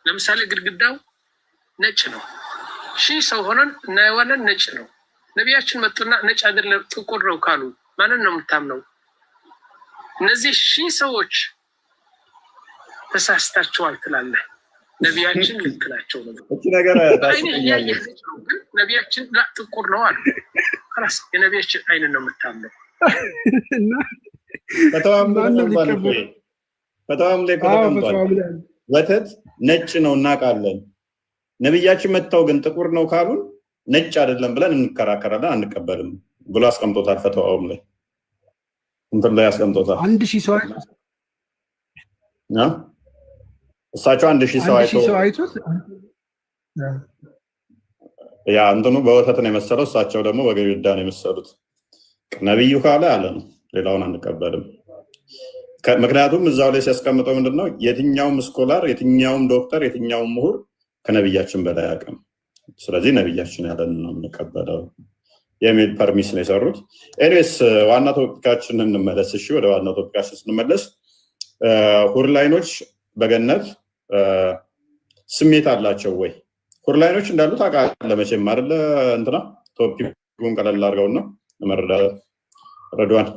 ለምሳሌ ግድግዳው ነጭ ነው። ሺህ ሰው ሆነን እናየዋለን፣ ነጭ ነው። ነቢያችን መጡና ነጭ አይደለም ጥቁር ነው ካሉ ማንን ነው የምታምነው? እነዚህ ሺህ ሰዎች ተሳስታችኋል ትላለህ። ነቢያችን ልክ ናቸው ነው። ግን ነቢያችን ጥቁር ነው አሉ። ራስ የነቢያችን አይንን ነው የምታምነው። ፈተዋም ላይ ወተት ነጭ ነው እናውቃለን። ነቢያችን መጥተው ግን ጥቁር ነው ካሉን ነጭ አይደለም ብለን እንከራከራለን፣ አንቀበልም ብሎ አስቀምጦታል። ፈተዋውም ላይ እንትን ላይ አስቀምጦታል። 1000 ሰው እሳቸው 1000 ሰው አይቶት ያ እንትኑ በወተት ነው የመሰለው፣ እሳቸው ደግሞ በግድግዳ ነው የመሰሉት። ነብዩ ካለ አለ ነው፣ ሌላውን አንቀበልም። ምክንያቱም እዛው ላይ ሲያስቀምጠው ምንድነው የትኛውም ስኮላር፣ የትኛውም ዶክተር፣ የትኛውም ምሁር ከነብያችን በላይ አያውቅም። ስለዚህ ነብያችን ያለን ነው የምንቀበለው የሚል ፐርሚስ ነው የሰሩት። ኤኒዌይስ ዋና ቶፒካችን እንመለስ። እሺ ወደ ዋና ቶፒካችን ስንመለስ ሁርላይኖች በገነት ስሜት አላቸው ወይ? ሁርላይኖች እንዳሉ ታውቃለህ መቼም አይደለ? እንትና ቶፒኩን ቀለል አድርገውና ረድዋን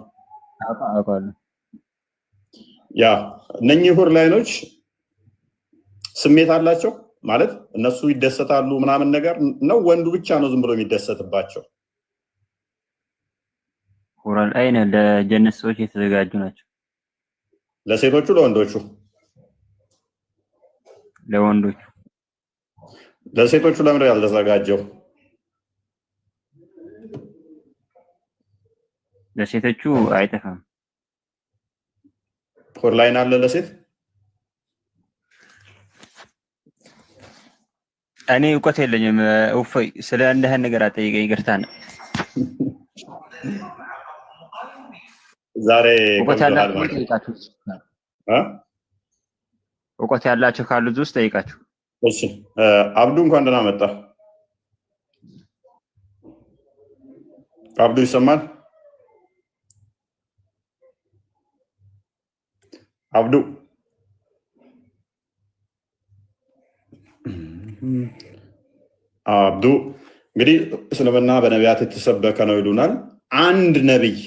ያ እነኚህ ሁርላይኖች ስሜት አላቸው ማለት እነሱ ይደሰታሉ ምናምን ነገር ነው? ወንዱ ብቻ ነው ዝም ብሎ የሚደሰትባቸው? ሁርላይን ለጀነት ሰዎች የተዘጋጁ ናቸው። ለሴቶቹ ለወንዶቹ? ለወንዶቹ። ለሴቶቹ ለምን ያልተዘጋጀው? ለሴቶቹ አይጠፋም። ሁርላይን አለ ለሴት? እኔ እውቀት የለኝም። እፎይ ስለ እንደህ ነገር አጠይቀኝ። ይቅርታ ነው። ዛሬ እውቀት ያላችሁ ካሉት ውስጥ ጠይቃችሁ። እሺ አብዱ እንኳን ደህና መጣ። አብዱ ይሰማል? አብዱ እንግዲህ እስልምና በነቢያት የተሰበከ ነው ይሉናል። አንድ ነቢይ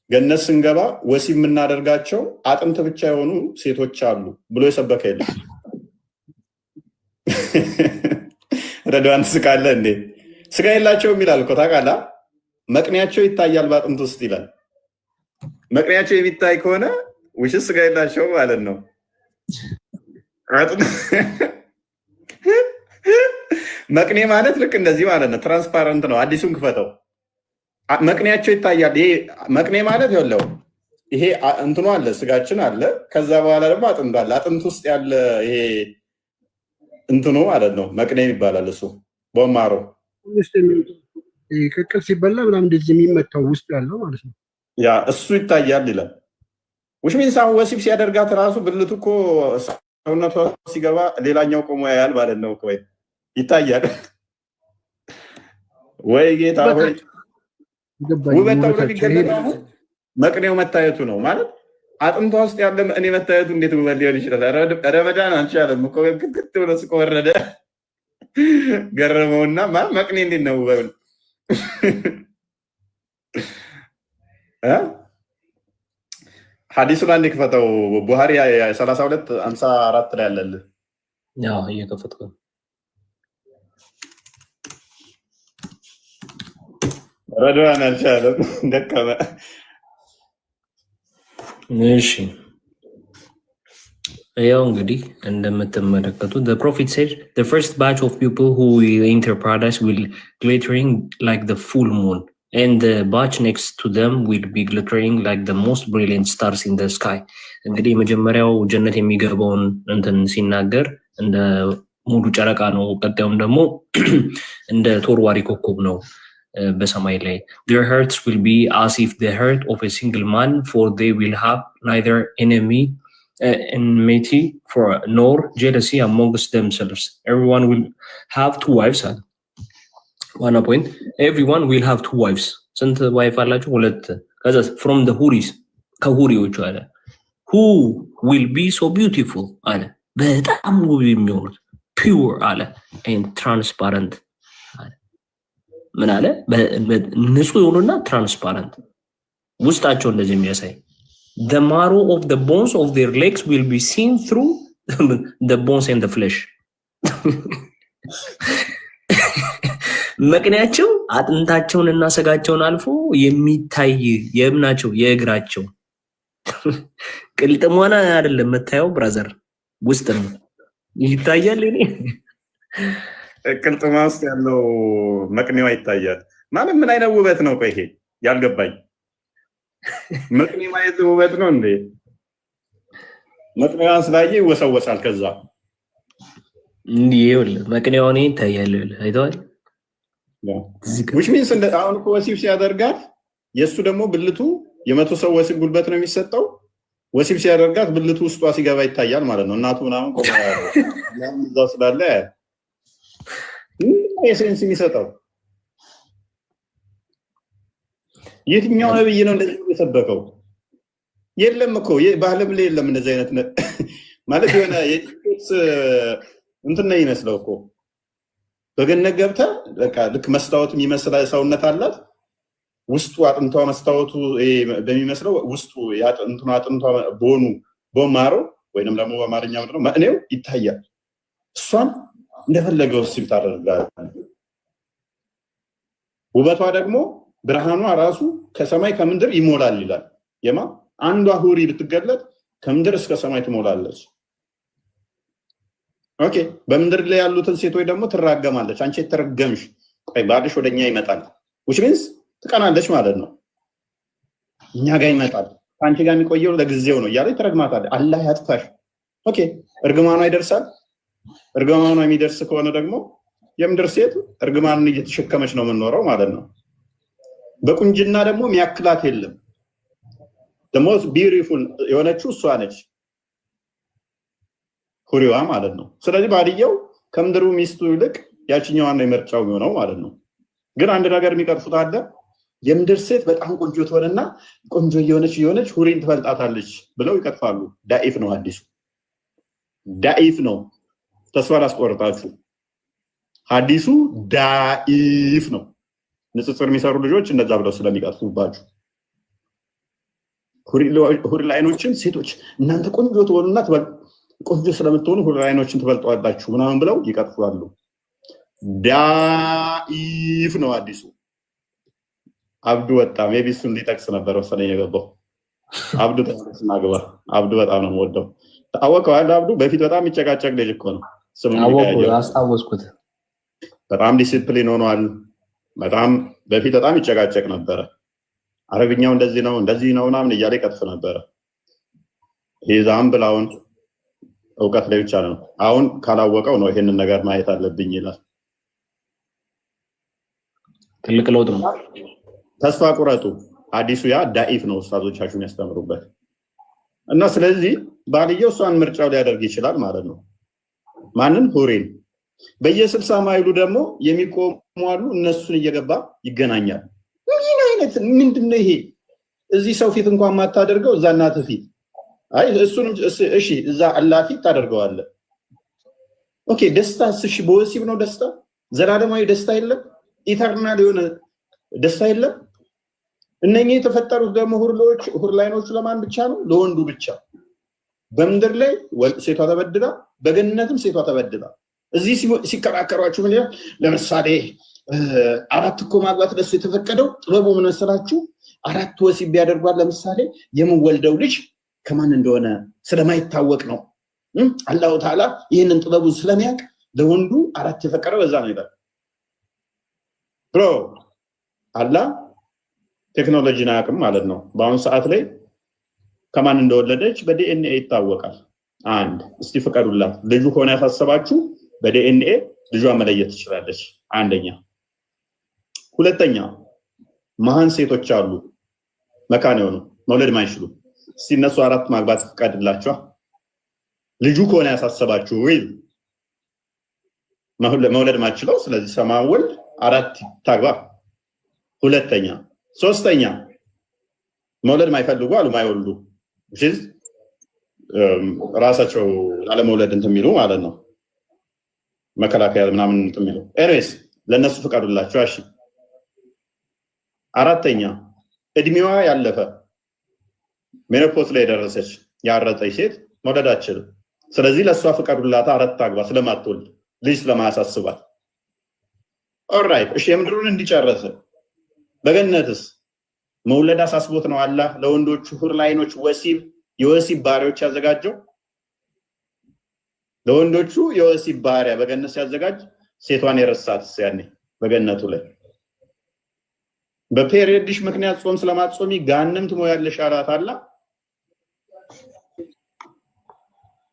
ገነት ስንገባ ወሲብ የምናደርጋቸው አጥንት ብቻ የሆኑ ሴቶች አሉ ብሎ የሰበከ የለም። ረድዋን ትስቃለህ እንዴ? ስጋ የላቸውም ይላል እኮ ታውቃለህ። መቅኔያቸው ይታያል በአጥንት ውስጥ ይላል። መቅኔያቸው የሚታይ ከሆነ ውሽስ ስጋ የላቸው ማለት ነው። መቅኔ ማለት ልክ እንደዚህ ማለት ነው። ትራንስፓረንት ነው። አዲሱን ክፈተው። መቅኔያቸው ይታያል። ይሄ መቅኔ ማለት ያለው ይሄ እንትኑ አለ፣ ስጋችን አለ። ከዛ በኋላ ደግሞ አጥንቱ አለ። አጥንት ውስጥ ያለ ይሄ እንትኑ ማለት ነው መቅኔ ይባላል። እሱ ቦማሮ ቅቅል ሲበላ ምናምን እንደዚህ የሚመታው ውስጥ ያለው ማለት ነው። ያ እሱ ይታያል ይላል። ውሽ ሚንስ አሁን ወሲብ ሲያደርጋት ራሱ ብልቱ እኮ ሰውነቷ ሲገባ ሌላኛው ቆሞ ያያል ማለት ነው። ወይ ይታያል ወይ ጌታ ሆይ ውበት ተብሎ ሊገለጠው መቅኔው መታየቱ ነው ማለት አጥንቷ ውስጥ ያለ እኔ መታየቱ እንዴት ውበት ሊሆን ይችላል? ረመዳን አልቻለም እኮ ክትክት ብሎ ስቆወረደ ገረመውና መቅኔ እንዴት ነው ውበት? ሐዲሱን አንዴ ክፈተው። ቡሃሪ 3254 ላይ ያለልህ። ያው እየከፈትኩ ረድዋን አልቻለም ደከመ። እሺ ያው እንግዲህ እንደምትመለከቱት the prophet said the first batch of people who will enter paradise will glittering like the full moon and the batch next to them will be glittering like the most brilliant stars in the sky። እንግዲህ የመጀመሪያው ጀነት የሚገባውን እንትን ሲናገር እንደ ሙሉ ጨረቃ ነው። ቀጣዩም ደግሞ እንደ ቶርዋሪ ኮከብ ነው በሰማይ ላይ። their hearts will be as if the heart of a single man for they will have neither enmity for nor jealousy amongst themselves. Everyone will have two wives. One point, everyone will have two wives. ስንት ዋይፍ አላችሁ? ሁለት። ከዛ from the huris ከሁሪዎቹ አለ who will be so beautiful አለ በጣም ውብ የሚሆኑት pure አለ and transparent አለ። ምን አለ? ንጹህ የሆኑና ትራንስፓረንት ውስጣቸው እንደዚህ የሚያሳይ the marrow of the bones of their legs will be seen through the bones and the flesh መቅንያቸው አጥንታቸውንና ስጋቸውን አልፎ የሚታይ የእምናቸው የእግራቸው ቅልጥሟና አይደለም የምታየው ብራዘር ውስጥ ነው ይታያል። እኔ ቅልጥማ ውስጥ ያለው መቅኔዋ ይታያል ማለት ምን አይነት ውበት ነው? ቆይ ይሄ ያልገባኝ መቅኔ ማየት ውበት ነው እንዴ? መቅኔዋን ስላየ ይወሰወሳል። ከዛ እንዲህ ይኸውልህ መቅኔዋ እኔ ይታያል አይተዋል። which means አሁን እኮ ወሲብ ሲያደርጋት የእሱ ደግሞ ብልቱ የመቶ ሰው ወሲብ ጉልበት ነው የሚሰጠው። ወሲብ ሲያደርጋት ብልቱ ውስጧ ሲገባ ይታያል ማለት ነው። እናቱ ምናምን እዛው ስላለ የሴንስ የሚሰጠው የትኛው ነብይ ነው እንደዚህ የሰበከው? የለም እኮ በዓለም ላይ የለም እንደዚህ አይነት ማለት የሆነ የኢትዮጵስ እንትን ነው ይመስለው እኮ በገነት ገብታ በቃ ልክ መስታወት የሚመስል ሰውነት አላት። ውስጡ አጥንቷ መስታወቱ በሚመስለው ውስጡ ያጥንቷ ቦማሮ ወይንም ደግሞ በአማርኛ ምንድነው መቅኔው ይታያል። እሷም እንደፈለገው ወሲብ ታደርጋለች። ውበቷ ደግሞ ብርሃኗ ራሱ ከሰማይ ከምድር ይሞላል ይላል። የማ አንዷ ሁሪ ብትገለጥ ከምድር እስከ ሰማይ ትሞላለች። ኦኬ በምድር ላይ ያሉትን ሴቶች ደግሞ ትራገማለች። አንቺ የተረገምሽ ቆይ ባልሽ ወደኛ ይመጣል which means ትቀናለች ማለት ነው። እኛ ጋር ይመጣል አንቺ ጋር የሚቆየው ለጊዜው ነው እያለች ትረግማታለች። አላህ ያጥፋሽ። ኦኬ እርግማኗ ይደርሳል። እርግማኗ የሚደርስ ከሆነ ደግሞ የምድር ሴት እርግማንን እየተሸከመች ነው የምንኖረው ማለት ነው። በቁንጅና ደግሞ የሚያክላት የለም። the most beautiful የሆነችው እሷ ነች ሁሪዋ ማለት ነው። ስለዚህ ባልየው ከምድሩ ሚስቱ ይልቅ ያችኛዋን ነው የመርጫው የሚሆነው ማለት ነው። ግን አንድ ነገር የሚቀርፉት አለ። የምድር ሴት በጣም ቆንጆ ትሆንና ቆንጆ የሆነች ሁሪን ትበልጣታለች ብለው ይቀጥፋሉ። ዳኢፍ ነው ሐዲሱ፣ ዳኢፍ ነው። ተስፋ ላስቆርጣችሁ፣ ሐዲሱ ዳኢፍ ነው። ንጽጽር የሚሰሩ ልጆች እንደዛ ብለው ስለሚቀጥፉባችሁ ሁሪ ላይኖችን ሴቶች እናንተ ቆንጆ ትሆኑና ቆንጆ ስለምትሆኑ ሁሪ ላይኖችን ትበልጧላችሁ ምናምን ብለው ይቀጥፋሉ። ዳኢፍ ነው ሐዲሱ። አብዱ ወጣ ሜቢ እሱን ሊጠቅስ ነበር መሰለኝ የገባው። አብዱ ተነስና ግባ። አብዱ በጣም ነው የምወደው። ታወቀው አይደል? አብዱ በፊት በጣም የሚጨቃጨቅ ልጅ እኮ ነው። አስታወስኩት። በጣም ዲሲፕሊን ሆኗል። በጣም በፊት በጣም ይጨቃጨቅ ነበረ። አረብኛው እንደዚህ ነው ምናምን እያለ ይቀጥፍ ነበረ። ይዛም ብላውን እውቀት ላይ ብቻ ነው። አሁን ካላወቀው ነው ይሄንን ነገር ማየት አለብኝ ይላል። ትልቅ ለውጥ ነው። ተስፋ ቁረጡ። ሐዲሱ ያ ዳኢፍ ነው ኡስታዞቻችሁ የሚያስተምሩበት እና ስለዚህ ባልየው እሷን ምርጫው ሊያደርግ ይችላል ማለት ነው። ማንን? ሁሪን። በየ60 ማይሉ ደግሞ የሚቆሙ አሉ። እነሱን እየገባ ይገናኛል። ምን አይነት ምንድነው ይሄ? እዚህ ሰው ፊት እንኳን ማታደርገው እዛ እናት ፊት። አይ እሱን እሺ እዛ አላህ ፊት ታደርገዋለህ። ኦኬ ደስታስ? እሺ በወሲብ ነው ደስታ? ዘላለማዊ ደስታ የለም? ኢተርናል የሆነ ደስታ የለም? እነኚህ የተፈጠሩት ደግሞ ሁርላይኖቹ ለማን ብቻ ነው? ለወንዱ ብቻ። በምድር ላይ ሴቷ ተበድላ፣ በገነትም ሴቷ ተበድላ። እዚህ ሲከራከሯችሁ ምን ይላል? ለምሳሌ 4 እኮ ማግባት ለሱ የተፈቀደው ጥበቡ ምን መሰላችሁ? 4 ወሲብ ቢያደርጓት ለምሳሌ የምወልደው ልጅ ከማን እንደሆነ ስለማይታወቅ ነው። አላሁ ተዓላ ይህንን ጥበቡ ስለሚያውቅ ለወንዱ 4 የፈቀደው በዛ ነው ይላል። ብሮ አላህ ቴክኖሎጂን አያውቅም ማለት ነው። በአሁኑ ሰዓት ላይ ከማን እንደወለደች በዲኤንኤ ይታወቃል። አንድ እስቲ ፍቀዱላት። ልጁ ከሆነ ያሳሰባችሁ በዲኤንኤ ልጇን መለየት ትችላለች። አንደኛ። ሁለተኛ መሃን ሴቶች አሉ መካን የሆኑ መውለድ ማይችሉ። እስቲ እነሱ 4 ማግባት ፍቀድላቸው። ልጁ ከሆነ ያሳሰባችሁ ወይ መውለድ ማይችለው ስለዚህ ሰማወል 4 ታግባ። ሁለተኛ። ሶስተኛ መውለድ ማይፈልጉ አሉ ማይወልዱ ራሳቸው አለመውለድ እንትን የሚሉ ማለት ነው። መከላከያ ምናምን ጥሚሉ ኤኒዌይስ ለነሱ ፍቀዱላቸው። እሺ አራተኛ እድሜዋ ያለፈ ሜኖፖዝ ላይ ደረሰች ያረጠች ሴት መውለድ አትችልም። ስለዚህ ለሷ ፍቀዱላታ አራት አግባ ስለማትወልድ ልጅ ስለማያሳስባት። ኦልራይት እሺ የምድሩን እንዲጨረሰ በገነትስ መውለድ አሳስቦት ነው አላህ ለወንዶቹ ሁር ላይኖች የወሲብ ባሪያዎች ያዘጋጀው? ለወንዶቹ የወሲብ ባሪያ በገነት ሲያዘጋጅ ሴቷን የረሳትስ ያኔ በገነቱ ላይ በፔሪየድሽ ምክንያት ጾም ስለማትጾሚ ጋንም ትሞያለሽ አላት አላህ።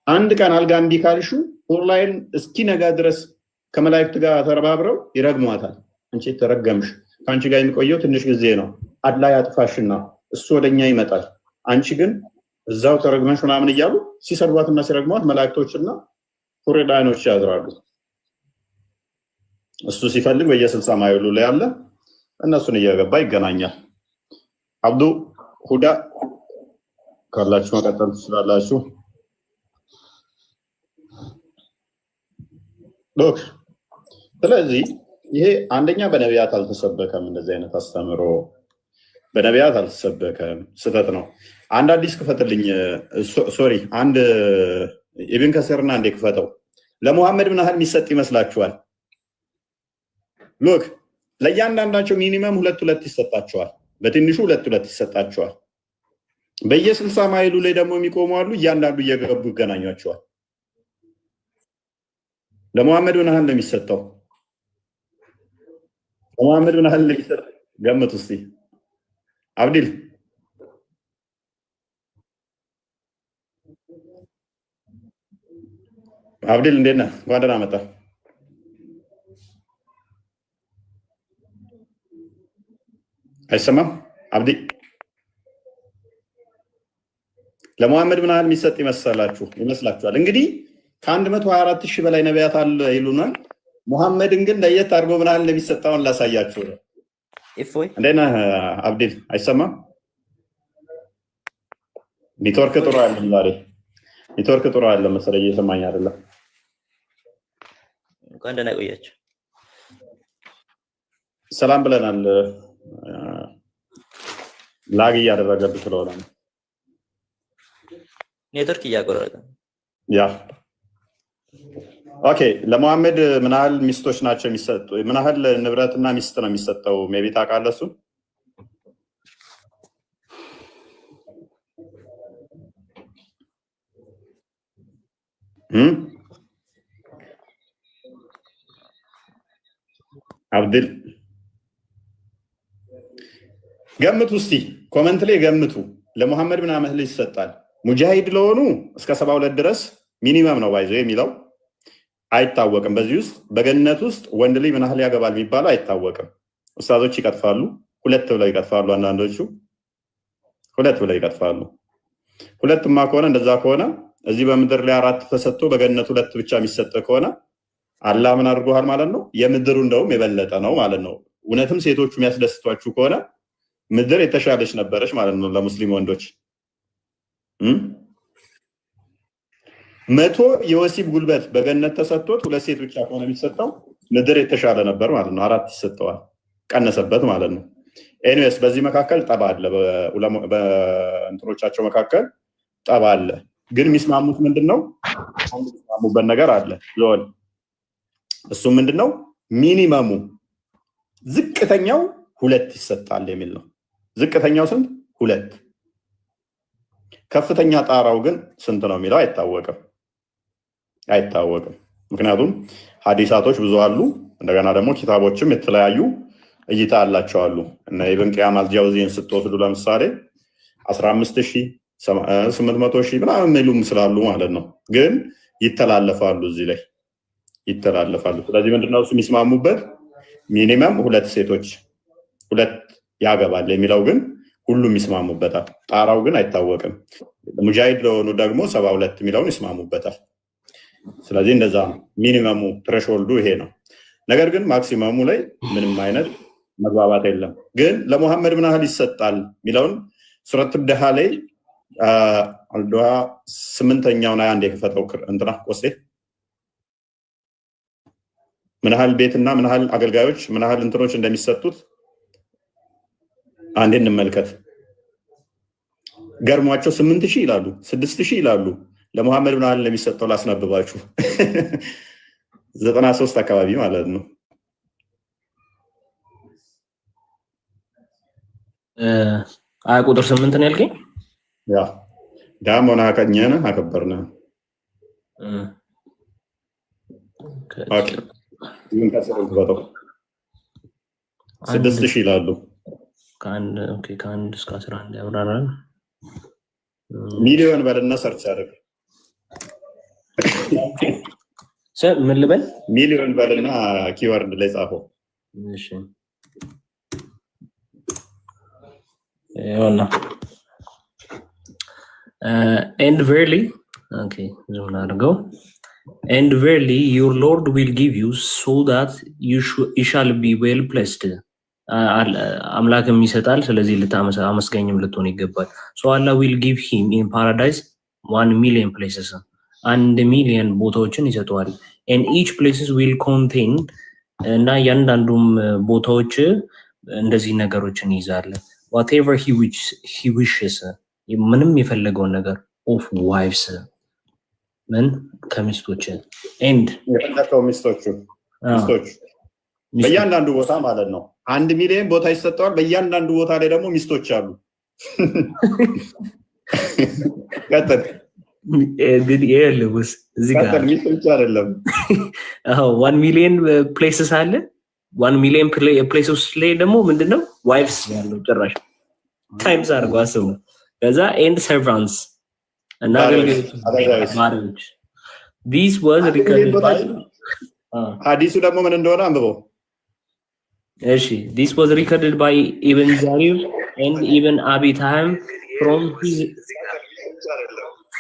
አንድ ቀን አልጋ እምቢ ካልሹ ሁር ላይን እስኪነጋ ድረስ ከመላእክት ጋር ተረባብረው ይረግሟታል። አንቺ ተረገምሽ፣ ካንቺ ጋር የሚቆየው ትንሽ ጊዜ ነው፣ አላህ ያጥፋሽና እሱ ወደኛ ይመጣል፣ አንቺ ግን እዛው ተረግመሽ ምናምን እያሉ ሲሰድቧትና ሲረግሟት መላእክቶችና ሁር ላይኖች ያዝራሉ። እሱ ሲፈልግ በየ60 ማይሉ ላይ ያለ እነሱን እየገባ ይገናኛል። አብዱ ሁዳ ካላችሁ መቀጠል ትችላላችሁ። ሎክ ስለዚህ ይሄ አንደኛ በነቢያት አልተሰበከም። እንደዚህ አይነት አስተምሮ በነቢያት አልተሰበከም፣ ስህተት ነው። አንድ አዲስ ክፈትልኝ። ሶሪ አንድ ኢብን ከሲርና አንዴ ክፈተው። ለሙሐመድ ምን ያህል የሚሰጥ ይመስላችኋል? ሎክ ለእያንዳንዳቸው ሚኒመም 2 ይሰጣቸዋል። በትንሹ 2 ይሰጣቸዋል። በየ60 ማይሉ ላይ ደግሞ የሚቆሙ አሉ። እያንዳንዱ እየገቡ ይገናኟቸዋል። ለሙሐመድ ምን ያህል ነው የሚሰጠው? ለሙሐመድ ምን ያህል ነው ገምቱ እስቲ። አብዲል እንዴት ነህ? እንኳን ደህና መጣህ። አይሰማም? አብዲ ለሙሐመድ ምን ያህል የሚሰጥ ይመስላችኋል? እንግዲህ ከ124,000 በላይ ነቢያት አለ ይሉናል። ሙሐመድን ግን ለየት አድርጎ ምን ያህል እንደሚሰጠውን ላሳያችሁ ነው። እንዴት ነህ አብዲል? አይሰማም? ኔትወርክ ጥሩ አይደለም ዛሬ። ኔትወርክ ጥሩ አይደለም መሰለኝ፣ እየሰማኝ አይደለም። እንኳን ደህና ቆያችሁ። ሰላም ብለናል። ላግ እያደረገብህ ስለሆነ ነው። ኔትወርክ እያቆረጠ ያ ኦኬ። ለሙሐመድ ምን ያህል ሚስቶች ናቸው የሚሰጡ? ምን ያህል ንብረትና ሚስት ነው የሚሰጠው? ሜቢ ታውቃለህ? እሱ አብድል ገምቱ እስቲ፣ ኮመንት ላይ ገምቱ። ለሙሐመድ ምን ያህል ይሰጣል? ሙጃሂድ ለሆኑ እስከ 72 ድረስ ሚኒመም ነው ባይዘው የሚለው አይታወቅም። በዚህ ውስጥ በገነት ውስጥ ወንድ ልጅ ምን ያህል ያገባል የሚባለው አይታወቅም። ኡስታዞች ይቀጥፋሉ፣ 2 ብለው ይቀጥፋሉ። አንዳንዶቹ 2 ብለው ይቀጥፋሉ። 2ማ ከሆነ እንደዛ ከሆነ እዚህ በምድር ላይ 4 ተሰጥቶ በገነት 2 ብቻ የሚሰጥ ከሆነ አላህ ምን አድርጎሃል ማለት ነው? የምድሩ እንደውም የበለጠ ነው ማለት ነው። እውነትም ሴቶቹ የሚያስደስቷችሁ ከሆነ ምድር የተሻለች ነበረች ማለት ነው ለሙስሊም ወንዶች። 100 የወሲብ ጉልበት በገነት ተሰጥቶት 2 ሴት ብቻ ከሆነ የሚሰጠው ምድር የተሻለ ነበር ማለት ነው። 4 ይሰጠዋል፣ ቀነሰበት ማለት ነው። ኤኒዌይስ በዚህ መካከል ጠብ አለ፣ በእንትኖቻቸው መካከል ጠብ አለ። ግን የሚስማሙት ምንድነው? የሚስማሙበት ነገር አለ ዞል። እሱ ምንድነው? ሚኒመሙ ዝቅተኛው 2 ይሰጣል የሚል ነው። ዝቅተኛው ስንት? 2። ከፍተኛ ጣራው ግን ስንት ነው የሚለው አይታወቅም። ምክንያቱም ሐዲሳቶች ብዙ አሉ፣ እንደገና ደግሞ ኪታቦችም የተለያዩ እይታ አላቸው አሉ። እና ኢብን ቂያም አልጃውዚን ስትወስዱ ለምሳሌ 15,000 800,000 ምናምን የሚሉም ስላሉ ማለት ነው። ግን ይተላለፋሉ፣ እዚህ ላይ ይተላለፋሉ። ስለዚህ ምንድነው እሱ የሚስማሙበት ሚኒመም 2 ሴቶች 2 ያገባል የሚለው ግን ሁሉም ይስማሙበታል። ጣራው ግን አይታወቅም። ሙጃሂድ ለሆኑ ደግሞ 72 የሚለውን ይስማሙበታል። ስለዚህ እንደዛ ነው። ሚኒመሙ ትሬሽሆልዱ ይሄ ነው። ነገር ግን ማክሲመሙ ላይ ምንም አይነት መግባባት የለም። ግን ለሙሐመድ ምን ያህል ይሰጣል የሚለውን ሱረቱ ደሃ ላይ አልዱሃ 8ኛው ላይ አንድ የከፈተው እንትና ቆስቴ ምን ያህል ቤትና ምን ያህል አገልጋዮች ምን ያህል እንትኖች እንደሚሰጡት አንዴ እንመልከት። ገርሟቸው 8000 ይላሉ 6000 ይላሉ። ለሙሐመድ ምን ያህል እንደሚሰጠው ላስነብባችሁ 93 አካባቢ ማለት ነው። ቁጥር 8 ነው ያልከኝ? ያ ዳሞና ከኘነ አከበርና ኦኬ ምን ከሰሩት ባለው 6000 ይላሉ። ከአንድ እስከ 11 ያብራራል። ሚሊዮን በልና ሰርች አድርግ። ምን ልበል? ሚሊዮን በልና ኪወርድ ላይ ጻፈው። እሺ ይኸውና and verily okay zoom አድርገው and verily your Lord will give you so that you shall be well blessed. አምላክም ይሰጣል ስለዚህ አመስጋኝም ልትሆን ይገባል። so Allah will give him in paradise 1 million places. 1 ሚሊዮን ቦታዎችን ይሰጠዋል። and each places will contain እና ያንዳንዱም ቦታዎች እንደዚህ ነገሮችን ይዛል። whatever he wishes ምንም የፈለገውን ነገር of wives ምን ከሚስቶች and የፈለከው ሚስቶች በእያንዳንዱ ቦታ ማለት ነው 1 ሚሊዮን ቦታ ይሰጠዋል። በእያንዳንዱ ቦታ ላይ ደግሞ ሚስቶች አሉ። ቀጥል እንግዲህ የለውስ እዚህ ጋር ሚስቶች አይደለም 1 ሚሊዮን ፕሌስስ አለ። 1 ሚሊዮን ፕሌስስ ላይ ደግሞ ምንድነው ዋይፍስ ያለው ጭራሽ ታይምስ አድርጎ አስቡ። ከዛ ኤንድ ሰርቫንትስ እና አገልጋዮች this was recorded by ሐዲሱ ደግሞ ምን እንደሆነ አንብበው። እሺ this was recorded by Ibn Jarir and Ibn Abi Tahm from his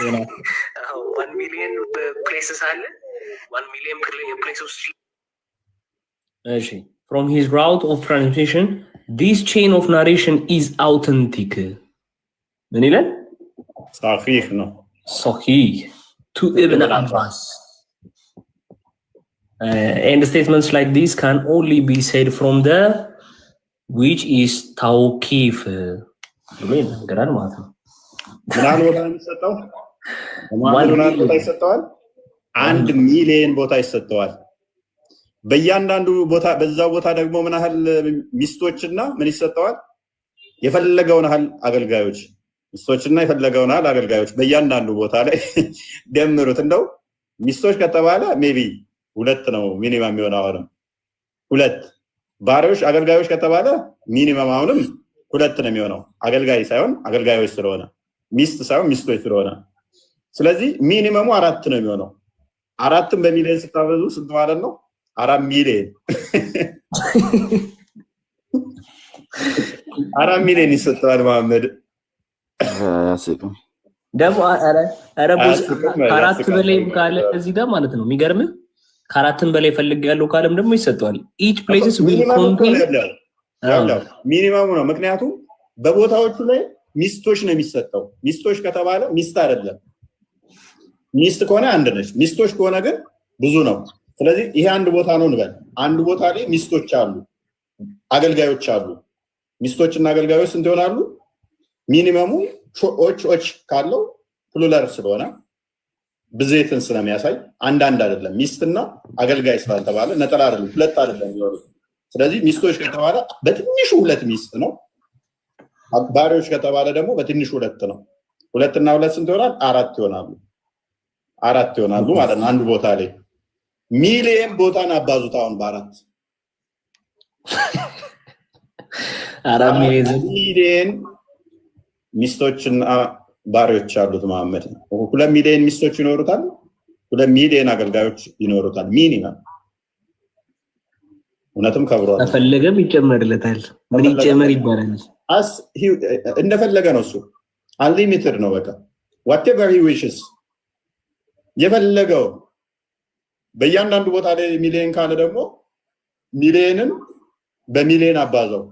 1 million places አለ 1 million places እሺ from his route of transmission this chain of narration is authentic. ምን ይላል? صحيح ነው صحيح to Ibn Abbas. And statements like this can only be said from the which is tawqif. ምን ገራል ማለት ነው። ምናል ቦታ የሚሰጠው ምናል ቦታ ይሰጠዋል 1 ሚሊዮን ቦታ ይሰጠዋል። በእያንዳንዱ ቦታ በዛው ቦታ ደግሞ ምን ያህል ሚስቶችና ምን ይሰጠዋል? የፈለገውን ያህል አገልጋዮች ሚስቶችና የፈለገውን ያህል አገልጋዮች በእያንዳንዱ ቦታ ላይ ደምሩት። እንደው ሚስቶች ከተባለ ሜቢ 2 ነው ሚኒመም የሚሆነው። አሁንም 2 ባሪያዎች አገልጋዮች ከተባለ ሚኒመም አሁንም 2 ነው የሚሆነው። አገልጋይ ሳይሆን አገልጋዮች ስለሆነ ሚስት ሳይሆን ሚስቶች ስለሆነ ስለዚህ ሚኒመሙ 4 ነው የሚሆነው። 4ን በሚሊዮን ስታበዙ ስንት ማለት ነው? 4 ሚሊዮን 4 ሚሊዮን ይሰጣል መሐመድ ደግሞ ከአራት በላይ ካለ እዚህ ጋር ማለት ነው። የሚገርምህ ከአራትም በላይ ፈልግ ያለው ካለም ደግሞ ይሰጠዋል። each places will contain ሚኒመሙ ነው። ምክንያቱም በቦታዎቹ ላይ ሚስቶች ነው የሚሰጠው። ሚስቶች ከተባለ ሚስት አይደለም። ሚስት ከሆነ አንድ ነች። ሚስቶች ከሆነ ግን ብዙ ነው። ስለዚህ ይሄ አንድ ቦታ ነው እንበል። አንድ ቦታ ላይ ሚስቶች አሉ፣ አገልጋዮች አሉ። ሚስቶችና አገልጋዮች ስንት ይሆናሉ? ሚኒመሙ ኦች ካለው ፕሉራል ስለሆነ ብዜትን ስለሚያሳይ አንዳንድ አይደለም። ሚስትና አገልጋይ ስላልተባለ ነጠላ አይደለም፣ 2 አይደለም የሚሆኑት። ስለዚህ ሚስቶች ከተባለ በትንሹ 2 ሚስት ነው። ባሪያዎች ከተባለ ደግሞ በትንሹ 2 ነው። 2 እና 2 ስንት ይሆናል? 4 ይሆናሉ። 4 ይሆናሉ ማለት ነው። አንድ ቦታ ላይ ሚሊዮን ቦታን አባዙት አሁን በ4 4 ሚሊዮን ሚስቶችና ባሪያዎች አሉት መሐመድ። 2 ሚሊዮን ሚስቶች ይኖሩታል፣ 2 ሚሊዮን አገልጋዮች ይኖሩታል ሚኒመም። እውነትም ከብሯል። ተፈለገም ይጨመርለታል። ምን ይጨመር ይባላል? እንደፈለገ ነው እሱ። አንሊሚትድ ነው በቃ whatever he wishes የፈለገው። በእያንዳንዱ ቦታ ላይ ሚሊዮን ካለ ደግሞ ሚሊዮንን በሚሊዮን አባዛው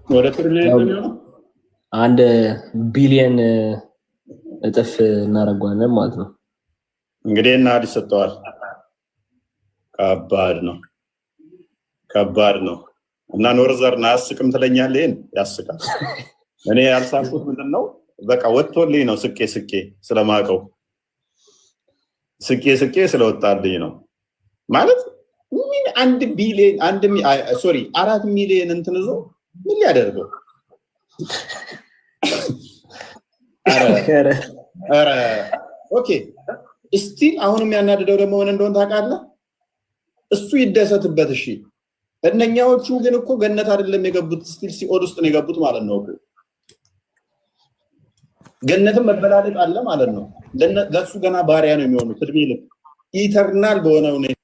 ወደ ትሪሊዮን ነው። 1 ቢሊዮን እጥፍ እናደርገዋለን ማለት ነው። እንግዲህ እና ይሰጠዋል ከባድ ነው እና ኖርዘርን አያስቅም ትለኛለህ? ይሄን ያስቃል። እኔ ያልሳቅሁት ምንድነው በቃ ወጥቶልኝ ነው ስቄ ስለማቀው ስቄ ስለወጣልኝ ነው ማለት ምን 4 ሚሊዮን እንትን ይዞ ምን ሊያደርገው? አረ ኦኬ ስቲል አሁንም ያናደደው ደግሞ ምን እንደሆነ ታውቃለህ? እሱ ይደሰትበት። እሺ እነኛዎቹ ግን እኮ ገነት አይደለም የገቡት፣ ስቲል ሲኦል ውስጥ ነው የገቡት ማለት ነው። ገነትም መበላለጥ አለ ማለት ነው። ለሱ ገና ባሪያ ነው የሚሆኑት እድሜ ልክ ኢተርናል በሆነ ሁኔታ።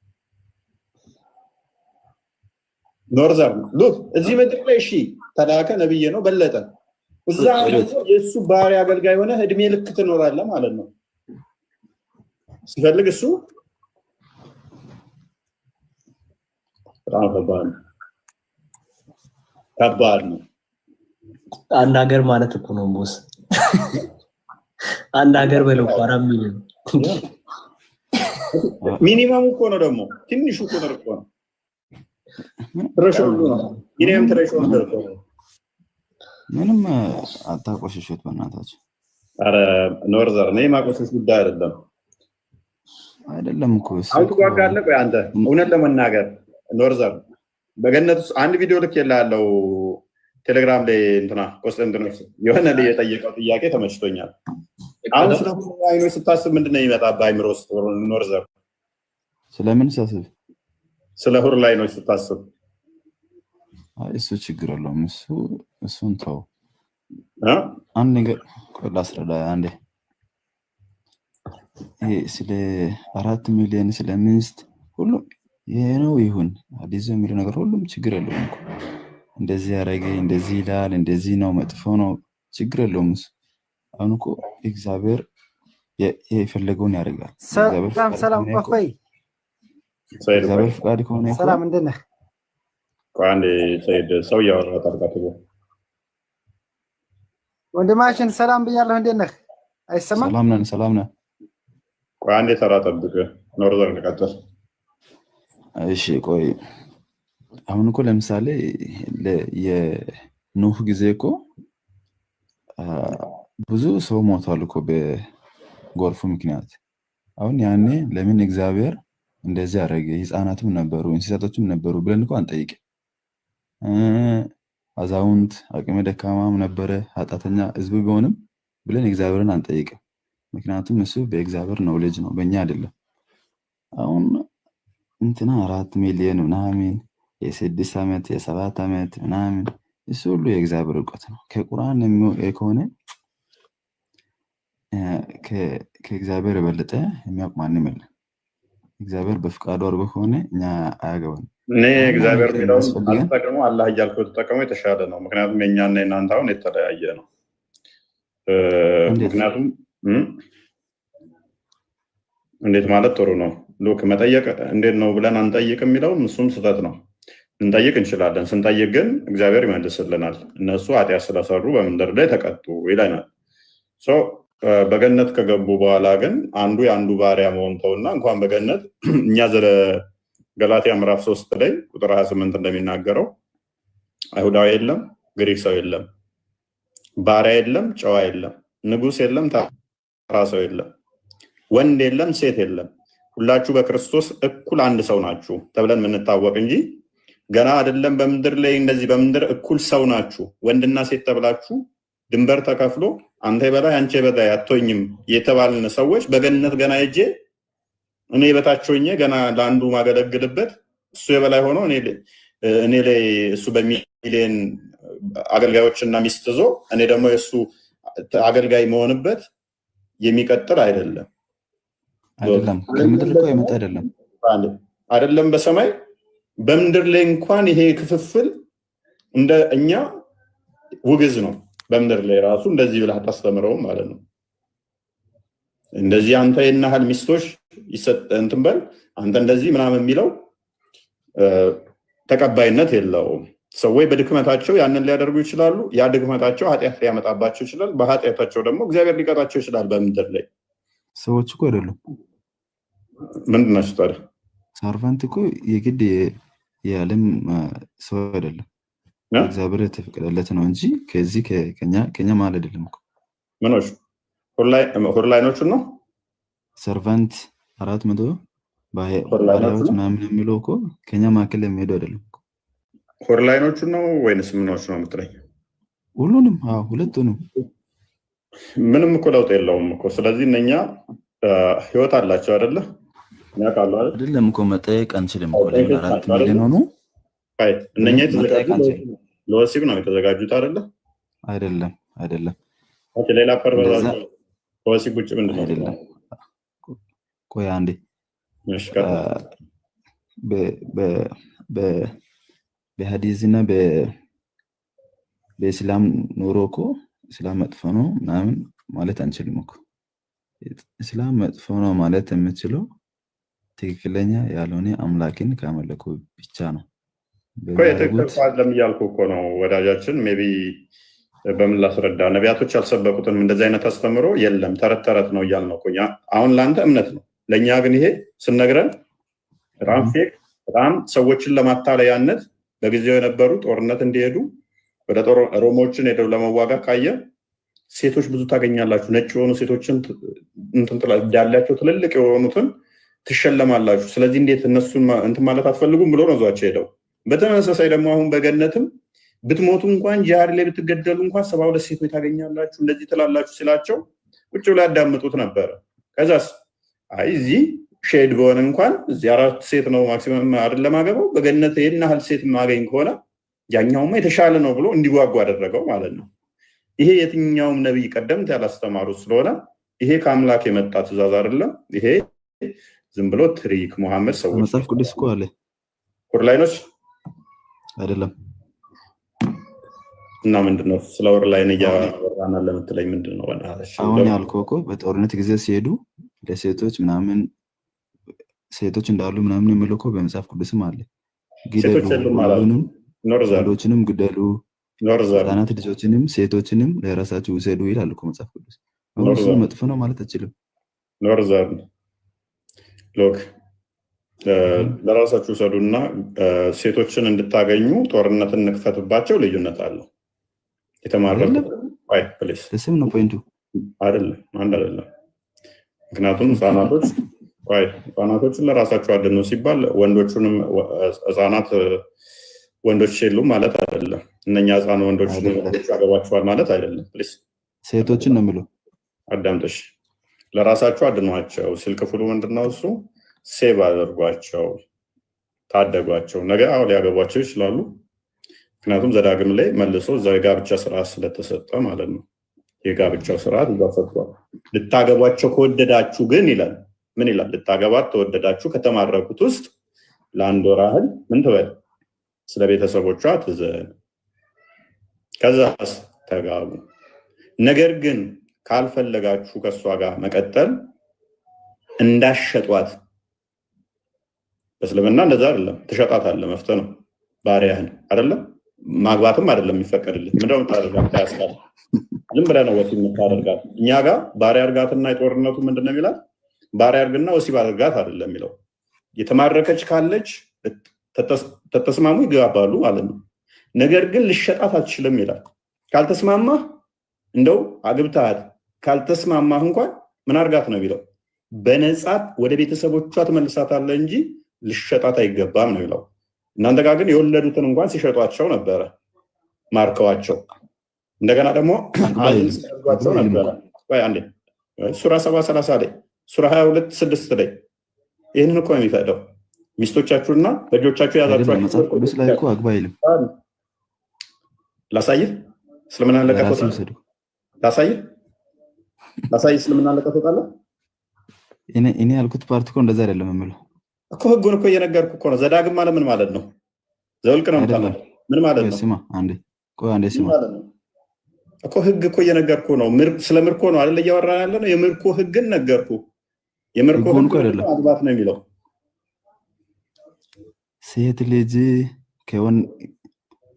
ኖርዘርን ሉክ እዚህ ምድር ላይ እሺ ተላከ ነብይ ነው በለጠ፣ እዛ የሱ ባሪያ አገልጋይ ሆነ እድሜ ልክ ትኖራለህ ማለት ነው። ሲፈልግ እሱ ከባድ ነው። አንድ ሀገር ማለት እኮ ነው ቦስ። አንድ ሀገር በለው 4 ሚሊዮን ሚኒመም እኮ ነው ደግሞ ትንሹ ቁጥር እኮ ነው። ትሬሾልዱ ነው ሚኒመም ትሬሾልዱ ነው። ምንም አታቆሽሹት በእናታችሁ። አረ ኖርዘር ነው የማቆሽሽ ጉዳይ አይደለም እኮ አውጥቷጋለህ። ቆይ አንተ እውነት ለመናገር ኖርዘር በገነት ውስጥ አንድ ቪዲዮ ልክ ያለው ቴሌግራም ላይ እንትና ቆስጠንጢኖስ የሆነ ላይ የጠየቀው ጥያቄ ተመችቶኛል። አሁን ስለ ሁሉ አይኖች ስታስብ ምንድነው የሚመጣ በአይምሮ ውስጥ? ኖርዘር ስለምን ሳስብ? ስለ ሁሉ አይኖች ስታስብ እሱ ችግር የለውም። እሱን ተው። አንድ ነገር ቆይ ላስረዳ አንዴ። ይሄ ስለ 4 ሚሊዮን ስለ ሚስት ሁሉ ይሄ ነው ይሁን አዲስ የሚለው ነገር ሁሉም ችግር የለውም እኮ። እንደዚህ ያረገ እንደዚህ ይላል እንደዚህ ነው መጥፎ ነው ችግር የለውም። አሁን እኮ እግዚአብሔር የፈለገውን ያደርጋል። ሰላም ቆይ እግዚአብሔር ፍቃድ ከሆነ ሰላም እንደነ ቋንዴ ሰይድ ሰው ያወራ ታርጋቱ ወንድማችን ሰላም ብያለሁ። እንደነህ አይሰማም? ሰላም ነን። ቋንዴ ተራ ጠብቅ። ኖርዘር ልቀጥል። እሺ ቆይ አሁን እኮ ለምሳሌ የኖህ ጊዜ እኮ ብዙ ሰው ሞቷል እኮ በጎርፉ ምክንያት። አሁን ያኔ ለምን እግዚአብሔር እንደዚህ አደረገ? ህፃናትም ነበሩ እንስሳቶችም ነበሩ ብለን እኮ አንጠይቅ። አዛውንት አቅመ ደካማም ነበረ ኃጢአተኛ ህዝብ ቢሆንም ብለን እግዚአብሔርን አንጠይቅም። ምክንያቱም እሱ በእግዚአብሔር ኖሌጅ ነው በእኛ አይደለም። አሁን እንትና 4 ሚሊዮን ምናምን የ6 ዓመት የ7 ዓመት ምናምን እሱ ሁሉ የእግዚአብሔር እውቀት ነው። ከቁርአን ከሆነ ከእግዚአብሔር የበለጠ የሚያውቅ ማንም የለም። እግዚአብሔር በፍቃዱ አድርጎ ከሆነ እኛ አያገባንም። እኔ እግዚአብሔር የሚለውን አልተጠቀሙ አላህ እያልኩ ተጠቀሙ የተሻለ ነው። ምክንያቱም የእኛና የእናንተ አሁን የተለያየ ነው። ምክንያቱም እንዴት ማለት ጥሩ ነው ሉክ መጠየቅ እንዴት ነው ብለን አንጠይቅ የሚለውም እሱም ስህተት ነው። እንጠይቅ እንችላለን። ስንጠይቅ ግን እግዚአብሔር ይመልስልናል። እነሱ ኃጢአት ስለሰሩ በምድር ላይ ተቀጡ ይለናል። በገነት ከገቡ በኋላ ግን አንዱ የአንዱ ባሪያ መሆን ተውና እንኳን በገነት እኛ ገላትያ ምዕራፍ 3 ላይ ቁጥር 28 እንደሚናገረው አይሁዳዊ የለም፣ ግሪክ ሰው የለም፣ ባሪያ የለም፣ ጨዋ የለም፣ ንጉስ የለም፣ ተራ ሰው የለም፣ ወንድ የለም፣ ሴት የለም፣ ሁላችሁ በክርስቶስ እኩል አንድ ሰው ናችሁ ተብለን የምንታወቅ እንጂ ገና አይደለም በምድር ላይ እንደዚህ በምድር እኩል ሰው ናችሁ ወንድና ሴት ተብላችሁ ድንበር ተከፍሎ አንተ በላይ አንቺ በላይ አትሆኝም የተባልን ሰዎች በገነት ገና ሄጄ እኔ በታች ሆኜ ገና ለአንዱ ማገለግልበት እሱ የበላይ ሆኖ እኔ ላይ እሱ በሚሊዮን አገልጋዮችና ሚስት ይዞ እኔ ደግሞ የእሱ አገልጋይ መሆንበት የሚቀጥል አይደለም። ከምድር እኮ የመጣ አይደለም በሰማይ በምድር ላይ እንኳን ይሄ ክፍፍል እንደ እኛ ውግዝ ነው። በምድር ላይ ራሱ እንደዚህ ብለህ አታስተምረውም ማለት ነው። እንደዚህ አንተ የናህል ሚስቶች ይሰጥ እንትን በል አንተ እንደዚህ ምናምን የሚለው ተቀባይነት የለውም። ሰዎች በድክመታቸው ያንን ሊያደርጉ ይችላሉ። ያ ድክመታቸው ኃጢአት ሊያመጣባቸው ይችላል። በኃጢአታቸው ደግሞ እግዚአብሔር ሊቀጣቸው ይችላል። በምድር ላይ ሰዎች እኮ አይደሉም። ምንድን ናቸው ታዲያ? ሰርቫንት እኮ የግድ የዓለም ሰው አይደለም። እግዚአብሔር የተፈቀደለት ነው እንጂ ከዚህ ከኛ ማለት አይደለም እኮ። ምኖች ሁርላይኖቹ ነው ሰርቫንት 400 ባሪያዎች ምናምን የሚለው እኮ ከኛ ማከለ የሚሄዱ አይደለም እኮ። ሁርላይኖቹ ነው ወይንስ ምኖች ነው የምትለኝ? ሁሉንም ሁለቱንም። ምንም እኮ ለውጥ የለውም እኮ። ስለዚህ እነኛ ህይወት አላቸው አይደለ? ያውቃሉ አይደለም እኮ መጠየቅ አንችልም እኮ። ለምን 4 ሚሊዮን ሆኑ? እነኛ የተዘጋጁት ለወሲብ ነው የተዘጋጁት አይደለ? አይደለም። ኦኬ፣ ሌላ ፐርፐዝ ከወሲብ ውጭ ምንድን ነው? አይደለም። ቆይ አንዴ። እሺ፣ በሐዲስና በእስላም ኑሮ እኮ እስላም መጥፎ ነው ምናምን ማለት አንችልም እኮ። እስላም መጥፎ ነው ማለት የምችለው ትክክለኛ ያልሆነ አምላክን ካመለኩ ብቻ ነው። ለም እያልኩ እኮ ነው ወዳጃችን። ሜቢ በምን ላስረዳ? ነቢያቶች ያልሰበኩትንም እንደዚህ አይነት አስተምሮ የለም፣ ተረት ተረት ነው እያልን ነው እኮ። አሁን ለአንተ እምነት ነው፣ ለእኛ ግን ይሄ ስነግረን በጣም ፌክ፣ በጣም ሰዎችን ለማታለያነት በጊዜው የነበሩ ጦርነት እንዲሄዱ ወደ ሮሞችን ሄደው ለመዋጋት ካየ ሴቶች ብዙ ታገኛላችሁ፣ ነጭ የሆኑ ሴቶችን ያላቸው ትልልቅ የሆኑትን ትሸለማላችሁ። ስለዚህ እንዴት እነሱን እንትን ማለት አትፈልጉም ብሎ ነው ዟቸው ሄደው። በተመሳሳይ ደግሞ አሁን በገነትም ብትሞቱ እንኳን ጂሃድ ላይ ብትገደሉ እንኳን 72 ሴቶች ታገኛላችሁ እንደዚህ ትላላችሁ ሲላቸው ቁጭ ብለው ያዳምጡት ነበረ። ከዛስ አይ እዚህ ሼድ በሆነ እንኳን እዚህ 4 ሴት ነው ማክሲመም አይደለም አገባው፣ በገነት ይሄን ያህል ሴት ማገኝ ከሆነ ያኛውማ የተሻለ ነው ብሎ እንዲጓጓ አደረገው ማለት ነው። ይሄ የትኛውም ነብይ ቀደምት ያላስተማሩት ስለሆነ ይሄ ከአምላክ የመጣ ትእዛዝ አይደለም። ይሄ ዝም ብሎ ትሪክ መሐመድ ሰዎች መጽሐፍ ቅዱስ እኮ አለ። ሁርላይኖች አይደለም እና ምንድነው ስለ ሁርላይን እያወራን ለምትለኝ ምንድነው? አሁን ያልከው እኮ በጦርነት ጊዜ ሲሄዱ ለሴቶች ምናምን ሴቶች እንዳሉ ምናምን የሚለው እኮ በመጽሐፍ ቅዱስም አለ። ወንዶችንም ግደሉ፣ ህፃናት ልጆችንም ሴቶችንም ለራሳችሁ ውሰዱ ይላል እኮ መጽሐፍ ቅዱስ። እሱ መጥፎ ነው ማለት አችልም። ኖርዘርን ሎክ ለራሳችሁ ውሰዱና ሴቶችን እንድታገኙ ጦርነት እንክፈትባቸው ልዩነት አለው። የተማረከ አይ ፕሊስ ለስም ነው ፖይንቱ አይደለም፣ አንድ አይደለም። ምክንያቱም ህፃናቶችን ለራሳቸው አድኑ ሲባል ወንዶቹንም ህፃናት ወንዶች የሉም ማለት አይደለም። እነኛ ህፃን ወንዶች ያገባቸዋል ማለት አይደለም። ፕሊስ ሴቶችን ነው የሚለው። አዳምጥሽ። ለራሳቸው አድኗቸው ሲል ክፍሉ ምንድነው? እሱ ሴቭ አድርጓቸው፣ ታደጓቸው። ነገ ሊያገቧቸው ይችላሉ። ምክንያቱም ዘዳግም ላይ መልሶ እዛ የጋብቻ ስርዓት ስለተሰጠ ማለት ነው። የጋብቻው ስርዓት እዛ ሰጥቷል። ልታገቧቸው ከወደዳችሁ ግን ይላል። ምን ይላል? ልታገባት ተወደዳችሁ ከተማረኩት ውስጥ ለአንድ ወር ያህል ምን ትበል? ስለ ቤተሰቦቿ ትዘን፣ ከዛስ ተጋቡ። ነገር ግን ካልፈለጋችሁ ከእሷ ጋር መቀጠል እንዳሸጧት። በእስልምና እንደዛ አይደለም። ትሸጣታለህ፣ መፍትሄ ነው። ባሪያህን አይደለም ማግባትም አይደለም የሚፈቀድልህ። ምንድነው የምታደርጋት? ታያስቃል። ዝም ብለህ ነው ወሲብ የምታደርጋት። እኛ ጋር ባሪያ አድርጋትና የጦርነቱ ምንድነው የሚላል? ባሪያ አድርግና ወሲብ አድርጋት አይደለም የሚለው። የተማረከች ካለች ተተስማሙ ይገባሉ ማለት ነው። ነገር ግን ልሸጣት አትችልም ይላል። ካልተስማማህ እንደው አግብታት ካልተስማማህ እንኳን ምን አድርጋት ነው የሚለው? በነፃ ወደ ቤተሰቦቿ ትመልሳታለህ እንጂ ልሸጣት አይገባም ነው የሚለው። እናንተ ጋር ግን የወለዱትን እንኳን ሲሸጧቸው ነበረ፣ ማርከዋቸው። እንደገና ደግሞ ሲያደርጓቸው ነበረ። አንዴ ሱራ 7:30 ላይ ሱራ 22:6 ላይ ይህንን እኮ ነው የሚፈቅደው። ሚስቶቻችሁና በእጆቻችሁ የያዛችሁ መጽሐፍ ቅዱስ ላይ እኮ አግባ አይልም። ላሳይህ እስልምና ለቀቶታ ላሳይህ እስልምና ለቀቶታ አለ። እኔ ያልኩት ፓርት እኮ እንደዛ አይደለም የምለው እኮ። ህጉን እኮ እየነገርኩ እኮ ነው። ዘዳግም ማለት ምን ማለት ነው? ዘውልቅ ነው ማለት ምን ማለት ነው? ስማ አንዴ ስማ እኮ ህግ እኮ እየነገርኩ ነው። ስለ ምርኮ ነው አይደል እያወራን ያለ ነው። የምርኮ ህግን ነገርኩ። የምርኮ ህግ አግባት ነው የሚለው። ሴት ልጅ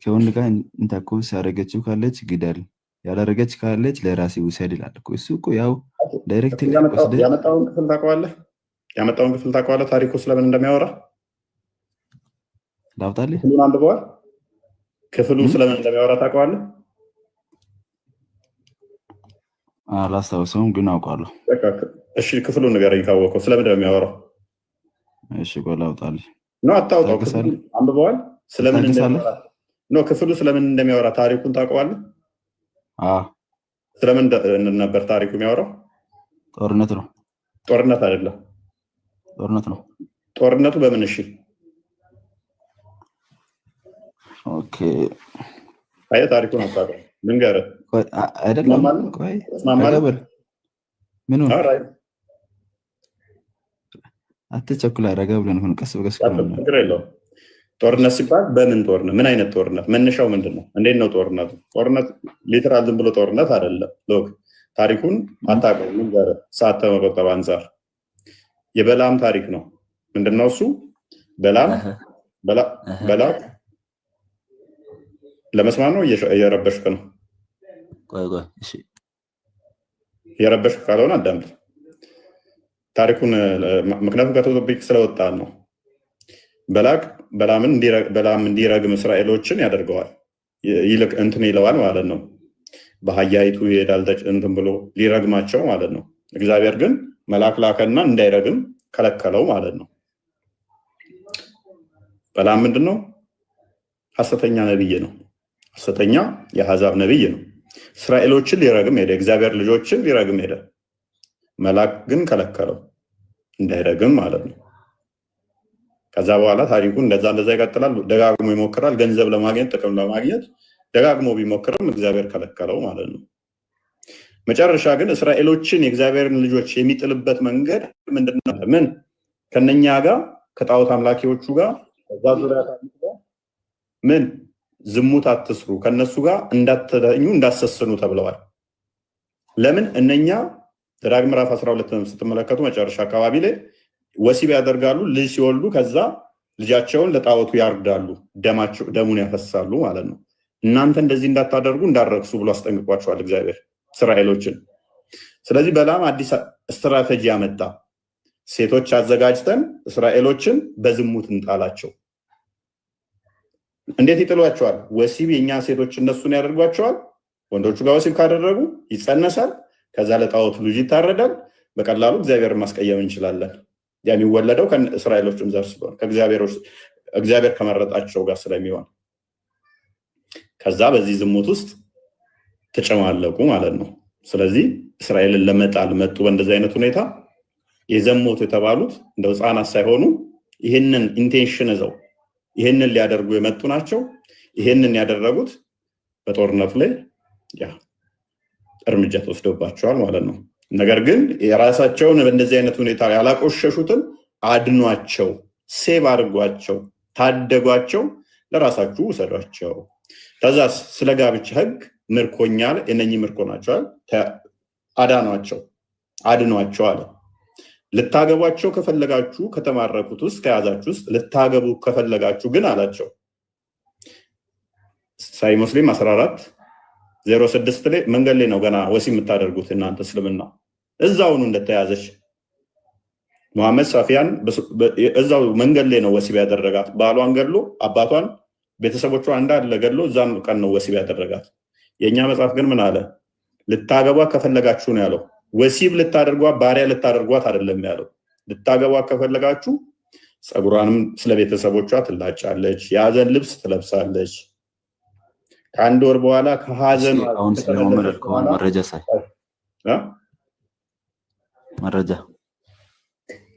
ከወንድ ጋር እንታኮስ ያደረገችው ካለች ግደል፣ ያላደረገች ካለች ለራሴ ውሰድ ይላል እኮ። እሱ እኮ ያው ዳይሬክትሊ ያመጣውን ክፍል ታውቀዋለህ? ታሪኩ ስለምን እንደሚያወራ ላውጣልህ? ክፍሉን አንብበዋል? ክፍሉ ስለምን እንደሚያወራ ታውቀዋለህ? አላስታውሰውም ግን አውቃለሁ። እሺ ክፍሉን ንገረኝ ካወቀው። ስለምን እንደሚያወራው? እሺ ቆይ ላውጣልህ። ነው አታውቀው? ክፍሉን አንብበዋል? ስለምን እንደሚያወራ ነው? ክፍሉ ስለምን እንደሚያወራ ታሪኩን ታውቀዋለህ? ስለምን ነበር ታሪኩ የሚያወራው? ጦርነት ነው። ጦርነት አይደለም። ጦርነት ነው። ጦርነቱ በምን? እሺ ኦኬ። አይ ታሪኩን አታውቀው ልንገርህ። አይደለም ቆይ አገበል ምን ነው? አትቸኩል። አረጋ ብለን ሆነ ቀስ በቀስ ችግር የለውም። ጦርነት ሲባል በምን ጦርነት? ምን አይነት ጦርነት? መነሻው ምንድን ነው? እንዴት ነው ጦርነቱ? ጦርነት ሊትራል ዝም ብሎ ጦርነት አይደለም። ሎክ ታሪኩን አታውቀውም። ልንገርህ ሰዓት ከመቆጠብ አንጻር የበላም ታሪክ ነው። ምንድነው እሱ? በላም ለመስማት ነው። እየረበሽክ ነው። ቆይ እሺ፣ እየረበሽክ ካልሆነ አዳምጥ ታሪኩን። ምክንያቱም ከቶፒክ ስለወጣ ነው። በላም እንዲረግም እስራኤሎችን ያደርገዋል። ይልቅ እንትን ይለዋል ማለት ነው። በአህያይቱ ይሄዳል እንትን ብሎ ሊረግማቸው ማለት ነው። እግዚአብሔር ግን መልአክ ላከና እንዳይረግም ከለከለው ማለት ነው። በላም ምንድነው? ሐሰተኛ ነብይ ነው። ሐሰተኛ የአሕዛብ ነብይ ነው። እስራኤሎችን ሊረግም ሄደ። እግዚአብሔር ልጆችን ሊረግም ሄደ። መልአክ ግን ከለከለው እንዳይረግም ማለት ነው። ከዛ በኋላ ታሪኩ እንደዛ ይቀጥላል። ደጋግሞ ይሞክራል፣ ገንዘብ ለማግኘት ጥቅም ለማግኘት ደጋግሞ ቢሞክርም እግዚአብሔር ከለከለው ማለት ነው። መጨረሻ ግን እስራኤሎችን የእግዚአብሔርን ልጆች የሚጥልበት መንገድ ምንድነው? ምን ከነኛ ጋር ከጣዖት አምላኪዎቹ ጋር ከዛ ዙሪያ ምን ዝሙት አትስሩ፣ ከነሱ ጋር እንዳትተኙ እንዳሰስኑ ተብለዋል። ለምን? እነኛ ዘዳግም ምዕራፍ 12 ስትመለከቱ መጨረሻ አካባቢ ላይ ወሲብ ያደርጋሉ። ልጅ ሲወልዱ ከዛ ልጃቸውን ለጣዖቱ ያርዳሉ፣ ደሙን ያፈሳሉ ማለት ነው። እናንተ እንደዚህ እንዳታደርጉ እንዳረክሱ ብሎ አስጠንቅቋቸዋል እግዚአብሔር እስራኤሎችን። ስለዚህ በላም አዲስ ስትራቴጂ ያመጣ። ሴቶች አዘጋጅተን እስራኤሎችን በዝሙት እንጣላቸው። እንዴት ይጥሏቸዋል? ወሲብ የኛ ሴቶች እነሱን ያደርጓቸዋል። ወንዶቹ ጋር ወሲብ ካደረጉ ይጸነሳል። ከዛ ለጣዖቱ ልጅ ይታረዳል። በቀላሉ እግዚአብሔርን ማስቀየም እንችላለን። ያ የሚወለደው ከእስራኤሎችም ዘር ስለሆነ እግዚአብሔር ከመረጣቸው ጋር ስለሚሆን ከዛ በዚህ ዝሙት ውስጥ ተጨማለቁ ማለት ነው። ስለዚህ እስራኤልን ለመጣል መጡ። በእንደዚህ አይነት ሁኔታ የዘሞቱ የተባሉት እንደ ሕፃናት ሳይሆኑ ይህንን ኢንቴንሽን ይዘው ይህንን ሊያደርጉ የመጡ ናቸው። ይህንን ያደረጉት በጦርነቱ ላይ እርምጃ ተወስዶባቸዋል ማለት ነው። ነገር ግን የራሳቸውን በእንደዚህ አይነት ሁኔታ ያላቆሸሹትን አድኗቸው፣ ሴቭ አድርጓቸው፣ ታደጓቸው፣ ለራሳችሁ ውሰዷቸው። ከዛስ ስለ ጋብቻ ሕግ ምርኮኛ እነኚህ ምርኮ ናቸዋል። አድኗቸው አለ። ልታገቧቸው ከፈለጋችሁ ከተማረኩት ውስጥ ከያዛችሁ ውስጥ ልታገቡ ከፈለጋችሁ ግን አላቸው። ሳይ ሙስሊም 14:06 ላይ መንገድ ላይ ነው ገና ወሲብ የምታደርጉት እናንተ እስልምና እዛውኑ እንደተያዘች መሐመድ ሳፊያን እዛው መንገድ ላይ ነው ወሲብ ያደረጋት። ባሏን ገድሎ አባቷን ቤተሰቦቿን እንዳለ ገድሎ እዛን ቀን ነው ወሲብ ያደረጋት። የኛ መጽሐፍ ግን ምን አለ? ልታገቧ ከፈለጋችሁ ነው ያለው። ወሲብ ልታደርጓት ባሪያ ልታደርጓት አይደለም ያለው። ልታገቧ ከፈለጋችሁ ጸጉሯንም ስለ ቤተሰቦቿ ትላጫለች፣ የሀዘን ልብስ ትለብሳለች። ከአንድ ወር በኋላ ከሀዘን መረጃ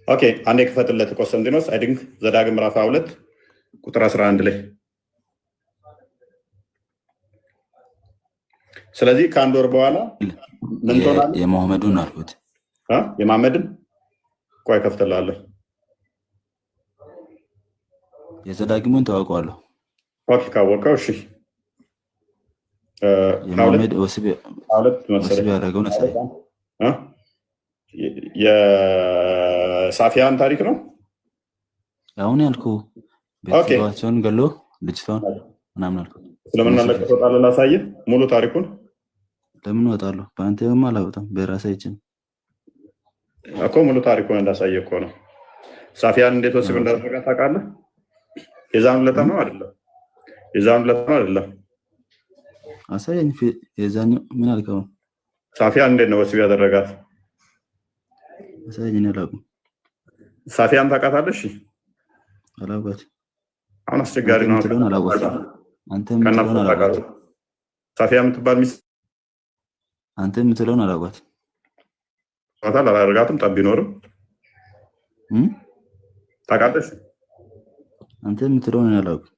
ኦኬ፣ አንዴ ክፈትለት ቆስጠንጢኖስ አይ ቲንክ ዘዳግም ምዕራፍ 2 ቁጥር 11 ላይ። ስለዚህ ከአንድ ወር በኋላ ምን ትሆናለህ? የመሐመዱን አልኩት። የመሐመድን ቆይ ከፍትላለሁ። የዘዳግሙን ታውቀዋለሁ። ኦኬ ካወቀው እሺ። የመሐመድ ወሲብ ያደረገው ነሳይ የሳፊያን ታሪክ ነው አሁን ያልኩ። ቤተሰባቸውን ገሎ ልጅቷን ምናምን አልኩ። ስለምን አለቀ ተጣለ ላሳየህ ሙሉ ታሪኩን። ለምን ወጣለሁ? በአንተማ አላወጣም። በራሳችን እኮ ሙሉ ታሪኩን እንዳሳየህ እኮ ነው። ሳፊያን እንዴት ወሲብ እንዳደረገ ታውቃለህ? የዛን ዕለት ነው አይደለም? የዛን ዕለት ነው አይደለም? አሳየኝ። የዛኛው ምን አልከው? ሳፊያ እንዴት ነው ወሲብ ያደረጋት? አሳየኝ። አላውቅም። ሳፊያን ታውቃታለሽ? አላውቃትም። አሁን አስቸጋሪ ነው። አንተ የምትለውን አላውቃትም። ሳፊያ የምትባል ሚስት አንተ የምትለውን አላውቃትም። ታውቃታለህ? አላደርጋትም። ጠብ ቢኖርም ታውቃለሽ? አንተ የምትለውን አላውቅም።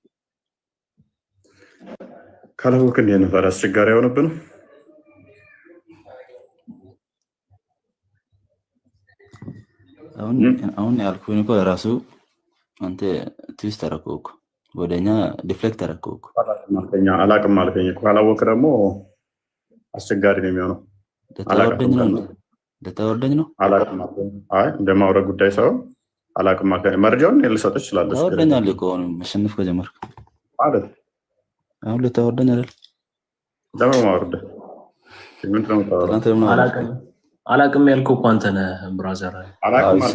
ካላወቅን እንዴት ነበር አስቸጋሪ የሆነብን? አሁን ያልኩህን እኮ ለራሱ አንተ ትዊስት አደረገው እኮ ወደኛ ዲፍሌክት አደረገው እኮ። አላውቅም አልከኝ እኮ። ካላወቅ ደግሞ አስቸጋሪ ነው የሚሆነው። ልታወርደኝ ነው? አላውቅም አልከኝ። አይ እንደማውረድ ጉዳይ ሳይሆን አላውቅም አልከኝ። መረጃውን ልሰጥሽ እችላለሁ። ታወርደኛለህ እኮ አሁን መሸነፍ ከጀመርክ ማለት አሁን ልታወርደኝ አይደል? ለምን ማውረድ? አላውቅም ያልከው እኮ አንተ ነህ ብራዘር።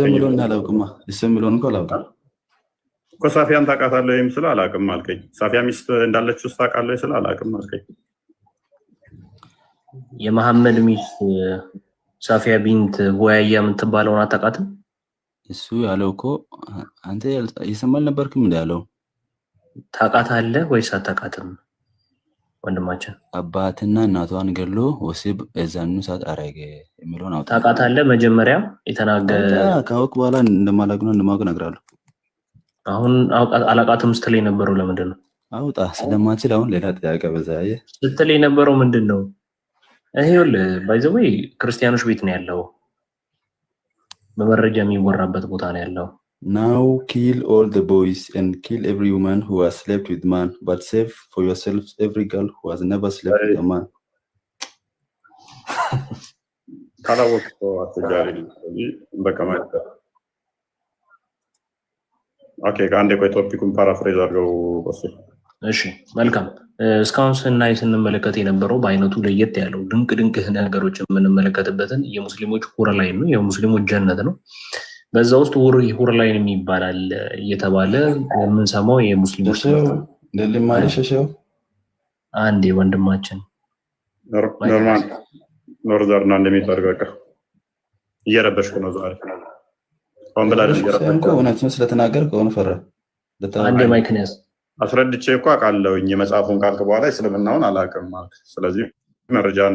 የሚለውን አላውቅማ። የሚለውን እኮ አላውቅም እኮ። ሳፊያን ታውቃታለህ ወይም ስለ አላውቅም አልከኝ። ሳፊያ ሚስት እንዳለችው ውስጥ ታውቃለህ ስለ አላውቅም አልከኝ። የመሐመድ ሚስት ሳፊያ ቢንት ሁወይያ የምትባለውን አታውቃትም? እሱ ያለው እኮ አንተ እየሰማህ ነበርክም እንደ ያለው። ታውቃታለህ ወይስ አታውቃትም? ወንድማችን አባትና እናቷን ገሎ ወሲብ እዛኑ ሰዓት አረገ የሚለውን አውጣ። ታውቃታለህ? መጀመሪያ የተናገረ ካወቅ በኋላ እንደማላውቅና እንደማውቅ እነግርሃለሁ። አሁን አላውቃትም ስትል የነበረው ለምንድን ነው? አውጣ ስለማችል አሁን ሌላ ጥያቄ በዛ ስትል የነበረው ምንድን ነው? ይኸውልህ ባይ ዘ ዌይ ክርስቲያኖች ቤት ነው ያለው። በመረጃ የሚወራበት ቦታ ነው ያለው። Now kill all the boys and kill every woman who has slept with man, but save for yourselves every girl who has never slept with a man. ካላወቅ አስቸጋሪ በቃ ማለት ኦኬ። ከአንዴ ቆይ ቶፒኩን ፓራፍሬዝ አድርገው ወስዶ። እሺ መልካም። እስካሁን ስንመለከት የነበረው በአይነቱ ለየት ያለው ድንቅ ነገሮች የምንመለከትበትን የሙስሊሞች ሁር ላይ ነው፣ የሙስሊሞች ጀነት ነው። በዛ ውስጥ ሁር ላይ የሚባላል እየተባለ የምንሰማው የሙስሊሞች ሸሸው አንድ ወንድማችን ኖርማል ኖርዘርና እንደሚታወቅ በቃ እየረበሽኩ ነው ዛሬ። አሁን ብላለሽ እየረበሽኩ እውነቱን ስለተናገር ከሆነ ፈራ አንድ ማይክነስ አስረድቼ እኮ አውቃለሁኝ የመጽሐፉን ካልክ በኋላ እስልምናውን አላውቅም ማለት። ስለዚህ መረጃን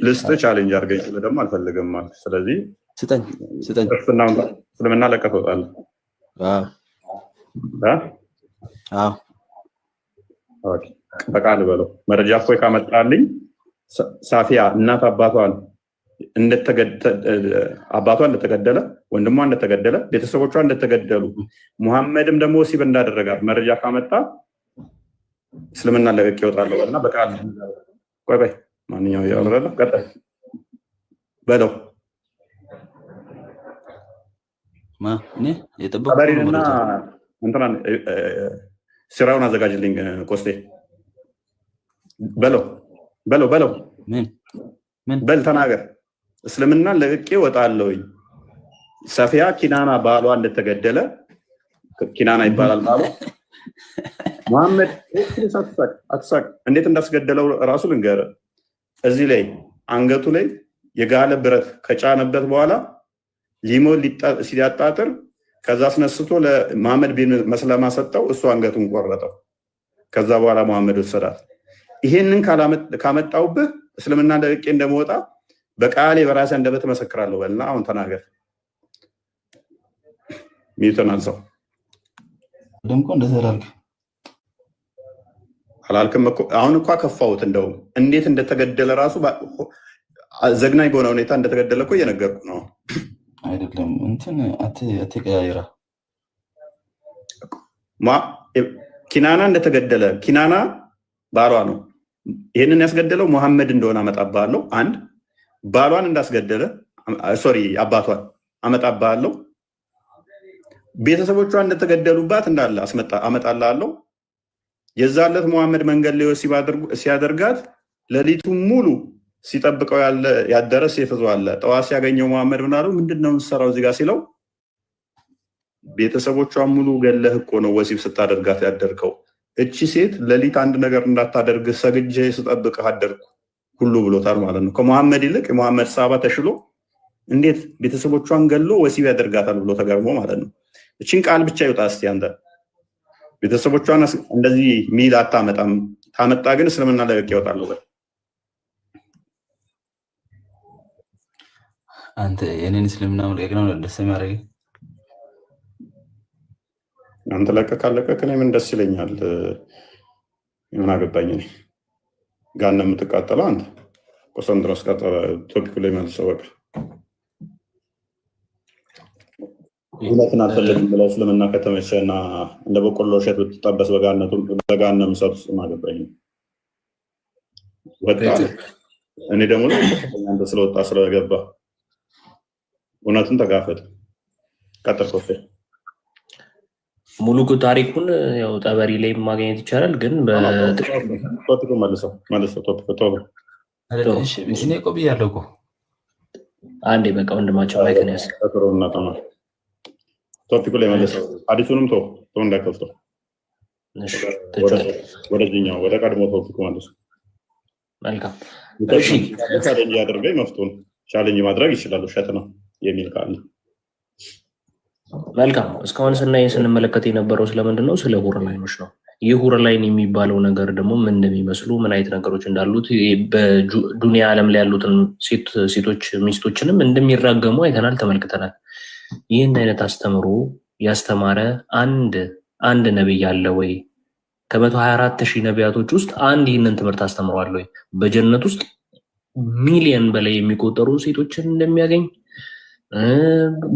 ልስጥ ቻሌንጅ አድርገኝ ስለ ደግሞ አልፈልግም ማለት። ስለዚህ ስጠኝ እስልምና ለቀህ ትወጣለህ። በቃል በለው መረጃ እፎይ ካመጣልኝ ሳፊያ እናት አባቷ እንደተገደለ፣ ወንድሟ እንደተገደለ፣ ቤተሰቦቿ እንደተገደሉ፣ ሙሐመድም ደግሞ ወሲብ እንዳደረጋት መረጃ ካመጣ እስልምና ለቅቄ እወጣለሁ እና በቃል ቆይ ማንኛው ያወራለ ቀጥል በለው በሪና እንትና ስራውን አዘጋጅልኝ ቆስቴ በለው በል ተናገር። እስልምና ለቅቄ እወጣለሁኝ። ሰፊያ ኪናና ባሏ እንደተገደለ ኪናና ይባላል ባሏ መሐመድ አትሳቅ እንዴት እንዳስገደለው ራሱ ልንገርህ። እዚህ ላይ አንገቱ ላይ የጋለ ብረት ከጫነበት በኋላ ሊሞን ሲያጣጥር ከዛ አስነስቶ ለመሐመድ ቢን መስለማ ሰጠው። እሱ አንገቱን ቆረጠው። ከዛ በኋላ መሐመድ ወሰዳት። ይሄንን ካመጣውብህ እስልምና ለቅቄ እንደመወጣ በቃሌ በራሴ አንደበት መሰክራለሁ በልና አሁን ተናገር። ሚተናንሰው ደምቆ እንደተላልክ አላልክም እኮ አሁን እኮ ከፋውት። እንደውም እንዴት እንደተገደለ ራሱ ዘግናኝ በሆነ ሁኔታ እንደተገደለ እኮ እየነገርኩ ነው። አይደለም እንትን አትቀያይራ ኪናና እንደተገደለ ኪናና ባሏ ነው። ይሄንን ያስገደለው መሐመድ እንደሆነ አመጣባለሁ። አንድ ባሏን እንዳስገደለ አባቷን አመጣባለሁ። ቤተሰቦቿ እንደተገደሉባት እንዳለ አመጣላለሁ። የዛለት መሐመድ መንገድ ላይ ወሲብ ሲያደርጋት ሌሊቱን ሙሉ ሲጠብቀው ያደረ ሴት ይዞ አለ። ጠዋት ሲያገኘው መሐመድ ምን አለው? ምንድነው የምትሰራው እዚህ ጋር ሲለው ቤተሰቦቿን ሙሉ ገለህ እኮ ነው ወሲብ ስታደርጋት ያደርከው። እቺ ሴት ሌሊት አንድ ነገር እንዳታደርግ ሰግጄ ስጠብቅህ አደርኩ ሁሉ ብሎታል ማለት ነው። ከመሐመድ ይልቅ የመሐመድ ሳባ ተሽሎ እንዴት ቤተሰቦቿን ገሎ ወሲብ ያደርጋታል ብሎ ተገርሞ ማለት ነው። እቺን ቃል ብቻ ይውጣ እስቲ አንተ። ቤተሰቦቿን እንደዚህ ሚል አታመጣም። ታመጣ ግን እስልምና ላይ ይወጣል። አንተ የኔን እስልምና መልቀቅ ነው ደስ የሚያደርገኝ። አንተ ለቀቅ እኔ ምን ደስ ይለኛል? ምን አገባኝ እኔ ጋር ነው የምትቃጠለው አንተ። ቆሰንድሮስ ቀጠለ ቶፒኩ ላይ መልሰው በቃ ሁለቱን አልፈልግም ብለው እስልምና ከተመቸና እንደ በቆሎ እሸት ብትጠበስ በጋነም እሳት ውስጥ ማገባኝ ወጣ። እኔ ደግሞ አንተ ስለወጣ ስለገባ እውነቱን ተጋፈጥ። ቀጥታ ሙሉ ታሪኩን ያው ጠበሪ ላይ ማግኘት ይቻላል፣ ግን በቶፒኩ መልሰው ቶፒኩ እሺ እኔ እኮ ብያለሁ እኮ አንዴ በቃ ወንድማቸው ማይክን ያስ ተፈሮና ተማር ቶፒኩ ላይ መልሰው አዲሱንም ቶ እንዳይከፍተው ወደዚህኛው ወደ ቀድሞ ቶፒኩ መልሰው። መልካም እሺ ቻሌንጅ ያደርገኝ መፍቱን ቻሌንጅ ማድረግ ይችላል ውሸት ነው የሚል ካለ መልካም። እስካሁን ስንመለከት የነበረው ስለምንድን ነው? ስለ ሁር ላይኖች ነው። ይህ ሁር ላይን የሚባለው ነገር ደግሞ ምን እንደሚመስሉ ምን አይነት ነገሮች እንዳሉት በዱንያ ዓለም ላይ ያሉትን ሴቶች ሚስቶችንም እንደሚራገሙ አይተናል፣ ተመልክተናል። ይህን አይነት አስተምሮ ያስተማረ አንድ ነብይ አለ ወይ? ከ124,000 ነቢያቶች ውስጥ አንድ ይህንን ትምህርት አስተምረዋል ወይ? በጀነት ውስጥ ሚሊዮን በላይ የሚቆጠሩ ሴቶችን እንደሚያገኝ፣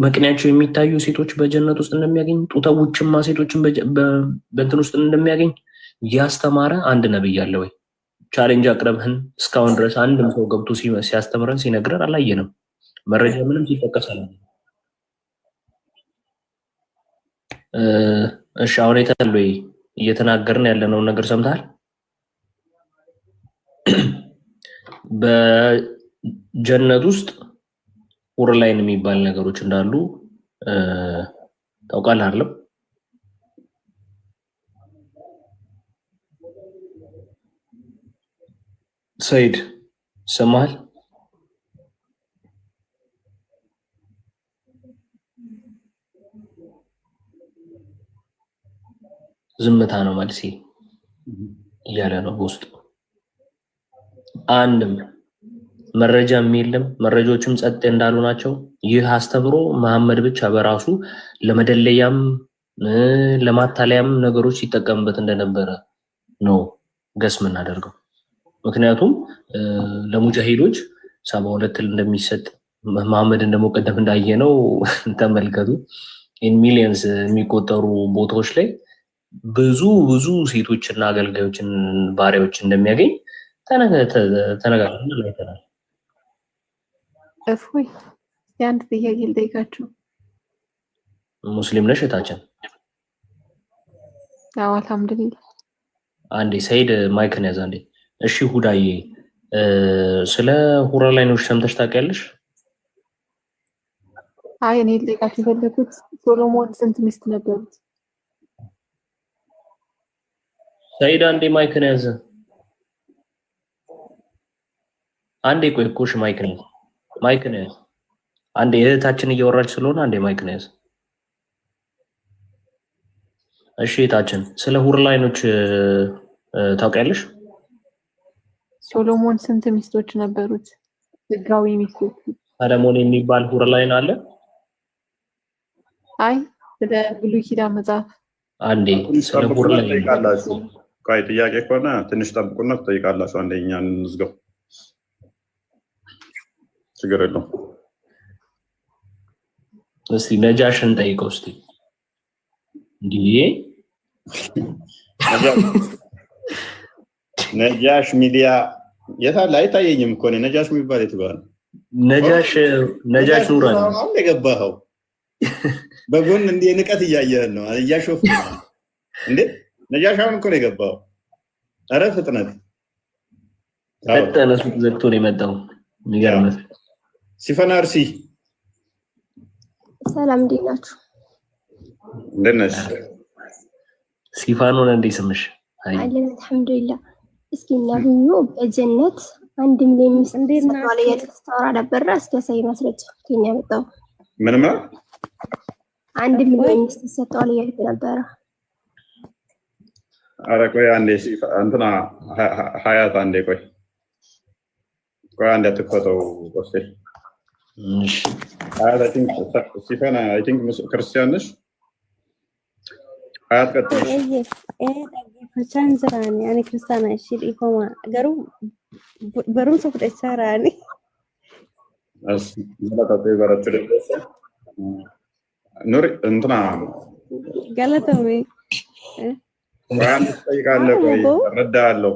መቅኒያቸው የሚታዩ ሴቶች በጀነት ውስጥ እንደሚያገኝ፣ ጡተ ውጭማ ሴቶችን በእንትን ውስጥ እንደሚያገኝ ያስተማረ አንድ ነብይ አለ ወይ? ቻሌንጅ አቅርበህን እስካሁን ድረስ አንድም ሰው ገብቶ ሲያስተምረን ሲነግረን አላየንም። መረጃ ምንም ሲጠቀሳል። እሺ አሁን የታለ ወይ እየተናገርን ያለነውን ነገር ሰምተሃል? በጀነት ውስጥ ሁር ላይን የሚባል ነገሮች እንዳሉ ታውቃለህ አይደል? ሰይድ ሰማል? ዝምታ ነው መልሴ እያለ ነው በውስጡ። አንድም መረጃም የለም፣ መረጃዎችም ጸጥ እንዳሉ ናቸው። ይህ አስተምሮ መሐመድ ብቻ በራሱ ለመደለያም ለማታለያም ነገሮች ሲጠቀምበት እንደነበረ ነው ገስ የምናደርገው። ምክንያቱም ለሙጃሂዶች 72 እንደሚሰጥ መሐመድን ደግሞ ቀደም እንዳየነው ተመልከቱ። ሚሊየንስ የሚቆጠሩ ቦታዎች ላይ ብዙ ሴቶችና አገልጋዮችን ባሪያዎች እንደሚያገኝ ተነጋግረን አይተናል። እፎይ አንድ ጥያቄ ልጠይቃችሁ። ሙስሊም ነሽ እህታችን? አዎ አልሐምዱሊላህ። አንዴ ሰይድ ማይክን ያዝ አንዴ። እሺ ሁዳዬ ስለ ሁር ላይኖች ሰምተሽ ታውቂያለሽ? አይ እኔ ልጠይቃችሁ የፈለኩት ሶሎሞን ስንት ሚስት ነበሩት? ሰይድ አንዴ ማይክን ያዝ አንዴ። ቆይ እኮ እሺ ማይክን ያዝ አንዴ። እህታችን እያወራች ስለሆነ አንዴ ማይክን ያዝ። እሺ እህታችን ስለ ሁር ላይኖች ታውቂያለሽ? ሶሎሞን ስንት ሚስቶች ነበሩት? ህጋዊ ሚስቶች። ሰለሞን የሚባል ሁር ላይን አለ? አይ ስለ ብሉይ ኪዳን መጽሐፍ አንዴ ስለ ሁር ላይን ትጠይቃላችሁ። ቆይ ጥያቄ ከሆነ ትንሽ ጠብቁና ትጠይቃላችሁ። አንደኛ እንዝጋው፣ ችግር የለውም። እስቲ ነጃሽን ጠይቀው እስቲ። እንዲህ ነጃሽ ሚዲያ የታለ? አይታየኝም እኮ እኔ ነጃሽ የሚባል የት ጋር ነው? ነጃሽ ኑራ ነው የገባኸው። በጎን እንዲህ ንቀት እያየህን ነው እያሾፍ እንዴ? ነጃሽ አሁን እኮ ነው የገባኸው። ኧረ ፍጥነት ፈጠነ። ሱቅ ዘግቶ ነው የመጣው። የሚገርም ሲፈና እርሲ ሰላም እንዴት ናችሁ? እንደነሽ ሲፋኑን እንዴ ስምሽ? አይ አለን አልሐምዱሊላህ። እስኪ ነብዩ በጀነት 1 ሚሊዮን ሚስት ሰጥቷል ያልተስተዋራ ነበር። እስኪ ያሳይ ማስረጃ ከኛ መጣው። ምን ማለት 1 ሚሊዮን ሚስት ሰጥቷል ያልተ ነበር። አረ ቆይ አንዴ እንትና ሀያት አንዴ ቆይ አንዴ አትቆጠው ቆስቴ ሀያት አይ ቲንክ ሲፋና አይ ቲንክ ክርስቲያን ነሽ ሀያት ቀጥል ፈቻን ዝራኒ አኔ ክርስቲያን እሺ ኢኮማ ገሩ በሩን ሰው ተቻራኒ አስ ለታተ ይበረቱ ደስ ኑሪ እንትና ገለተው ዋን ጠይቃለ ቆይ ረዳለው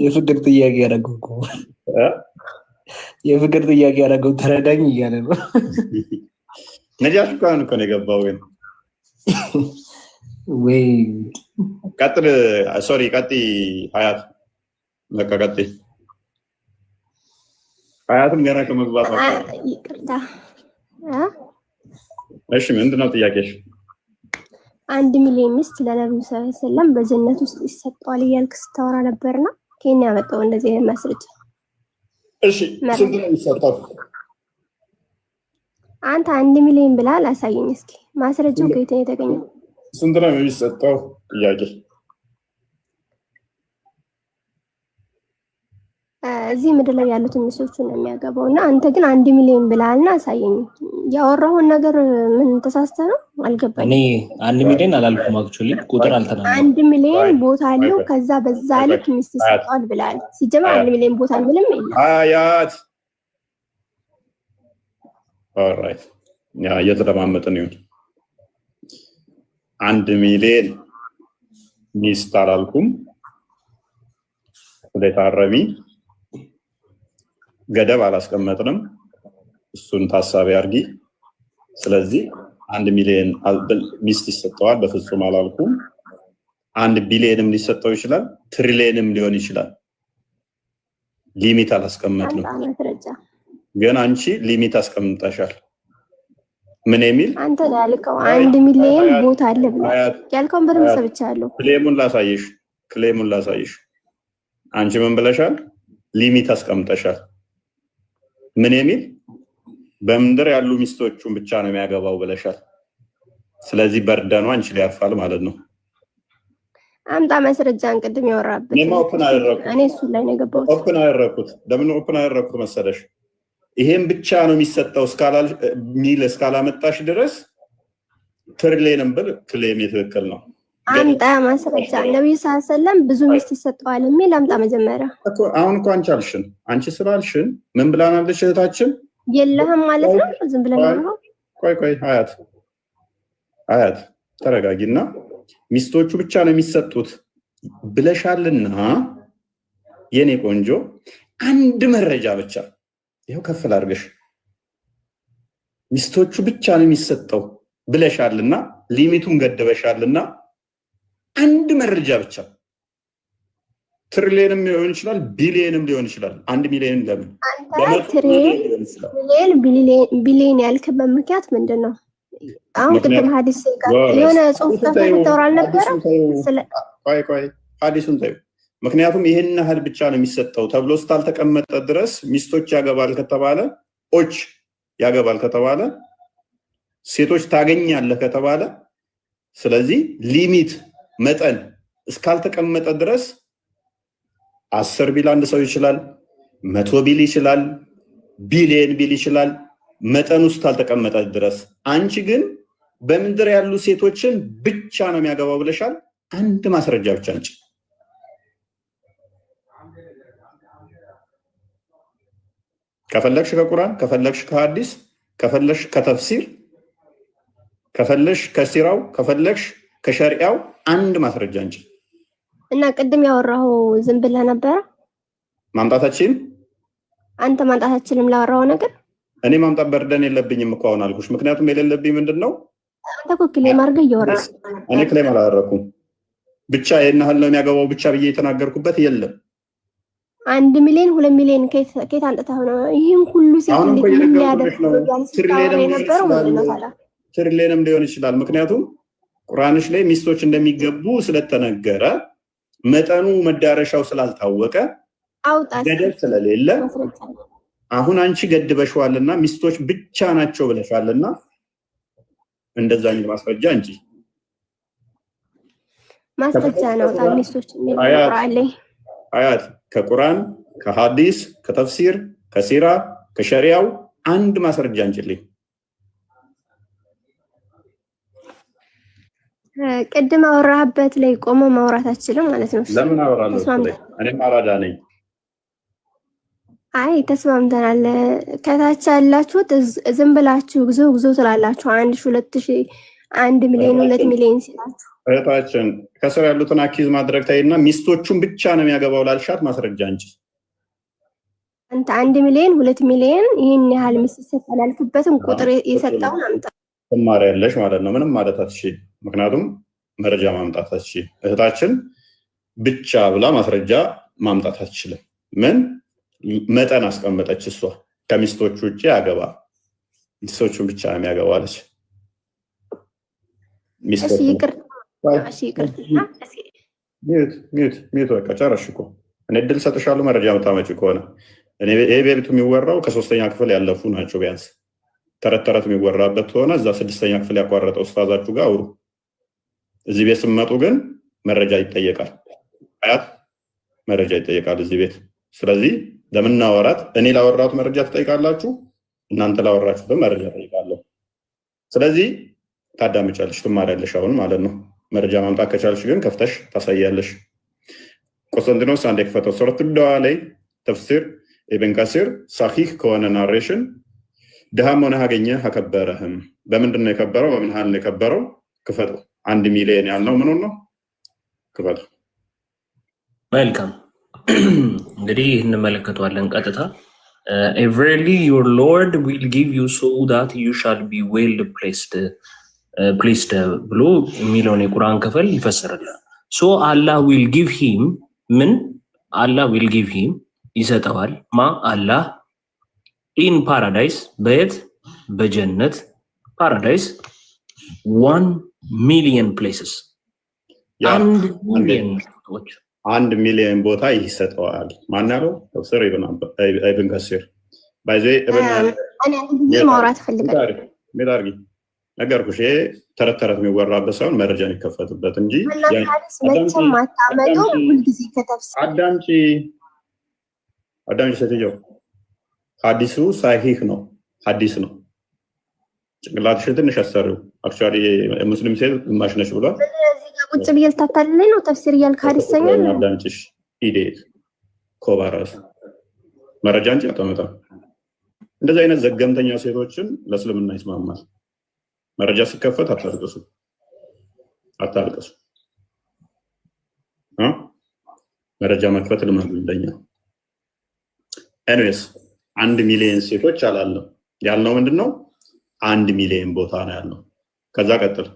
የፍቅር ጥያቄ ያደረገው እኮ የፍቅር ጥያቄ ያደረገው ተረዳኝ እያለ ነው። ነጃሽ እንኳን እኮ ነው የገባው ግን ወይ ቀጥል ሶሪ ቀጥይ ሀያት በቃ ቀጥይ ሀያትም ገና ከመግባት ነው ይቅርታ እሺ ምንድነው ጥያቄሽ 1 ሚሊዮን ሚስት ለነብዩ ሰለላሁ ዐለይሂ ወሰለም በጀነት ውስጥ ይሰጣል እያልክ ስታወራ ነበርና ከኛ ያመጣው እንደዚህ አይነት ማስረጃ እሺ ስንት ነው የሚሰጠው አንተ 1 ሚሊዮን ብላል አሳየኝ እስኪ ማስረጃው ከየት ነው የተገኘው ስንት ነው የሚሰጠው ጥያቄ እዚህ ምድር ላይ ያሉትን ሚስቶችን ነው የሚያገባውና አንተ ግን 1 ሚሊዮን ብላልና አሳየኝ ያወራውን ነገር ምን ተሳስተ ነው አልገባኝ እኔ 1 ሚሊዮን አላልኩም አክቹሊ ቁጥር አልተናገርኩም 1 ሚሊዮን ቦታ አለው ከዛ በዛ ልክ ሚስት ይሰጣል ብላል ሲጀመር 1 ሚሊዮን ቦታ ምንም የለም አያት ኦልራይት ያ እየተደማመጥን ይሁን 1 ሚሊዮን ሚስት አላልኩም ለታረሚ ገደብ አላስቀመጥንም እሱን ታሳቢ አርጊ ስለዚህ 1 ሚሊዮን ሚስት ይሰጣዋል በፍጹም አላልኩም 1 ቢሊዮንም ሊሰጠው ይችላል ትሪሊየንም ሊሆን ይችላል ሊሚት አላስቀመጥንም ግን አንቺ ሊሚት አስቀምጣሻል ምን የሚል አንተ ያልከው 1 ሚሊዮን ቦታ አለ ብለህ ያልከውን በደንብ ሰብቻለሁ ክሌሙን ላሳይሽ አንቺ ምን ብለሻል ሊሚት አስቀምጠሻል ምን የሚል በመንደር ያሉ ሚስቶቹን ብቻ ነው የሚያገባው ብለሻል ስለዚህ በርደኑ አንቺ ላይ ያርፋል ማለት ነው አምጣ ማስረጃን ቅድም ያወራበት እኔ እሱ ላይ ነው የገባሁት ኦፕን አደረኩት ለምን ኦፕን አደረኩት መሰለሽ ይሄን ብቻ ነው የሚሰጠው እስካላመጣሽ ድረስ ትሪሊየንም ብል ክሌም የትክክል ነው አምጣ ማስረጃ ነብዩ ሰለላሁ ዐለይሂ ወሰለም ብዙ ሚስት ይሰጣዋል የሚል አምጣ መጀመሪያ እኮ አሁን እኮ አንቺ ስላልሽን ምን ብላናለሽ እህታችን የለህም ማለት ነው ዝም ብለን ነው ቆይ አያት ተረጋጊና ሚስቶቹ ብቻ ነው የሚሰጡት ብለሻልና የኔ ቆንጆ አንድ መረጃ ብቻ ይሄው ከፍል አድርገሽ ሚስቶቹ ብቻ ነው የሚሰጠው ብለሻልና ሊሚቱን ገደበሻልና አንድ መረጃ ብቻ ትሪሊየንም ሊሆን ይችላል ቢሊየንም ሊሆን ይችላል 1 ሚሊዮን ለምን ቢሊየን ያልክበት ምክንያት ምንድነው አሁን ቅድም ሐዲስ ጋር የሆነ ጽሁፍ ተፈጠራል ነበር ቆይ ሐዲሱን ታዩ ምክንያቱም ይሄን ያህል ብቻ ነው የሚሰጠው ተብሎ ስታልተቀመጠ ድረስ ሚስቶች ያገባል ከተባለ ያገባል ከተባለ ሴቶች ታገኛለህ ከተባለ ስለዚህ ሊሚት መጠን እስካልተቀመጠ ድረስ 10 ቢል አንድ ሰው ይችላል 100 ቢል ይችላል ቢሊየን ቢል ይችላል መጠን ውስጥ ካልተቀመጠ ድረስ አንቺ ግን በመንደር ያሉ ሴቶችን ብቻ ነው የሚያገባው ብለሻል አንድ ማስረጃ ብቻ አንቺ ከፈለግሽ ከቁርአን ከፈለግሽ ከሐዲስ ከፈለግሽ ከተፍሲር ከፈለግሽ ከሲራው ከፈለግሽ ከሸሪዓው አንድ ማስረጃ እንጂ እና ቅድም ያወራው ዝም ብለህ ነበር ማምጣታችን አንተ ማምጣታችንም ላወራው ነገር እኔ ማምጣት በርደን የለብኝም እኮ አሁን አልኩሽ ምክንያቱም የሌለብኝ ምንድነው አንተ እኮ ክሌም አድርገህ እያወራህ እኔ ክሌም አላደረኩም ብቻ ይሄን ያህል ነው የሚያገባው ብቻ ብዬ የተናገርኩበት የለም 1 ሚሊዮን 2 ሚሊዮን ከየት አንጥተህ ነው ይሄን ሁሉ ሴት እንዴት ምን ያደርግ ነው ትሪሊየንም ሊሆን ይችላል። ምክንያቱም ቁርአንሽ ላይ ሚስቶች እንደሚገቡ ስለተነገረ መጠኑ መዳረሻው ስላልታወቀ ገደብ ስለሌለ አሁን አንቺ ገድበሽዋልና ሚስቶች ብቻ ናቸው ብለሻልና እንደዛ ነው ማስረጃ እንጂ ማስረጃ ነው ሚስቶች የሚባለው አያት ከቁርአን ከሐዲስ ከተፍሲር ከሲራ ከሸሪዓው አንድ ማስረጃ እንችልኝ። ቅድም አወራህበት ላይ ቆመ ማውራት አትችልም ማለት ነው። ለምን አወራለሁ? እኔም አራዳ ነኝ። አይ ተስማምተናል። ከታች ያላችሁት ዝም ብላችሁ ጉዞ ትላላችሁ። 1000 2000 1 ሚሊዮን 2 ሚሊዮን ሲላችሁ እህታችን ከስር ያሉትን አኪዝ ማድረግ ታይና ሚስቶቹን ብቻ ነው የሚያገባው ላልሻት ማስረጃ እንጂ አንተ 1 ሚሊዮን 2 ሚሊዮን ይሄን ያህል ሚስት ሰጣላልክበትም ቁጥር የሰጣውን አምጣ ትማሪያለሽ ማለት ነው። ምንም ማለት አትችይ። ምክንያቱም መረጃ ማምጣት አትችይ። እህታችን ብቻ ብላ ማስረጃ ማምጣት አትችልም። ምን መጠን አስቀመጠች እሷ ከሚስቶቹ ውጪ ያገባ ሚስቶቹን ብቻ ነው የሚያገባለች። ሚስቶቹ ሚዩት በቃ ጨረሽ እኮ እኔ እድል ሰጥሻለሁ መረጃ የምታመጪ ከሆነ እኔ ይሄ ቤቱ የሚወራው ከ3ኛ ክፍል ያለፉ ናቸው። ቢያንስ ተረት የሚወራበት ሆነ እዛ 6ኛ ክፍል ያቋረጠው ኡስታዛችሁ ጋር አውሩ። እዚህ ቤት ስመጡ ግን መረጃ ይጠየቃል። አያት መረጃ ይጠየቃል እዚህ ቤት። ስለዚህ ለምናወራት እኔ ላወራሁት መረጃ ትጠይቃላችሁ፣ እናንተ ላወራችሁት መረጃ ትጠይቃለሁ። ስለዚህ ታዳምጫለሽ፣ ትማሪያለሽ አሁን ማለት ነው። መረጃ ማምጣት ከቻልሽ ግን ከፍተሽ ታሳያለሽ። ቆስጠንጢኖስ አንድ የከፈተው ሱረቱ ዳዋ ላይ ተፍሲር ኢብን ከሲር ሰሂህ ከሆነ ናሬሽን ድሃም ሆነህ አገኘህ አከበረህም። በምንድን ነው የከበረው? በምን ሀል ነው የከበረው? ክፈቱ። 1 ሚሊዮን ያልነው ምኑን ነው? ክፈቱ። መልካም እንግዲህ እንመለከተዋለን ቀጥታ verily your lord will give you so that you shall be well placed ብሎ የሚለውን የቁርአን ክፍል ይፈስርልናል። so Allah will give him ምን Allah will give him ይሰጠዋል ማ አላህ in paradise በየት በጀነት ፓራዳይስ 1 million places 1 ሚሊዮን ቦታዎች 1 ሚሊዮን ቦታ ይሰጠዋል። ማን ያለው? ተፍሲር ኢብን ከሲር ባይዘ እኔ ማውራት ፈልጋለሁ። ሜዳርጊ ነገርኩሽ። ይሄ ተረት የሚወራበት ሳይሆን መረጃ የሚከፈትበት እንጂ አዳምጪ ሴትዮ፣ ሐዲሱ ሳሂህ ነው። ሐዲስ ነው። ጭንቅላትሽን ትንሽ አሰሪው። አክቹዋሊ ሙስሊም ሴት ግማሽ ነች ብሏል። ቁጭ ብዬ ልታታልለኝ ነው ተፍሲር እያልክ ሐዲሰኛል። አዳምጪሽ ኢዴት ኮባራስ መረጃ እንጂ አታመጣም። እንደዚህ አይነት ዘገምተኛ ሴቶችን ለእስልምና ይስማማል። መረጃ ሲከፈት አታልቅሱ። መረጃ መክፈት ልማዱ እንደኛ። ኤኒዌይስ 1 ሚሊዮን ሴቶች አላለም ያልነው ምንድነው? 1 ሚሊዮን ቦታ ነው ያልነው። ከዛ ቀጥል።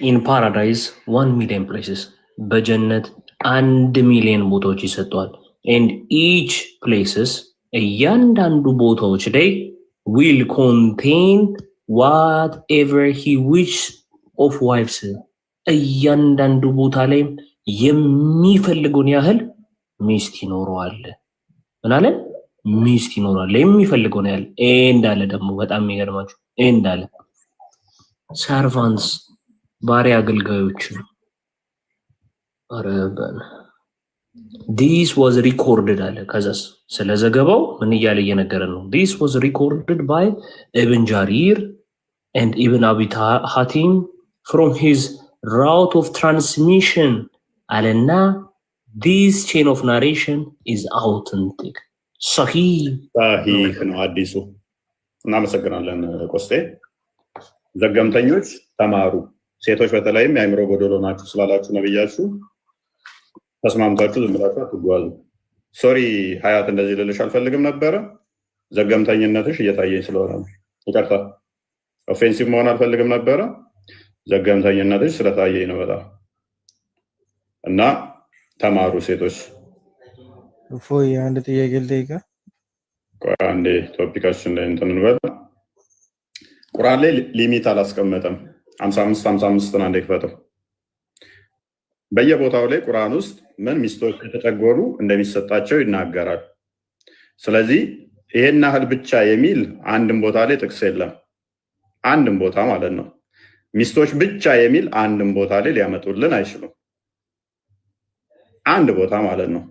in paradise 1 million places በጀነት 1 ሚሊዮን ቦታዎች ይሰጠዋል። and each places እያንዳንዱ ቦታዎች ላይ will contain whatever he wish of wives እያንዳንዱ ቦታ ላይ የሚፈልገውን ያህል ሚስት ይኖረዋል። ምን አለ? ሚስት ይኖረዋል የሚፈልገውን ያህል። እንዳለ ደግሞ በጣም የሚገርማችሁ እንዳለ ሰርቫንትስ ባሪያ አገልጋዮች አረበን this was recorded አለ። ከዛስ ስለ ዘገባው ምን እያለ እየነገረን ነው? this was recorded by Ibn Jarir and Ibn Abi Hatim from his route of transmission አለና this chain of narration is authentic ሰሂህ ነው። አዲሱ እናመሰግናለን ቆስጤ። ዘገምተኞች ተማሩ። ሴቶች በተለይም የአእምሮ ጎደሎ ናችሁ ስላላችሁ ነብያችሁ ተስማምታችሁ ዝም ብላችሁ አትጓዙ። ሶሪ ሀያት እንደዚህ ልልሽ አልፈልግም ነበረ። ዘገምተኝነትሽ እየታየኝ ስለሆነ ነው። ይቅርታ። ኦፌንሲቭ መሆን አልፈልግም ነበረ። ዘገምተኝነትሽ ስለታየኝ ነው በጣም። እና ተማሩ ሴቶች። እፎይ አንድ ጥያቄ ልጠይቅህ። ቆይ አንዴ ቶፒካችን ላይ እንትን እንበል። ቁርአን ላይ ሊሚት አላስቀመጠም። 55 55 አንዴ ክፈተው። በየቦታው ላይ ቁርአን ውስጥ ምን ሚስቶች ከተጠጎሩ እንደሚሰጣቸው ይናገራል። ስለዚህ ይሄን ያህል ብቻ የሚል አንድም ቦታ ላይ ጥቅስ የለም። አንድም ቦታ ማለት ነው። ሚስቶች ብቻ የሚል አንድም ቦታ ላይ ሊያመጡልን አይችሉም። አንድ ቦታ ማለት ነው።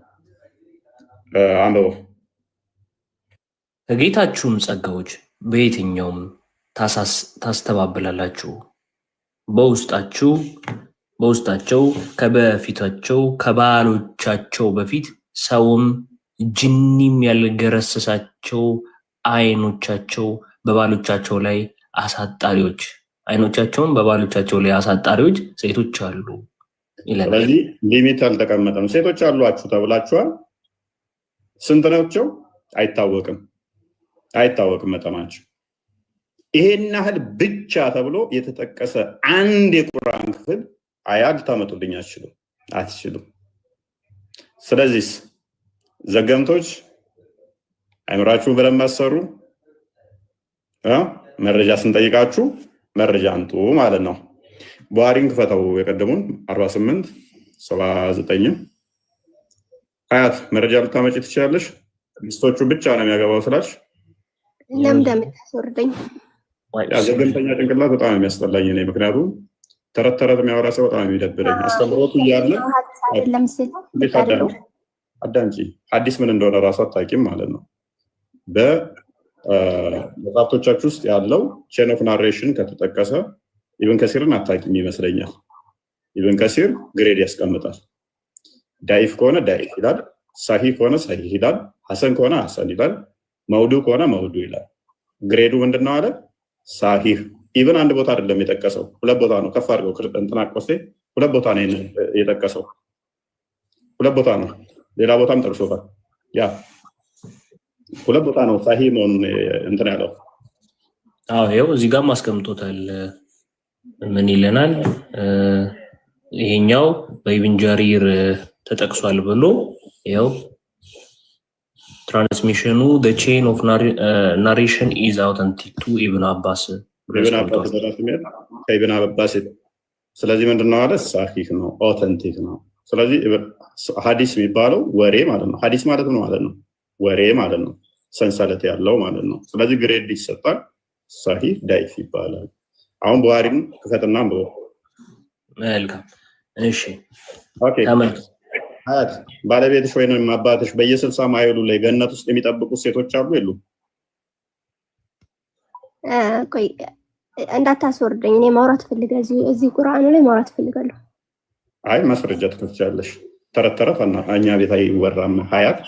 አንብበው። ከጌታችሁም ጸጋዎች በየትኛውም ታስተባብላላችሁ፣ በውስጣቸው ከበፊታቸው ከባሎቻቸው በፊት ሰውም ጅኒም ያልገረሰሳቸው አይኖቻቸው በባሎቻቸው ላይ አሳጣሪዎች አይኖቻቸውን በባሎቻቸው ላይ አሳጣሪዎች ሴቶች አሉ ይላል። ስለዚህ ሊሚት አልተቀመጠም። ሴቶች አሏችሁ ተብላችኋል። ስንት ናቸው? አይታወቅም መጠናቸው። ይሄን ያህል ብቻ ተብሎ የተጠቀሰ አንድ የቁርአን ክፍል አያ ልታመጡልኝ አትችሉም። ስለዚህ ዘገምቶች አይምራችሁ በደንብ አሰሩ። መረጃ ስንጠይቃችሁ መረጃ አንጡ ማለት ነው። ቡሃሪን ክፈተው የቀደሙን 48 79 አያት መረጃ ልታመጪ ትችላለሽ። ሚስቶቹ ብቻ ነው የሚያገባው ስላልሽ ለምንድን የምታስወርደኝ? ዘገምተኛ ጭንቅላት በጣም የሚያስጠላኝ እኔ። ምክንያቱም ተረት ተረት የሚያወራ ሰው በጣም የሚደብረኝ። አስተምሮቱ እያለ አዳምጪ። ሐዲስ ምን እንደሆነ ራሱ አታውቂም ማለት ነው። በመጽሐፍቶቻችሁ ውስጥ ያለው ቼን ኦፍ ናሬሽን ከተጠቀሰ ኢብን ከሲርን አታውቂም ይመስለኛል። ኢብን ከሲር ግሬድ ያስቀምጣል። ዳይፍ ከሆነ ዳይፍ ይላል፣ ሳሂህ ከሆነ ሳሂህ ይላል፣ ሐሰን ከሆነ ሐሰን ይላል፣ መውዱ ከሆነ መውዱ ይላል። ግሬዱ ምንድነው አለ? ሳሂህ። ኢብን አንድ ቦታ አይደለም የጠቀሰው፣ ሁለት ቦታ ነው። ከፍ አድርገው እንትና ቆስቴ ሁለት ቦታ ነው የጠቀሰው፣ ሁለት ቦታ ነው። ሌላ ቦታም ጠቅሶታል። ያ ሁለት ቦታ ነው ሳሂህ መሆኑን እንትን ያለው። አዎ ይኸው እዚህ ጋርም አስቀምጦታል። ምን ይለናል? ይሄኛው በኢብን ጀሪር ተጠቅሷል ብሎ ይኸው ትራንስሚሽኑ the chain of narration is authentic to ኢብን አባስ ከኢብን አባስ። ስለዚህ ምንድነው አለ? ሳሂህ ነው፣ ኦተንቲክ ነው። ስለዚህ ሐዲስ የሚባለው ወሬ ማለት ነው። ሐዲስ ማለት ነው ማለት ነው ወሬ ማለት ነው፣ ሰንሰለት ያለው ማለት ነው። ስለዚህ ግሬድ ይሰጣል። ሳሂህ ዳይፍ ይባላል። አሁን ቡሃሪን ክፈትና አንብበው። መልካም እሺ። ኦኬ አያት ባለቤትሽ ወይንም አባትሽ በየ60 ማይሉ ላይ ገነት ውስጥ የሚጠብቁ ሴቶች አሉ የሉ? ቆይ እንዳታስወርደኝ። እኔ ማውራት ፈልጋለሁ። እዚህ ቁርአኑ ላይ ማውራት ፈልጋለሁ። አይ ማስረጃ ትከፍቻለሽ። ተረት ተረት እኛ ቤት አይወራም። ሀያት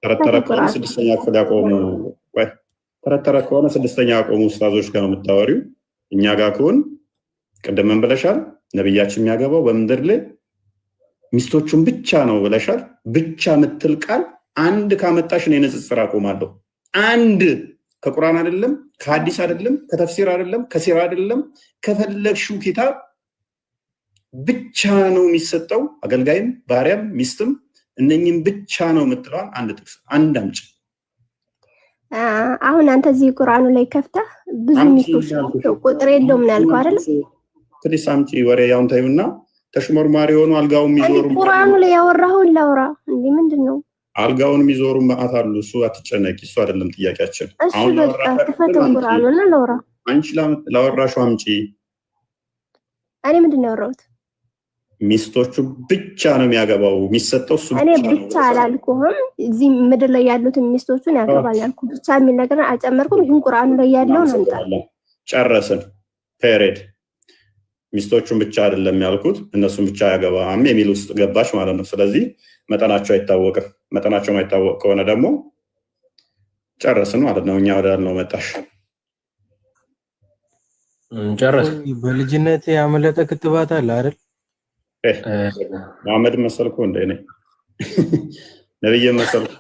ተረት ተረት ከሆነ ስድስተኛ ክፍል ያቆሙ ተረት ተረት ከሆነ ስድስተኛ ያቆሙ ኡስታዞች ጋር ነው የምታወሪው። እኛ ጋር ከሆን ቅድም ምን ብለሻል? ነብያችን የሚያገባው በምድር ላይ ሚስቶቹን ብቻ ነው ብለሻል። ብቻ ምትል ቃል አንድ ካመጣሽ እኔ ንጽጽር አቆማለሁ። አንድ ከቁርአን አይደለም፣ ከሐዲስ አይደለም፣ ከተፍሲር አይደለም፣ ከሲራ አይደለም፣ ከፈለግሽው ኪታብ ብቻ ነው የሚሰጠው። አገልጋይም ባሪያም ሚስትም እነኝም ብቻ ነው የምትለዋል አንድ ጥቅስ አንድ አምጪ። አሁን አንተ እዚህ ቁርአኑ ላይ ከፍተህ ብዙ ሚስቶች ቁጥር የለውም ያልከው አይደል? ትንሽ አምጪ ወሬ ያውን ታዩና ተሽሞርማሪ ሆኖ አልጋውን የሚዞሩ ቁርአኑ ላይ ያወራሁን ላውራ እንዴ? ምንድነው አልጋውን የሚዞሩ ማአት አሉ። እሱ አትጨነቂ፣ እሱ አይደለም ጥያቄያችን። አሁን በቃ ክፈተው ቁርአኑን ላውራ። አንቺ ላወራሽው አምጪ። እኔ ምንድነው ያወራሁት? ሚስቶቹ ብቻ ነው የሚያገባው፣ የሚሰጠው እሱ እኔ ብቻ አላልኩም። እዚህ ምድር ላይ ያሉትን ሚስቶቹን ያገባል ያልኩ ብቻ የሚል ነገር አልጨመርኩም። ግን ቁርአኑ ላይ ያለውን አንተ ጨረስን። ፔሬድ ሚስቶቹን ብቻ አይደለም ያልኩት፣ እነሱን ብቻ ያገባም የሚል ውስጥ ገባሽ ማለት ነው። ስለዚህ መጠናቸው አይታወቅም። መጠናቸው የማይታወቅ ከሆነ ደግሞ ጨረስን ማለት ነው። እኛ ወዳልነው መጣሽ። ጨረስ። በልጅነት ያመለጠ ክትባት አለ አይደል? መሐመድ መሰልኩ እንደ እኔ ነብይ መሰልኩ።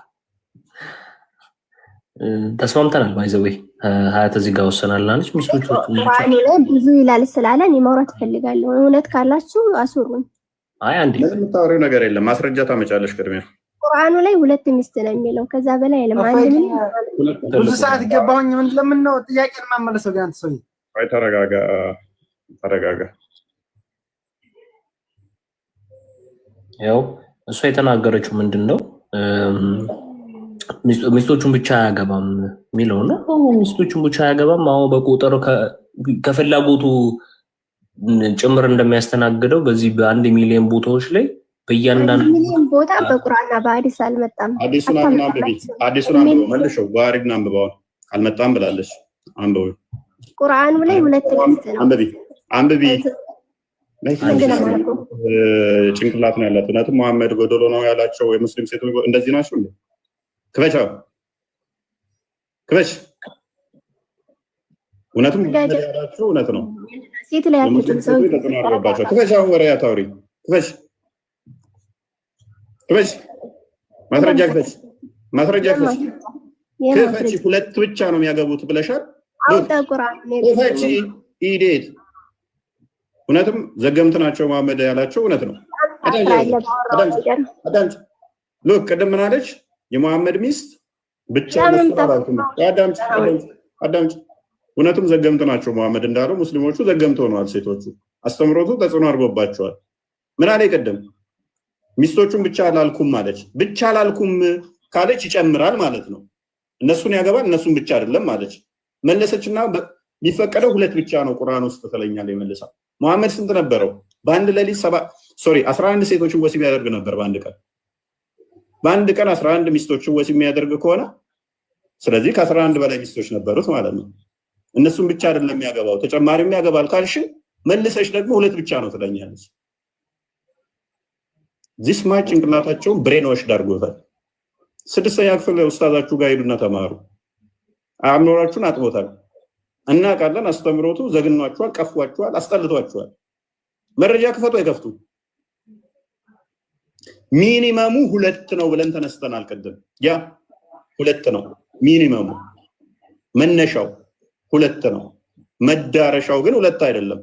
ተስማምተናል። ባይዘዌ ሀያት እዚህ ጋር ወሰናላለች። ሚስቶቹ ላይ ብዙ ይላል ስላለ እኔ ማውራት ፈልጋለሁ። እውነት ካላችሁ አስሩኝ። አይ አንዴ ምንም የምታወሪው ነገር የለም። ማስረጃ ታመጫለሽ። ቅድሚያ ቁርአኑ ላይ 2 ሚስት ነው የሚለው፣ ከዛ በላይ የለም። አንድ ምን ብዙ ሰዓት ገባሁኝ። ምን ለምን ነው ጥያቄ ለማመለሰው ጋር አንተ ሰውዬ አይ ተረጋጋ ተረጋጋ። ያው እሷ የተናገረችው ምንድነው ሚስቶቹን ብቻ አያገባም የሚለው ነው። ሚስቶቹን ብቻ አያገባም። አሁን በቁጥር ከፍላጎቱ ጭምር እንደሚያስተናግደው በዚህ በ1 ሚሊዮን ቦታዎች ላይ በእያንዳንዱ ሚሊዮን ቦታ በቁርአንና በሐዲስ አልመጣም። አዲሱን አንብበው መልሽው። ጓሪድን አንብበው አልመጣም ብላለች። አንብበው ቁርአኑ ላይ 2 ሚስት ነው። አንብቢ ጭንቅላት ነው ያላት። እውነትም መሐመድ ጎደሎ ነው ያላቸው የሙስሊም ሴቶች እንደዚህ ናቸው እንዴ? ክበች እውነትም ያላቸው እውነት ነው። ሴት ላይ ያሉት ሰው ተጠናረባቸው። ክበች አሁን ወሬ አታውሪ። ክበች ማስረጃ ክፈች። 2 ብቻ ነው የሚያገቡት ብለሻል። ክፈች ኢዴት እውነትም ዘገምት ናቸው መሐመድ ያላቸው እውነት ነው። አዳምጭ ሉክ ቅድም ምን አለች? የመሐመድ ሚስት ብቻ አዳምጭ። እውነትም ዘገምት ናቸው መሐመድ እንዳለው ሙስሊሞቹ ዘገምት ሆነዋል። ሴቶቹ አስተምሮቱ ተጽዕኖ አድርጎባቸዋል። ምን አለ ቅድም? ሚስቶቹን ብቻ አላልኩም አለች። ብቻ አላልኩም ካለች ይጨምራል ማለት ነው። እነሱን ያገባል እነሱን ብቻ አይደለም ማለች። መለሰችና ቢፈቀደው 2 ብቻ ነው ቁርአን ውስጥ ተለኛለ ይመልሳል። መሐመድ ስንት ነበረው? በአንድ ሌሊት 11 ሴቶችን ወሲብ ያደርግ ነበር በአንድ ቀን 11 ሚስቶችን ወሲብ የሚያደርግ ከሆነ ስለዚህ ከ11 በላይ ሚስቶች ነበሩት ማለት ነው። እነሱን ብቻ አይደለም የሚያገባው ተጨማሪም ያገባል ካልሽ መልሰሽ ደግሞ 2 ብቻ ነው ትለኛለች። ዚስ ማች ጭንቅላታቸውን ብሬን ዋሽ ዳርጎታል። 6ኛ ክፍል ኡስታዛችሁ ጋር ሄዱና ተማሩ። አእምሮአችሁን አጥቦታል። እናውቃለን። አስተምሮቱ ዘግኗችኋል፣ ቀፏችኋል፣ አስጠልቷችኋል። መረጃ ክፈቱ አይከፍቱ። ሚኒመሙ 2 ነው ብለን ተነስተናል ቅድም። ያ 2 ነው ሚኒመሙ። መነሻው 2 ነው። መዳረሻው ግን 2 አይደለም።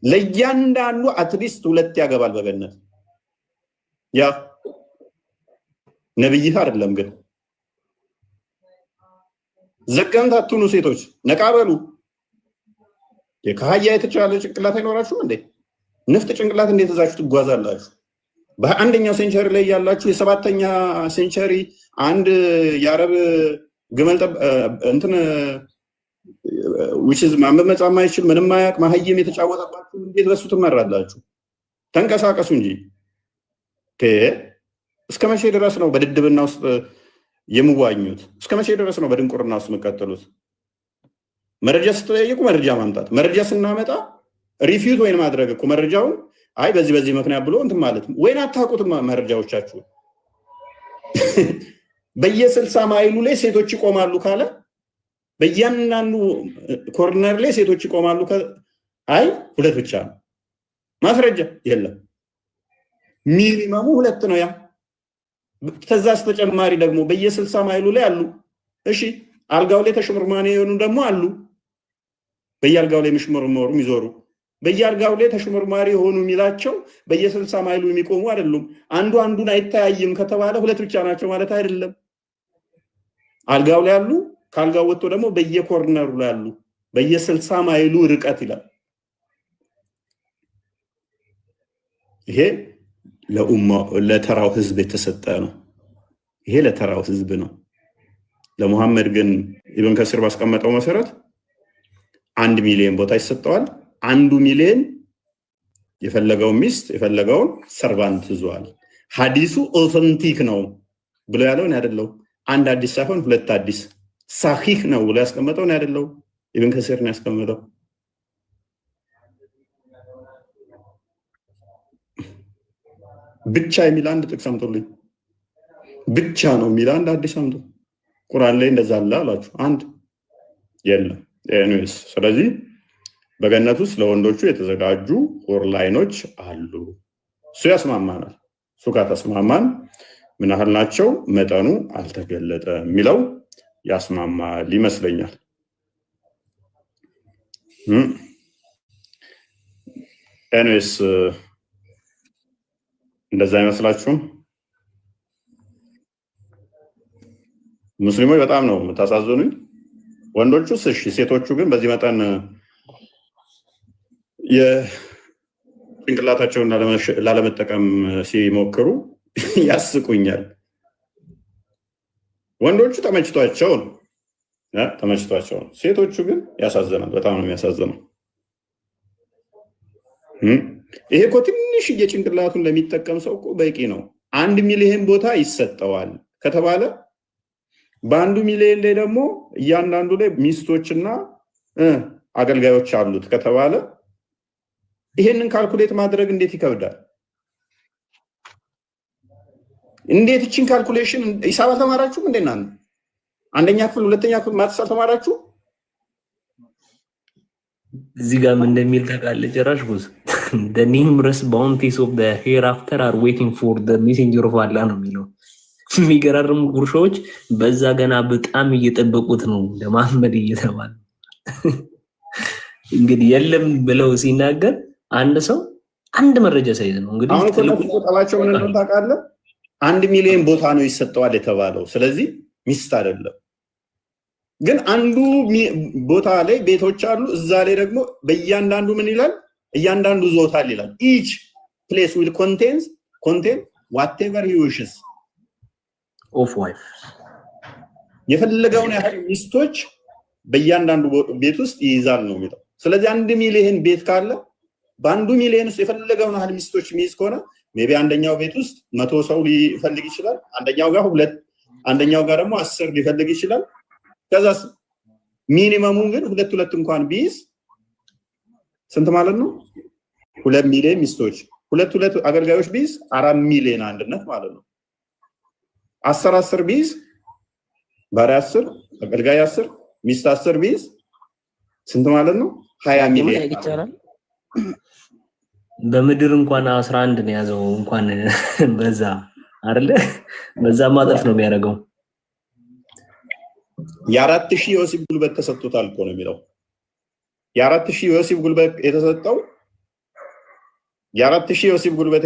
ለእያንዳንዱ አትሊስት 2 ያገባል በገነት። ያ ነብይህ አይደለም ግን ዘገምት አትሁኑ ሴቶች፣ ነቃ በሉ። ከአህያ የተቻለ ጭንቅላት አይኖራችሁም እንዴ? ንፍጥ ጭንቅላት እንዴት ይዛችሁ ትጓዛላችሁ? በ1ኛው ሴንቸሪ ላይ ያላችሁ የ7ኛ ሴንቸሪ አንድ የአረብ ግመል እንትን which is ማንበብ መጻፍ ማይችል ምንም ማያቅ ማህየም የተጫወተባችሁ እንዴት በሱ ትመራላችሁ? ተንቀሳቀሱ እንጂ እስከ መቼ ድረስ ነው በድድብና ውስጥ የምዋኙት? እስከ መቼ ድረስ ነው በድንቁርና ውስጥ የምትቀጥሉት? መረጃ ስትጠይቁ መረጃ ማምጣት፣ መረጃ ስናመጣ ሪፊዩዝ ወይን ማድረግ እኮ መረጃውን አይ በዚህ ምክንያት ብሎ እንትን ማለት ወይን አታውቁትም። መረጃዎቻችሁ በየ60 ማይሉ ላይ ሴቶች ይቆማሉ ካለ በእያንዳንዱ ኮርነር ላይ ሴቶች ይቆማሉ አይ 2 ብቻ ነው ማስረጃ የለም። ሚኒመሙ 2 ነው። ያ ከዛስ ተጨማሪ ደግሞ በየ60 ማይሉ ላይ አሉ። እሺ አልጋው ላይ ተሽመርማኔ የሆኑ ደግሞ አሉ። በየአልጋው ላይ ምሽመርመሩ የሚዞሩ በየአልጋው ላይ ተሽመርማሪ የሆኑ የሚላቸው በየ60 ማይሉ የሚቆሙ አይደሉም። አንዱ አንዱን አይታያይም ከተባለ 2 ብቻ ናቸው ማለት አይደለም። አልጋው ላይ አሉ፣ ካልጋው ወጥቶ ደግሞ በየኮርነሩ ላይ አሉ። በየ60 ማይሉ ርቀት ይላል። ይሄ ለተራው ህዝብ የተሰጠ ነው። ይሄ ለተራው ህዝብ ነው። ለሙሐመድ ግን ኢብን ከሲር ባስቀመጠው መሰረት 1 ሚሊዮን ቦታ ይሰጠዋል። 1 ሚሊዮን የፈለገው ሚስት የፈለገውን ሰርቫንት ይዟል። ሐዲሱ ኦተንቲክ ነው ብሎ ያለው ነው አይደለው? አንድ አዲስ ሳይሆን 2 አዲስ ሳሂህ ነው ብሎ ያስቀመጠው ነው አይደለው? ኢብን ከሲር ነው ያስቀመጠው። ብቻ የሚል አንድ ጥቅስ አምጡልኝ። ብቻ ነው የሚል አንድ አዲስ አምጡ። ቁርአን ላይ እንደዛ አለ አላችሁ? አንድ የለም። ኤኒዌይስ ስለዚህ በገነት ውስጥ ለወንዶቹ የተዘጋጁ ሆር ላይኖች አሉ። እሱ ያስማማናል። እሱ ከተስማማን ምን ያህል ናቸው መጠኑ አልተገለጠ የሚለው ያስማማል ይመስለኛል። ኤኒዌይስ እንደዛ አይመስላችሁም? ሙስሊሞች በጣም ነው የምታሳዝኑኝ። ወንዶቹስ እሺ፣ ሴቶቹ ግን በዚህ መጠን የጭንቅላታቸውን ላለመጠቀም ሲሞክሩ ያስቁኛል። ወንዶቹ ተመችቷቸው ነው። ሴቶቹ ግን ያሳዝናል። በጣም ነው የሚያሳዝነው። ይሄ እኮ ትንሽ የጭንቅላቱን ለሚጠቀም ሰው እኮ በቂ ነው። 1 ሚሊዮን ቦታ ይሰጠዋል ከተባለ በ1 ሚሊዮን ላይ ደግሞ እያንዳንዱ ላይ ሚስቶችና አገልጋዮች አሉት ከተባለ ይሄንን ካልኩሌት ማድረግ እንዴት ይከብዳል? እንዴት እቺን ካልኩሌሽን ሂሳብ አልተማራችሁም? እንዴና አንደኛ ክፍል ሁለተኛ ክፍል ማትስ አልተማራችሁ? እዚህ ጋር ምን እንደሚል ታውቃለህ? ጭራሽ ጉዝ the numerous bounties of the hereafter are waiting for the messenger of Allah ነው የሚለው። የሚገራርሙ ጉርሾች በዛ ገና በጣም እየጠበቁት ነው ለመሐመድ እየተባለ እንግዲህ የለም ብለው ሲናገር አንድ ሰው አንድ መረጃ ሳይዝ ነው እንግዲህ አሁን ትልቁ ጠባቸው ምን እንደሆነ ታውቃለህ? 1 ሚሊዮን ቦታ ነው ይሰጠዋል የተባለው። ስለዚህ ሚስት አይደለም ግን አንዱ ቦታ ላይ ቤቶች አሉ። እዛ ላይ ደግሞ በእያንዳንዱ ምን ይላል? እያንዳንዱ ዞታል ይላል። each place will contain whatever he wishes of wife የፈለገውን ያህል ሚስቶች በእያንዳንዱ ቤት ውስጥ ይይዛል ነው የሚለው። ስለዚህ 1 ሚሊዮን ቤት ካለ በ1 ሚሊዮን ውስጥ የፈለገውን ያህል ሚስቶች የሚይዝ ከሆነ ሜቢ አንደኛው ቤት ውስጥ 100 ሰው ሊፈልግ ይችላል። አንደኛው ጋር 2 አንደኛው ጋር ደግሞ 10 ሊፈልግ ይችላል። ከዛስ ሚኒመሙን ግን 2 እንኳን ቢይዝ ስንት ማለት ነው? 2 ሚሊዮን ሚስቶች 2 አገልጋዮች ቢይዝ 4 ሚሊዮን አንድነት ማለት ነው። 10 ቢይዝ ባሪያ 10 አገልጋይ 10 ሚስት 10 ቢይዝ ስንት ማለት ነው? 20 ሚሊዮን ይቻላል። በምድር እንኳን 11 ነው ያዘው እንኳን በዛ አይደለ? በዛ ማጠፍ ነው የሚያደርገው። የ4000 የወሲብ ጉልበት ተሰጥቶታል እኮ ነው የሚለው። የ4000 የወሲብ ጉልበት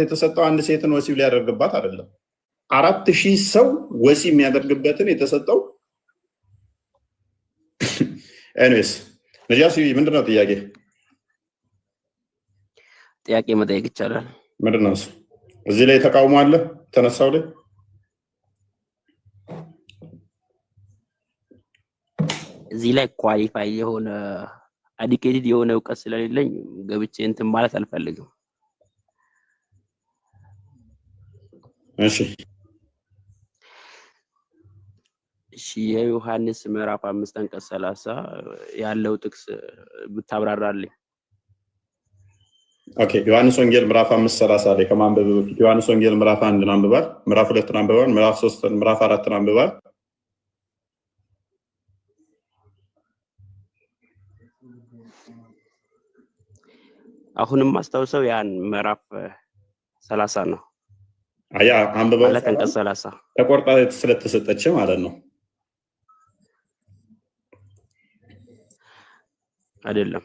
የተሰጠው አንድ ሴትን ወሲብ ሊያደርግባት አይደለም። 4000 ሰው ወሲብ የሚያደርግበትን የተሰጠው። ኤኒዌይስ ነጃሲ ምንድነው ጥያቄ? ጥያቄ መጠየቅ ይቻላል? ምንድነው እዚህ ላይ ተቃውሞ አለ ተነሳው ላይ? እዚህ ላይ ኳሊፋይ የሆነ አዲኬትድ የሆነ እውቀት ስለሌለኝ ገብቼ እንትን ማለት አልፈልግም። እሺ የዮሐንስ ምዕራፍ 5 አንቀጽ 30 ያለው ጥቅስ ብታብራራልኝ። ኦኬ ዮሐንስ ወንጌል ምዕራፍ 5:30 ላይ ከማንበብ በፊት ዮሐንስ ወንጌል ምዕራፍ 1 አንብባል፣ ምዕራፍ 2 አንብባል፣ ምዕራፍ 3 ምዕራፍ 4 አንብባል። አሁንም ማስታውሰው ያን ምዕራፍ 30 ነው። አያ አንብባው ማለት አንቀጽ 30 ተቆርጣ ስለተሰጠች ማለት ነው አይደለም።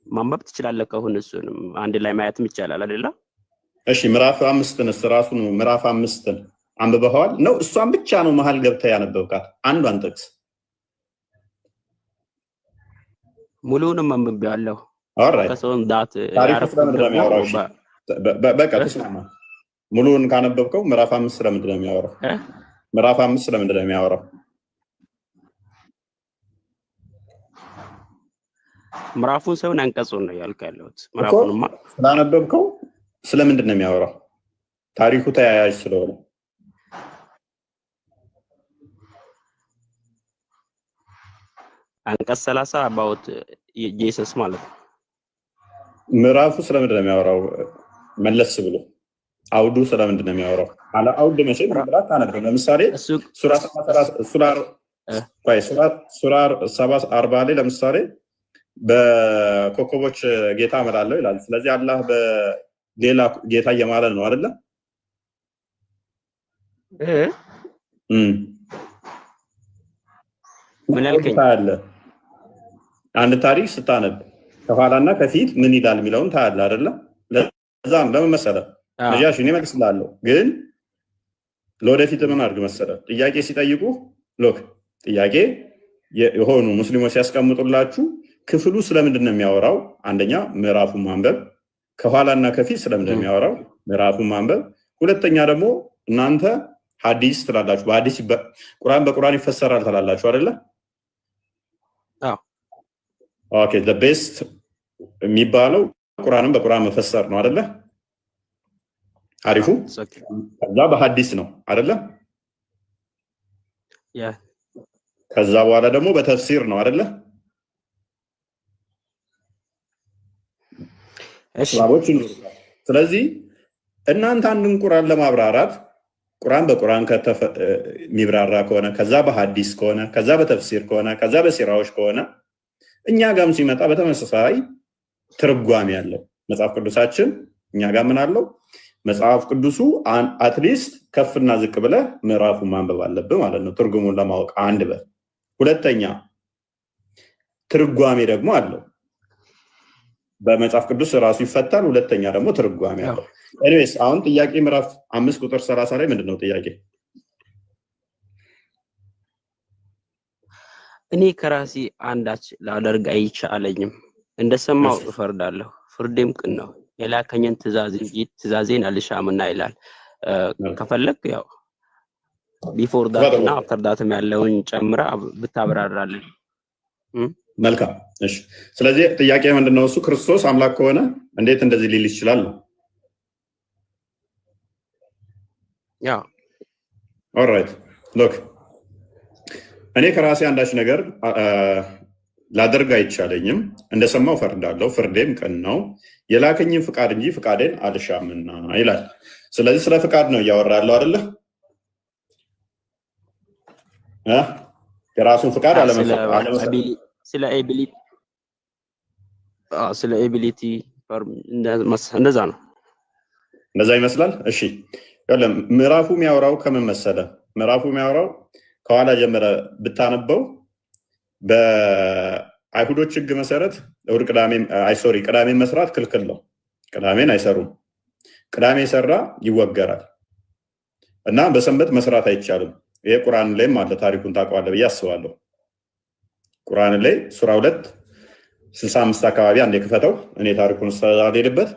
ማንበብ ትችላለህ ከሆነ እሱንም አንድ ላይ ማየትም ይቻላል አይደለ? እሺ ምዕራፍ 5ን ራሱ ነው ምዕራፍ 5ን አንብበዋል ነው? እሷን ብቻ ነው መሃል ገብተህ ያነበብካት አንዷን ጥቅስ? ሙሉውንም አንብቤዋለሁ። ኦልራይት ከሰውን ዳት ታሪክ ስለምንድን ነው የሚያወራው? በቃ ተስማማ። ሙሉውን ካነበብከው ምዕራፍ 5 ስለምንድን ነው የሚያወራው? ምዕራፍ 5 ስለምንድን ነው የሚያወራው? ምዕራፉን ሰውን አንቀጹን ነው ያልካለሁት። ምዕራፉንማ ስላነበብከው ስለምንድን ነው የሚያወራው? ታሪኩ ተያያዥ ስለሆነ አንቀጽ 30 about Jesus ማለት ነው። ምዕራፉ ስለምንድን ነው የሚያወራው? መለስ ብሎ አውዱ ስለምንድን ነው የሚያወራው? አለ አውድ መቼም ምዕራፍ ታነበው። ለምሳሌ ሱራ 7:40 ላይ ለምሳሌ በኮከቦች ጌታ እምላለሁ ይላል። ስለዚህ አላህ በሌላ ጌታ እየማለ ነው አይደለ? ምን አልከኝ? አንድ ታሪክ ስታነብ ከኋላና ከፊት ምን ይላል የሚለውን ታያለህ አይደለ? ለዛም ለምን መሰለህ ነጃሽ እኔ መልስልሃለሁ፣ ግን ለወደፊት ምን አድርግ መሰለህ ጥያቄ ሲጠይቁ ሎክ ጥያቄ የሆኑ ሙስሊሞች ሲያስቀምጡላችሁ ክፍሉ ስለምንድን ነው የሚያወራው? አንደኛ ምዕራፉን ማንበብ፣ ከኋላና ከፊት ስለምንድን ነው የሚያወራው? ምዕራፉን ማንበብ። ሁለተኛ ደግሞ እናንተ ሐዲስ ትላላችሁ። በሐዲስ ቁርአን በቁርአን ይፈሰራል ትላላችሁ አይደለ? አዎ ኦኬ the best የሚባለው ቁርአንን በቁርአን መፈሰር ነው አይደለ? አሪፉ ከዛ በሐዲስ ነው አይደለ? ያ ከዛ በኋላ ደግሞ በተፍሲር ነው አይደለ? እሺ ስለዚህ እናንተ አንድን ቁርአን ለማብራራት ቁርአን በቁርአን የሚብራራ ከሆነ ከዛ በሐዲስ ከሆነ ከዛ በተፍሲር ከሆነ ከዛ በሲራዎች ከሆነ እኛ ጋርም ሲመጣ በተመሳሳይ ትርጓሜ ያለው መጽሐፍ ቅዱሳችን እኛ ጋር ምን አለው? መጽሐፍ ቅዱሱ አትሊስት ከፍና ዝቅ ብለ ምዕራፉን ማንበብ አለብህ ማለት ነው፣ ትርጉሙን ለማወቅ አንድ በል። ሁለተኛ ትርጓሜ ደግሞ አለው። በመጽሐፍ ቅዱስ ራሱ ይፈታል። ሁለተኛ ደግሞ ትርጓሜ አለው። ኤኒዌይስ አሁን ጥያቄ ምዕራፍ 5 ቁጥር 30 ላይ ምንድነው ጥያቄ? እኔ ከራሴ አንዳች ላደርግ አይቻለኝም፣ እንደሰማው እፈርዳለሁ፣ ፍርዴም ቅን ነው፣ የላከኝን ትእዛዝ እንጂ ትእዛዜን አልሻምና ይላል። ከፈለክ ያው ቢፎር ዳት እና አፍተር ዳትም ያለውን ጨምራ ብታብራራለን። መልካም እሺ። ስለዚህ ጥያቄ ምንድነው? እሱ ክርስቶስ አምላክ ከሆነ እንዴት እንደዚህ ሊል ይችላል ነው? ያ ኦልራይት ሎክ እኔ ከራሴ አንዳች ነገር ላደርግ አይቻለኝም፣ እንደሰማው ፈርዳለሁ፣ ፍርዴም ቅን ነው፣ የላከኝን ፍቃድ እንጂ ፍቃዴን አልሻምና ይላል። ስለዚህ ስለ ፍቃድ ነው እያወራለሁ አይደለ? የራሱን ፍቃድ ስለ ኤቢሊቲ እንደዛ ነው። እንደዛ ይመስላል። እሺ ምዕራፉ የሚያወራው ከምን መሰለ? ምዕራፉ የሚያወራው ከኋላ ጀመረ ብታነበው በአይሁዶች ሕግ መሰረት እሑድ ቅዳሜን መስራት ክልክል ነው። ቅዳሜን አይሰሩም። ቅዳሜ ሰራ ይወገራል እና በሰንበት መስራት አይቻልም። ይሄ ቁርአን ላይም አለ። ታሪኩን ታውቀዋለህ ብዬ አስባለሁ። ቁርአን ላይ ሱራ 2:65 አካባቢ አንዴ ክፈተው። እኔ ታሪኩን ስላልሄድበት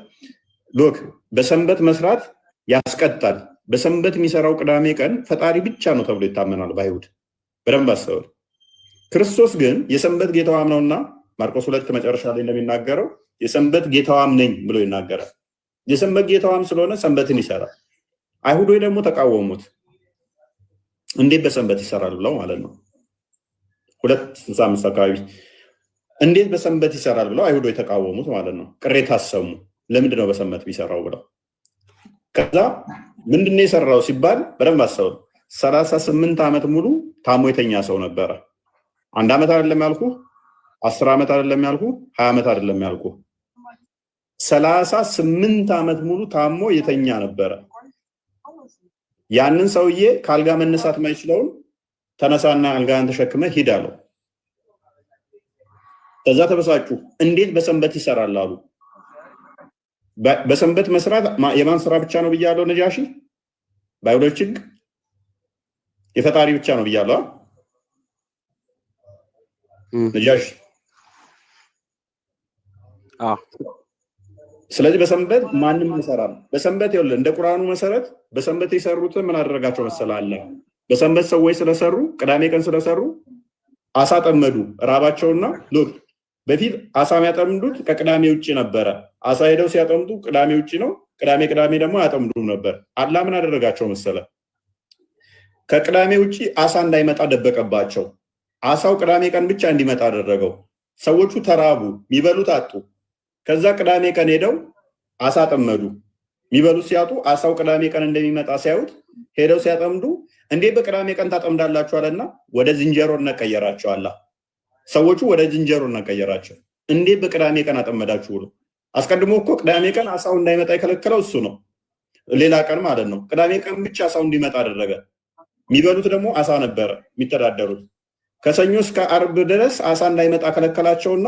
ሎክ በሰንበት መስራት ያስቀጣል። በሰንበት የሚሰራው ቅዳሜ ቀን ፈጣሪ ብቻ ነው ተብሎ ይታመናል በአይሁድ። በደንብ አስተውል። ክርስቶስ ግን የሰንበት ጌታዋም ነውና ማርቆስ 2 መጨረሻ ላይ እንደሚናገረው የሰንበት ጌታዋም ነኝ ብሎ ይናገራል። የሰንበት ጌታዋም ስለሆነ ሰንበትን ይሰራል። አይሁዶች ደግሞ ተቃወሙት። እንዴት በሰንበት ይሰራል ብለው ማለት ነው። 2:65 አካባቢ እንዴት በሰንበት ይሰራል ብለው አይሁዶች ተቃወሙት ማለት ነው። ቅሬታ አሰሙ። ለምንድን ነው በሰንበት ቢሰራው ብለው። ከዛ ምንድነው የሰራው ሲባል በደንብ አስተውል። 38 ዓመት ሙሉ ታሞ የተኛ ሰው ነበረ። 1 ዓመት አይደለም ያልኩ፣ 10 ዓመት አይደለም ያልኩ፣ 20 ዓመት አይደለም ያልኩ፣ 38 ዓመት ሙሉ ታሞ የተኛ ነበረ። ያንን ሰውዬ ከአልጋ መነሳት ማይችለውን ተነሳና አልጋን ተሸክመ ሂድ አለው። ከዛ ተበሳጩ። እንዴት በሰንበት ይሰራል አሉ። በሰንበት መስራት የማን ስራ ብቻ ነው ብያለሁ? ነጃሺ በአይሁዶች ሕግ የፈጣሪ ብቻ ነው ብያለሁ። ነጃሺ ስለዚህ በሰንበት ማንም ይሰራል። በሰንበት ይኸውልህ እንደ ቁርአኑ መሰረት በሰንበት የሰሩትን ምን አደረጋቸው መሰላለ? በሰንበት ሰዎች ስለሰሩ ቅዳሜ ቀን ስለሰሩ አሳ ጠመዱ ራባቸውና ሎክ በፊት አሳ የሚያጠምዱት ከቅዳሜ ውጭ ነበረ። አሳ ሄደው ሲያጠምዱ ቅዳሜ ውጭ ነው። ቅዳሜ ደግሞ አያጠምዱም ነበር። አላህ ምን አደረጋቸው መሰለ? ከቅዳሜ ውጭ አሳ እንዳይመጣ ደበቀባቸው። አሳው ቅዳሜ ቀን ብቻ እንዲመጣ አደረገው። ሰዎቹ ተራቡ፣ የሚበሉት አጡ። ከዛ ቅዳሜ ቀን ሄደው አሳ ጠመዱ። የሚበሉት ሲያጡ አሳው ቅዳሜ ቀን እንደሚመጣ ሲያዩት ሄደው ሲያጠምዱ እንዴት በቅዳሜ ቀን ታጠምዳላችሁ አለና ወደ ዝንጀሮነት ቀየራቸው። አላህ ሰዎቹ ወደ ዝንጀሮነት ቀየራቸው። እንዴት በቅዳሜ ቀን አጠመዳችሁ ብሎ። አስቀድሞ እኮ ቅዳሜ ቀን አሳው እንዳይመጣ የከለከለው እሱ ነው። ሌላ ቀን ማለት ነው። ቅዳሜ ቀን ብቻ አሳው እንዲመጣ አደረገ። የሚበሉት ደግሞ አሳ ነበረ የሚተዳደሩት። ከሰኞ እስከ አርብ ድረስ አሳ እንዳይመጣ ከለከላቸውና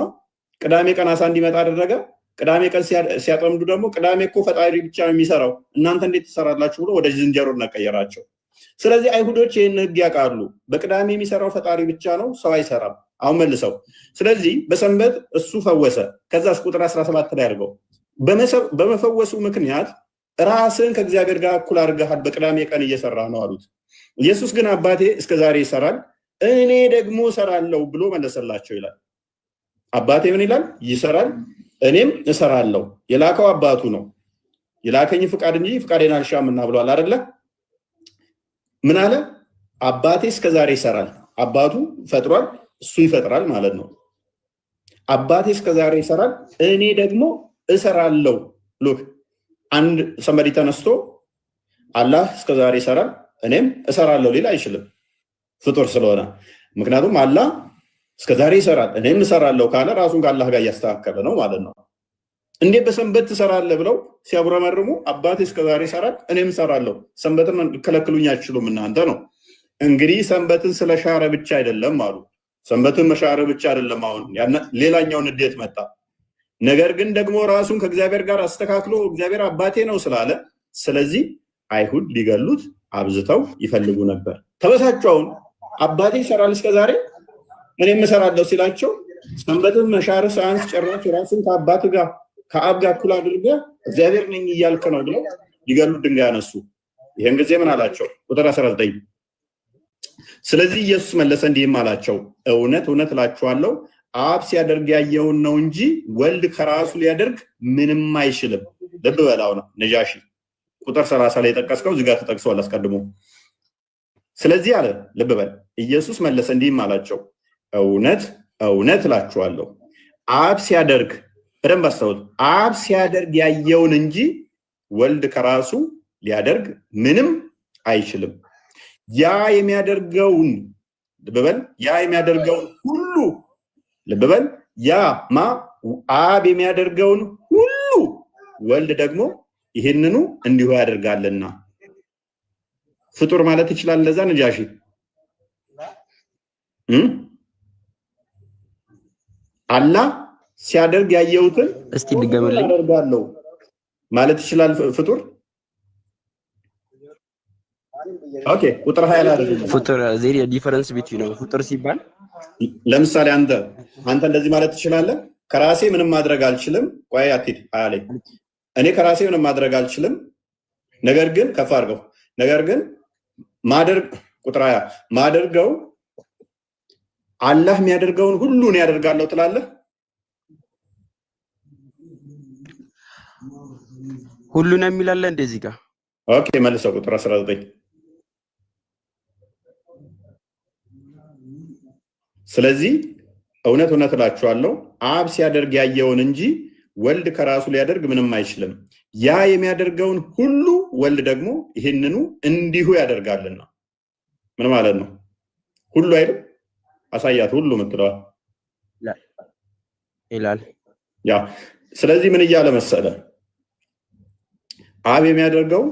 ቅዳሜ ቀን አሳ እንዲመጣ አደረገ። ቅዳሜ ቀን ሲያጠምዱ ደግሞ ቅዳሜ እኮ ፈጣሪ ብቻ ነው የሚሰራው፣ እናንተ እንዴት ትሰራላችሁ ብሎ ወደ ዝንጀሮነት ቀየራቸው። ስለዚህ አይሁዶች ይህን ህግ ያውቃሉ። በቅዳሜ የሚሰራው ፈጣሪ ብቻ ነው፣ ሰው አይሰራም። አሁን መልሰው ስለዚህ በሰንበት እሱ ፈወሰ። ከዛስ ቁጥር 17 ላይ አድርገው በመፈወሱ ምክንያት ራስን ከእግዚአብሔር ጋር እኩል አድርገሃል፣ በቅዳሜ ቀን እየሰራ ነው አሉት። ኢየሱስ ግን አባቴ እስከዛሬ ይሰራል፣ እኔ ደግሞ እሰራለሁ ብሎ መለሰላቸው ይላል። አባቴ ምን ይላል? ይሰራል፣ እኔም እሰራለሁ። የላከው አባቱ ነው። የላከኝ ፍቃድ እንጂ ፍቃዴን አልሻምና ብሏል አይደለ? ምን አለ? አባቴ እስከዛሬ ይሰራል። አባቱ ፈጥሯል፣ እሱ ይፈጥራል ማለት ነው። አባቴ እስከዛሬ ይሰራል፣ እኔ ደግሞ እሰራለሁ። ሉክ አንድ ሰንበዲ ተነስቶ አላህ እስከዛሬ ይሰራል እኔም እሰራለሁ ሊል አይችልም፣ ፍጡር ስለሆነ። ምክንያቱም አላህ እስከዛሬ ይሰራል እኔም እሰራለሁ ካለ ራሱን ከአላህ ጋር እያስተካከለ ነው ማለት ነው። እንዴት በሰንበት ትሰራለህ ብለው ሲያጉረመርሙ አባቴ እስከዛሬ ይሰራል እኔም እሰራለሁ፣ ሰንበትን ከለክሉኝ አይችሉም እናንተ ነው። እንግዲህ ሰንበትን ስለሻረ ብቻ አይደለም አሉ። ሰንበትን መሻረ ብቻ አይደለም፣ አሁን ሌላኛው ንዴት መጣ። ነገር ግን ደግሞ ራሱን ከእግዚአብሔር ጋር አስተካክሎ እግዚአብሔር አባቴ ነው ስላለ፣ ስለዚህ አይሁድ ሊገሉት አብዝተው ይፈልጉ ነበር። ተበሳጯውን አባቴ ይሰራል እስከዛሬ እኔም እሰራለሁ ሲላቸው ሰንበትን መሻር ሳያንስ ጭራሽ ራስን ከአባት ጋር ከአብ ጋር እኩል አድርገህ እግዚአብሔር ነኝ እያልክ ነው ብለው ሊገሉት ድንጋይ አነሱ። ይህን ጊዜ ምን አላቸው? ቁጥር 19 ስለዚህ ኢየሱስ መለሰ እንዲህም አላቸው፣ እውነት እውነት እላችኋለሁ አብ ሲያደርግ ያየውን ነው እንጂ ወልድ ከራሱ ሊያደርግ ምንም አይችልም። ልብ በላው ነው ነጃሺ ቁጥር 30 ላይ የጠቀስከው እዚህ ጋር ተጠቅሷል አስቀድሞ። ስለዚህ አለ ልብ በል ኢየሱስ መለሰ እንዲህም አላቸው፣ እውነት እውነት እላችኋለሁ አብ ሲያደርግ፣ በደንብ አስተውል፣ አብ ሲያደርግ ያየውን እንጂ ወልድ ከራሱ ሊያደርግ ምንም አይችልም። ያ የሚያደርገውን ልብ በል ያ የሚያደርገውን ሁሉ ልብ በል ያ ማ አብ የሚያደርገውን ሁሉ ወልድ ደግሞ ይህንኑ እንዲሁ ያደርጋልና። ፍጡር ማለት ይችላል ለዛ ነጃሺ አላህ ሲያደርግ ያየሁትን እስቲ ድገምልኝ አደርጋለሁ ማለት ይችላል ፍጡር። ኦኬ ቁጥር 20 ላይ አደረገ ፍጡር ዜሪ ዲፈረንስ ቢትዊን ነው ፍጡር ሲባል ለምሳሌ አንተ እንደዚህ ማለት ትችላለህ፣ ከራሴ ምንም ማድረግ አልችልም። ቆይ አትሂድ አለኝ። እኔ ከራሴ ምንም ማድረግ አልችልም፣ ነገር ግን ከፍ አድርገው ነገር ግን ማደርግ ቁጥር 20 ማደርገው አላህ የሚያደርገውን ሁሉ ነው ያደርጋለሁ ትላለህ። ሁሉ ነው የሚላለ እንደዚህ ጋር ኦኬ መልሰው ቁጥር 19 ስለዚህ እውነት እውነት እላችኋለሁ አብ ሲያደርግ ያየውን እንጂ ወልድ ከራሱ ሊያደርግ ምንም አይችልም። ያ የሚያደርገውን ሁሉ ወልድ ደግሞ ይህንኑ እንዲሁ ያደርጋልና። ምን ማለት ነው? ሁሉ አይደል? አሳያት ሁሉ ምትለዋል ይላል። ያ ስለዚህ ምን እያለ መሰለ? አብ የሚያደርገው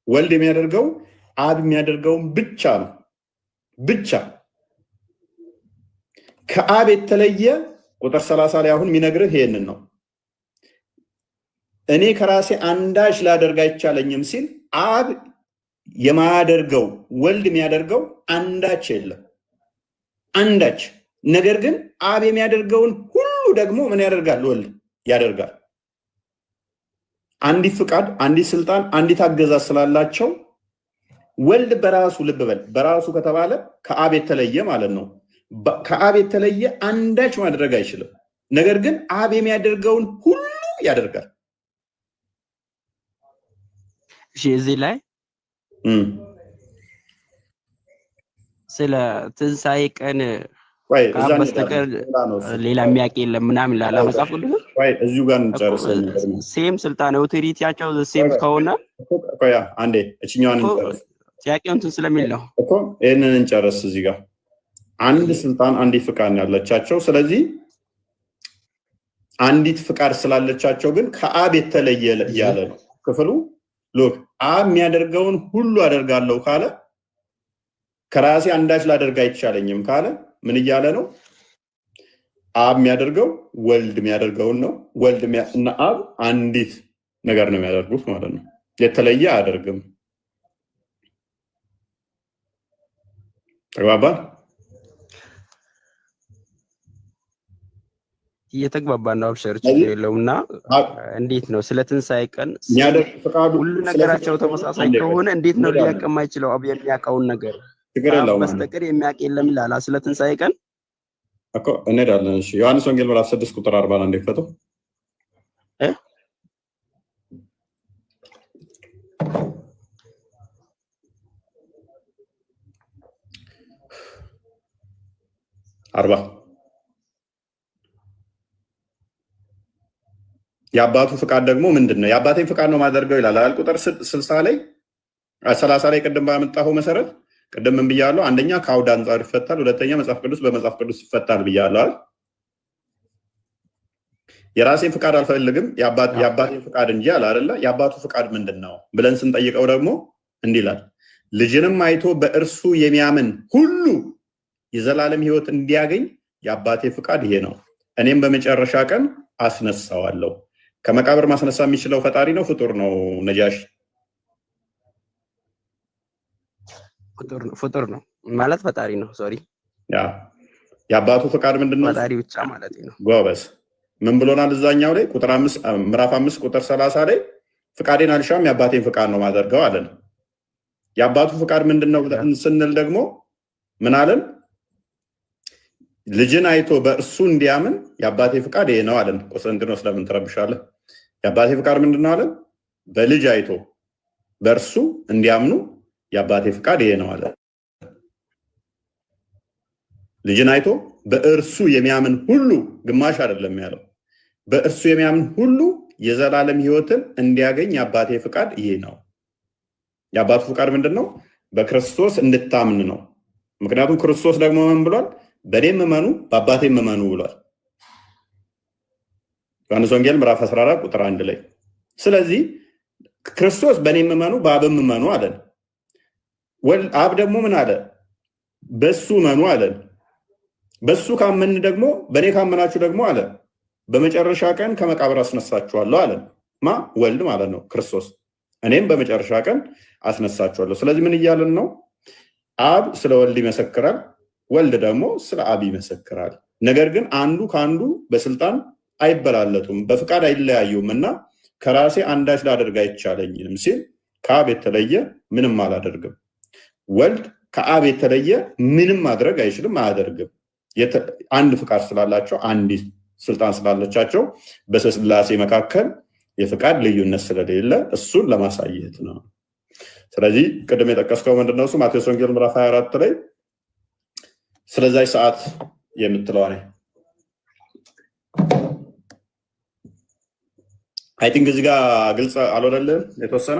ወልድ የሚያደርገው አብ የሚያደርገውን ብቻ ነው ብቻ። ከአብ የተለየ ቁጥር 30 ላይ አሁን የሚነግርህ ይሄንን ነው። እኔ ከራሴ አንዳች ላደርግ አይቻለኝም ሲል አብ የማያደርገው ወልድ የሚያደርገው አንዳች የለም አንዳች። ነገር ግን አብ የሚያደርገውን ሁሉ ደግሞ ምን ያደርጋል? ወልድ ያደርጋል። አንዲት ፍቃድ፣ አንዲት ስልጣን፣ አንዲት አገዛዝ ስላላቸው ወልድ በራሱ ልብ በል በራሱ ከተባለ ከአብ የተለየ ማለት ነው። ከአብ የተለየ አንዳች ማድረግ አይችልም። ነገር ግን አብ የሚያደርገውን ሁሉ ያደርጋል። እሺ እዚህ ላይ ስለ ትንሣኤ ቀን ከአብ በስተቀር ሌላ የሚያውቅ የለም ምናምን ላለ መጽሐፍ ቅዱስ እዚሁ ጋር እንጨርስ። ሴም ስልጣን ኦቶሪቲያቸው ሴም ከሆነ አንዴ እችኛዋን እንጨርስ። ጥያቄው እንትን ስለሚል ነው እኮ ይህንን እንጨርስ። እዚህ ጋር አንድ ስልጣን አንዲት ፍቃድ ያለቻቸው፣ ስለዚህ አንዲት ፍቃድ ስላለቻቸው ግን ከአብ የተለየ እያለ ነው ክፍሉ። ሎክ አብ የሚያደርገውን ሁሉ አደርጋለሁ ካለ ከራሴ አንዳች ላደርግ አይቻለኝም ካለ ምን እያለ ነው? አብ የሚያደርገው ወልድ የሚያደርገውን ነው። ወልድ እና አብ አንዲት ነገር ነው የሚያደርጉት ማለት ነው። የተለየ አያደርግም። ተግባባን? እየተግባባን ነው። አብሽር ችግር የለውምና እንዴት ነው ስለ ትንሣኤ ቀን ሁሉ ነገራቸው ተመሳሳይ ከሆነ እንዴት ነው ሊያውቅ የማይችለው? አብ የሚያውቀውን ነገር በስተቀር የሚያውቅ የለም ይላል ስለ ትንሣኤ ቀን እኮ እንሄዳለን። እሺ ዮሐንስ ወንጌል ምዕራፍ 6 ቁጥር 40 አንዴ ፈተው እ 40 የአባቱ ፍቃድ ደግሞ ምንድነው? የአባቴን ፍቃድ ነው ማደርገው ይላል አይደል? ቁጥር 60 ላይ 30 ላይ ቅድም ባመጣው መሰረት ቅድም ምን ብያለሁ? አንደኛ ከአውድ አንጻር ይፈታል፣ ሁለተኛ መጽሐፍ ቅዱስ በመጽሐፍ ቅዱስ ይፈታል ብያለሁ አይደል? የራሴን ፍቃድ አልፈልግም የአባቴን ፍቃድ እንጂ አለ አይደለ? የአባቱ ፍቃድ ምንድነው ብለን ስንጠይቀው ደግሞ እንዲህ ይላል፣ ልጅንም አይቶ በእርሱ የሚያምን ሁሉ የዘላለም ሕይወት እንዲያገኝ የአባቴ ፍቃድ ይሄ ነው፣ እኔም በመጨረሻ ቀን አስነሳዋለሁ። ከመቃብር ማስነሳ የሚችለው ፈጣሪ ነው ፍጡር ነው? ነጃሽ ፍጡር ነው ማለት ፈጣሪ ነው። ሶሪ የአባቱ ፍቃድ ምንድነው? ፈጣሪ ብቻ ማለት ነው። ጎበዝ ምን ብሎናል? እዛኛው ላይ ቁጥር 5 ምዕራፍ 5 ቁጥር 30 ላይ ፍቃዴን አልሻም የአባቴን ፍቃድ ነው ማደርገው አለን። የአባቱ ፍቃድ ምንድነው ስንል ደግሞ ምን አለን? ልጅን አይቶ በእርሱ እንዲያምን የአባቴ ፍቃድ ይሄ ነው አለን። ቆስጠንጢኖስ ለምን ትረብሻለህ? የአባቴ ፍቃድ ምንድነው አለን? በልጅ አይቶ በእርሱ እንዲያምኑ የአባቴ ፍቃድ ይሄ ነው አለ። ልጅን አይቶ በእርሱ የሚያምን ሁሉ ግማሽ አይደለም ያለው፣ በእርሱ የሚያምን ሁሉ የዘላለም ሕይወትን እንዲያገኝ የአባቴ ፍቃድ ይሄ ነው። የአባቱ ፍቃድ ምንድነው? በክርስቶስ እንድታምን ነው። ምክንያቱም ክርስቶስ ደግሞ ምን ብሏል? በእኔም እመኑ በአባቴም እመኑ ብሏል። ዮሐንስ ወንጌል ምዕራፍ 14 ቁጥር 1 ላይ። ስለዚህ ክርስቶስ በእኔም እመኑ በአብም እመኑ አለን። አብ ደግሞ ምን አለ? በሱ እመኑ አለን። በሱ ካመን ደግሞ በእኔ ካመናችሁ ደግሞ አለ በመጨረሻ ቀን ከመቃብር አስነሳችኋለሁ አለን። ወልድ ማለት ነው ክርስቶስ። እኔም በመጨረሻ ቀን አስነሳችኋለሁ። ስለዚህ ምን እያለን ነው? አብ ስለ ወልድ ይመሰክራል፣ ወልድ ደግሞ ስለ አብ ይመሰክራል። ነገር ግን አንዱ ከአንዱ በስልጣን አይበላለጡም፣ በፍቃድ አይለያዩም እና ከራሴ አንዳች ላደርግ አይቻለኝም ሲል ከአብ የተለየ ምንም አላደርግም። ወልድ ከአብ የተለየ ምንም ማድረግ አይችልም፣ አያደርግም። አንድ ፍቃድ ስላላቸው አንዲት ስልጣን ስላለቻቸው በስላሴ መካከል የፍቃድ ልዩነት ስለሌለ እሱን ለማሳየት ነው። ስለዚህ ቅድም የጠቀስከው ምንድነው? እሱ ማቴዎስ ወንጌል ምዕራፍ 24 ላይ ስለዛች ሰዓት የምትለዋ ነኝ። አይ ቲንክ እዚህ ጋር ግልጽ አልሆነልህም የተወሰነ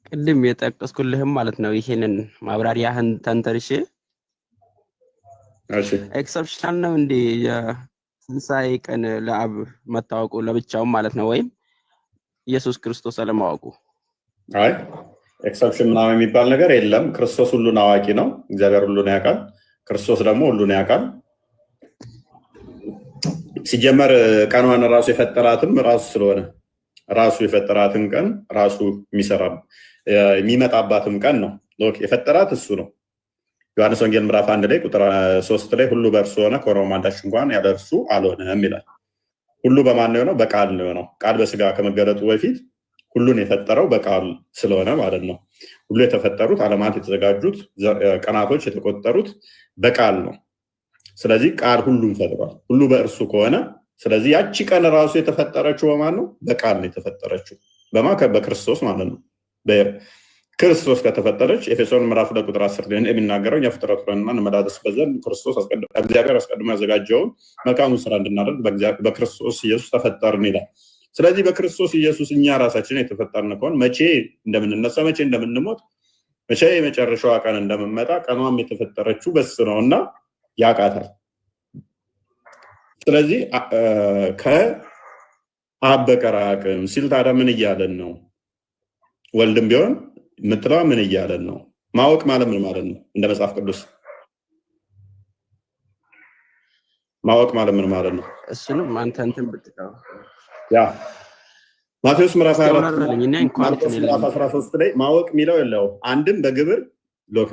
ቅድም የጠቀስኩልህም ማለት ነው። ይሄንን ማብራሪያህን ተንተርሼ ኤክሰፕሽናል ነው እንዴ የትንሣኤ ቀን ለአብ መታወቁ ለብቻውም ማለት ነው፣ ወይም ኢየሱስ ክርስቶስ አለማወቁ? አይ ኤክሰፕሽን ምናምን የሚባል ነገር የለም። ክርስቶስ ሁሉን አዋቂ ነው። እግዚአብሔር ሁሉን ያውቃል። ክርስቶስ ደግሞ ሁሉን ያውቃል። ሲጀመር ቀኗን ራሱ የፈጠራትም ራሱ ስለሆነ ራሱ የፈጠራትን ቀን ራሱ የሚመጣባትም ቀን ነው። የፈጠራት እሱ ነው። ዮሐንስ ወንጌል ምዕራፍ 1 ላይ ቁጥር 3 ላይ ሁሉ በእርሱ ሆነ ከሆነውም አንዳች እንኳን ያለ እርሱ አልሆነም ይላል። ሁሉ በማን ነው የሆነው? በቃል ነው የሆነው። ቃል በስጋ ከመገለጡ በፊት ሁሉን የፈጠረው በቃል ስለሆነ ማለት ነው። ሁሉ የተፈጠሩት ዓለማት የተዘጋጁት ቀናቶች የተቆጠሩት በቃል ነው። ስለዚህ ቃል ሁሉን ፈጥሯል። ሁሉ በእርሱ ከሆነ ስለዚህ ያቺ ቀን ራሱ የተፈጠረችው በማን ነው? በቃል ነው የተፈጠረችው። በክርስቶስ ማለት ነው። ክርስቶስ ከተፈጠረች ኤፌሶን ምዕራፍ 2 ቁጥር 10 ላይ የሚናገረው እኛ ፍጥረቱ ነንና እንመላለስበት ዘንድ ክርስቶስ እግዚአብሔር አስቀድሞ ያዘጋጀውን መልካሙን ስራ እንድናደርግ በክርስቶስ ኢየሱስ ተፈጠርን ይላል። ስለዚህ በክርስቶስ ኢየሱስ እኛ ራሳችን የተፈጠርን ከሆነ መቼ እንደምንነሳ፣ መቼ እንደምንሞት፣ መቼ የመጨረሻዋ ቀን እንደምመጣ ቀኗም የተፈጠረችው በሱ ነው እና ያውቃታል። ስለዚህ ከአብ በቀር አያውቅም ሲል ታዲያ ምን እያለን ነው? ወልድም ቢሆን የምትለዋ ምን እያለን ነው? ማወቅ ማለት ምን ማለት ነው? እንደ መጽሐፍ ቅዱስ ማወቅ ማለት ምን ማለት ነው? እሱንም አንተ እንትን ብትለው ማቴዎስ ምዕራፍ 24 ማርቆስ ምዕራፍ 13 ላይ ማወቅ የሚለው የለው አንድም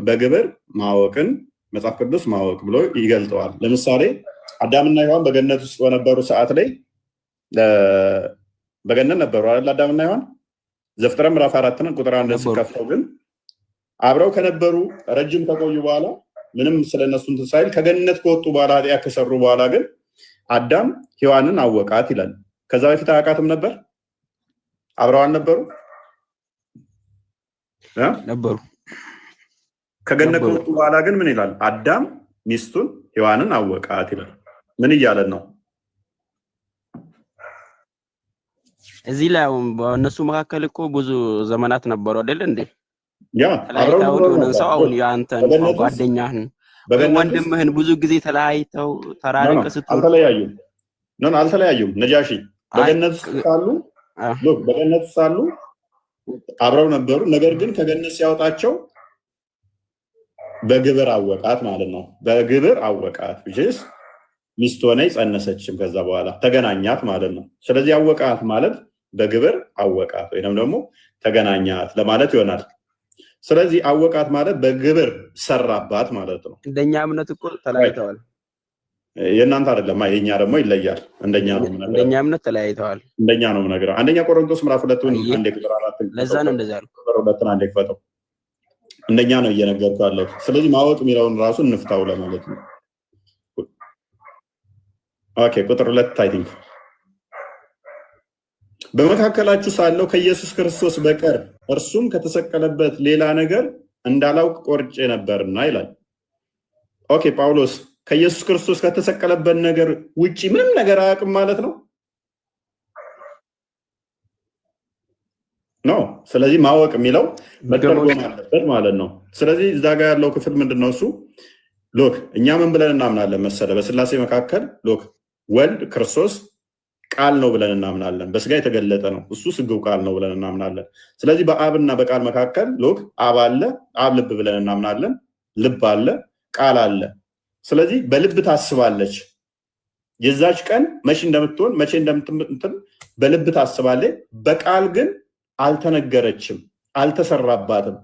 በግብር ማወቅን መጽሐፍ ቅዱስ ማወቅ ብሎ ይገልጠዋል። ለምሳሌ አዳምና ሔዋን በገነት ውስጥ በነበሩ ሰዓት ላይ በገነት ነበሩ አይደል? አዳምና ሔዋን ዘፍጥረት ምዕራፍ 4 ቁጥር 1 ሲከፍተው ግን አብረው ከነበሩ ረጅም ከቆዩ በኋላ ምንም ስለነሱ እንትን ሳይል ከገነት ከወጡ በኋላ ኃጢአት ከሰሩ በኋላ ግን አዳም ሔዋንን አወቃት ይላል። ከዛ በፊት አያውቃትም ነበር? አብረው አልነበሩ ነበሩ። ከገነት ከወጡ በኋላ ግን ምን ይላል? አዳም ሚስቱን ሔዋንን አወቃት ይላል። ምን እያለን ነው? እዚህ ላይ በእነሱ መካከል እኮ ብዙ ዘመናት ነበሩ አይደል እንዴ? ያ አብረው የሆነን ሰው አሁን የአንተን ጓደኛህን ወንድምህን ብዙ ጊዜ ተለያይተው ተራርቀው ስትሉ አልተለያዩም። ነጃሺ በገነት ሳሉ አብረው ነበሩ። ነገር ግን ከገነት ሲያወጣቸው በግብር አወቃት ማለት ነው። በግብር አወቃት ቢስ ሚስት ሆነች፣ ጸነሰችም። ከዛ በኋላ ተገናኛት ማለት ነው። ስለዚህ አወቃት ማለት በግብር አወቃት ወይንም ደግሞ ተገናኛት ለማለት ይሆናል። ስለዚህ አወቃት ማለት በግብር ሰራባት ማለት ነው። እንደኛ እምነት እኮ ተለያይተዋል። የእናንተ አይደለም፣ የኛ ደግሞ ይለያል። እንደኛ እምነት ተለያይተዋል። እንደኛ ነው የምነግረው። አንደኛ ቆሮንቶስ ምዕራፍ 2 አንዴ ቁጥር 4 ለዛ ነው እንደዛ ያልኩት። ቁጥር 2 አንዴ ክፈተው። እንደኛ ነው እየነገርኩ ያለው። ስለዚህ ማወቅ የሚለውን ራሱ እንፍታው ለማለት ነው። ኦኬ ቁጥር 2 አይ ቲንክ በመካከላችሁ ሳለው ከኢየሱስ ክርስቶስ በቀር እርሱም ከተሰቀለበት ሌላ ነገር እንዳላውቅ ቆርጬ ነበርና ይላል። ኦኬ ጳውሎስ ከኢየሱስ ክርስቶስ ከተሰቀለበት ነገር ውጪ ምንም ነገር አያውቅም ማለት ነው? ኖ። ስለዚህ ማወቅ የሚለው መተርጎም አለበት ማለት ነው። ስለዚህ እዛ ጋር ያለው ክፍል ምንድነው? እሱ ሎክ እኛ ምን ብለን እናምናለን መሰለ? በስላሴ መካከል ሎክ ወልድ ክርስቶስ ቃል ነው ብለን እናምናለን። በስጋ የተገለጠ ነው፣ እሱ ስግው ቃል ነው ብለን እናምናለን። ስለዚህ በአብና በቃል መካከል ሎክ አብ አለ፣ አብ ልብ ብለን እናምናለን። ልብ አለ፣ ቃል አለ። ስለዚህ በልብ ታስባለች። የዛች ቀን መቼ እንደምትሆን መቼ እንደምትምጥን በልብ ታስባለች። በቃል ግን አልተነገረችም፣ አልተሰራባትም፣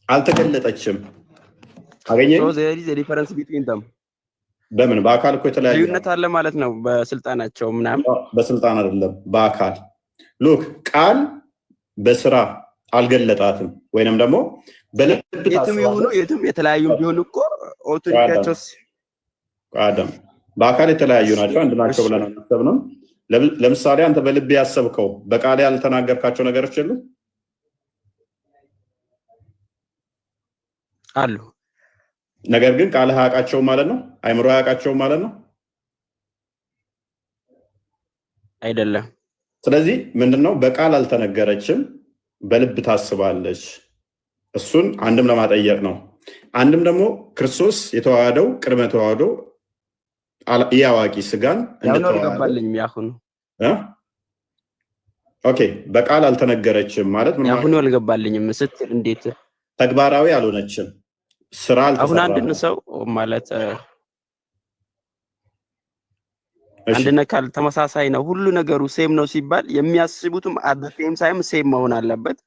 አልተገለጠችም። አገኘኝ። በምን በአካል እኮ የተለያየ ልዩነት አለ ማለት ነው። በስልጣናቸው ምናምን በስልጣን አይደለም፣ በአካል ሉክ ቃል በስራ አልገለጣትም፣ ወይንም ደግሞ በልብ የትም ይሁኑ የትም የተለያዩ ቢሆን እኮ ኦቶሪቲያቸውስ አዳም በአካል የተለያዩ ናቸው፣ አንድ ናቸው ብለን አናስብንም። ለምሳሌ አንተ በልብ ያሰብከው በቃል ያልተናገርካቸው ነገሮች የሉ አሉ። ነገር ግን ቃልህ አያውቃቸውም ማለት ነው። አይምሮ አያውቃቸውም ማለት ነው አይደለም። ስለዚህ ምንድነው? በቃል አልተነገረችም፣ በልብ ታስባለች። እሱን አንድም ለማጠየቅ ነው። አንድም ደግሞ ክርስቶስ የተዋሃደው ቅድመ ተዋህዶ የአዋቂ ስጋን እንደተዋሃደልኝ ያሁን ኦኬ። በቃል አልተነገረችም ማለት ምን ማለት ነው? አልገባልኝም ስትል እንዴት ተግባራዊ አልሆነችም? ስራ አሁን አንድን ሰው ማለት አንድ ነገር ተመሳሳይ ነው፣ ሁሉ ነገሩ ሴም ነው ሲባል የሚያስቡትም አደም ሳይም ሴም መሆን አለበት።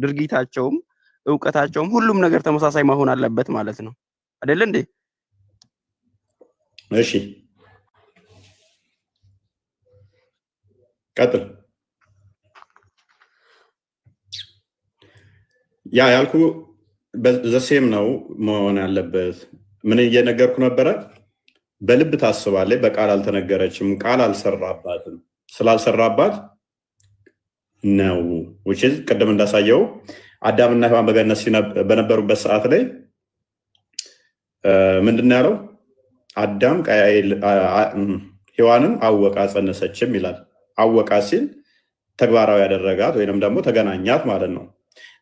ድርጊታቸውም እውቀታቸውም ሁሉም ነገር ተመሳሳይ መሆን አለበት ማለት ነው አይደል እንዴ? እሺ ቀጥል። ያ ያልኩ ዘሴም ነው መሆን ያለበት። ምን እየነገርኩ ነበረ? በልብ ታስባለች፣ በቃል አልተነገረችም፣ ቃል አልሰራባትም። ስላልሰራባት ነው which is ቅድም እንዳሳየው አዳምና ሔዋን በገነት በነበሩበት ሰዓት ላይ ምንድን ያለው? አዳም ሔዋንን አወቃ ጸነሰችም ይላል። አወቃ ሲል ተግባራዊ ያደረጋት ወይንም ደግሞ ተገናኛት ማለት ነው።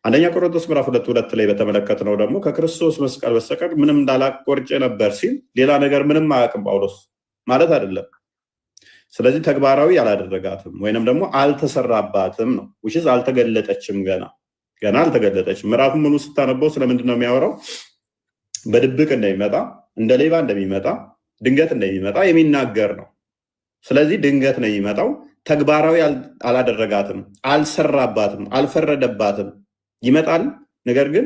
አንደኛ ቆሮንቶስ ምዕራፍ 2 ላይ በተመለከትነው ደግሞ ከክርስቶስ መስቀል በስተቀር ምንም እንዳላቆርጬ ነበር ሲል ሌላ ነገር ምንም አያውቅም ጳውሎስ ማለት አይደለም። ስለዚህ ተግባራዊ አላደረጋትም ወይንም ደግሞ አልተሰራባትም ነው which is አልተገለጠችም፣ ገና አልተገለጠችም። ምዕራፉን ሙሉ ስታነበው ስለምንድን ነው የሚያወራው? በድብቅ እንደሚመጣ፣ እንደ ሌባ እንደሚመጣ፣ ድንገት እንደሚመጣ የሚናገር ነው። ስለዚህ ድንገት ነው የሚመጣው። ተግባራዊ አላደረጋትም፣ አልሰራባትም፣ አልፈረደባትም። ይመጣል። ነገር ግን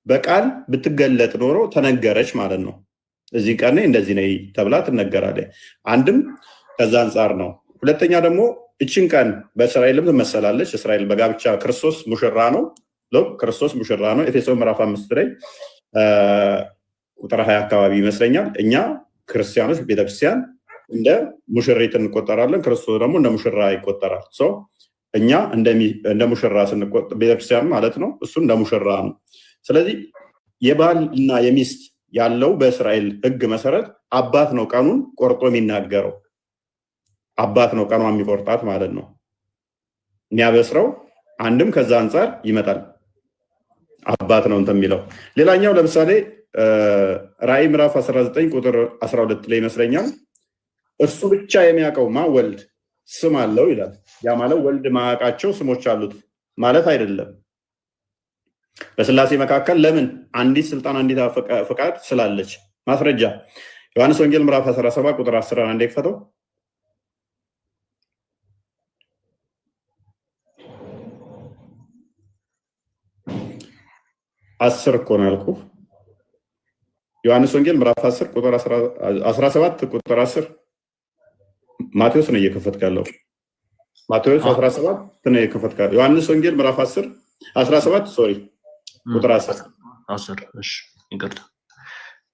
በቃል ብትገለጥ ኖሮ ተነገረች ማለት ነው። እዚህ ቀን እንደዚህ ነይ ተብላ ትነገራለች። አንድም ከዛ አንጻር ነው። ሁለተኛ ደግሞ እችን ቀን በእስራኤልም ትመሰላለች። እስራኤል በጋብቻ ክርስቶስ ሙሽራ ነው። ክርስቶስ ሙሽራ ነው። ኤፌሶን ምዕራፍ 5 ላይ ቁጥር 20 አካባቢ ይመስለኛል። እኛ ክርስቲያኖች ቤተክርስቲያን እንደ ሙሽሪት እንቆጠራለን። ክርስቶስ ደግሞ እንደ ሙሽራ ይቆጠራል። እኛ እንደ ሙሽራ ስንቆጠር ቤተክርስቲያን ማለት ነው፣ እሱ እንደ ሙሽራ ነው። ስለዚህ የባል እና የሚስት ያለው በእስራኤል ሕግ መሰረት አባት ነው ቀኑን ቆርጦ የሚናገረው። አባት ነው ቀኗ የሚቆርጣት ማለት ነው፣ የሚያበስረው። አንድም ከዛ አንጻር ይመጣል። አባት ነው እንትን የሚለው። ሌላኛው ለምሳሌ ራእይ ምዕራፍ 19 ቁጥር 12 ላይ ይመስለኛል እርሱ ብቻ የሚያውቀው ወልድ ስም አለው ይላል። ያ ማለት ወልድ ማያውቃቸው ስሞች አሉት ማለት አይደለም። በስላሴ መካከል ለምን አንዲት ስልጣን አንዲት ፈቃድ ስላለች ማስረጃ ዮሐንስ ወንጌል ምዕራፍ 17 ቁጥር 10 አንዴ ክፈተው። 10 እኮ ነው ያልኩህ። ዮሐንስ ወንጌል ምዕራፍ 10 ቁጥር 17 ቁጥር 10 ማቴዎስ ነው እየከፈትክ ያለው። ማቴዎስ 17 ነው እየከፈትክ ያለው። ዮሐንስ ወንጌል ምዕራፍ 10 17 ሶሪ ቁጥር 10 እሺ ይቅርታ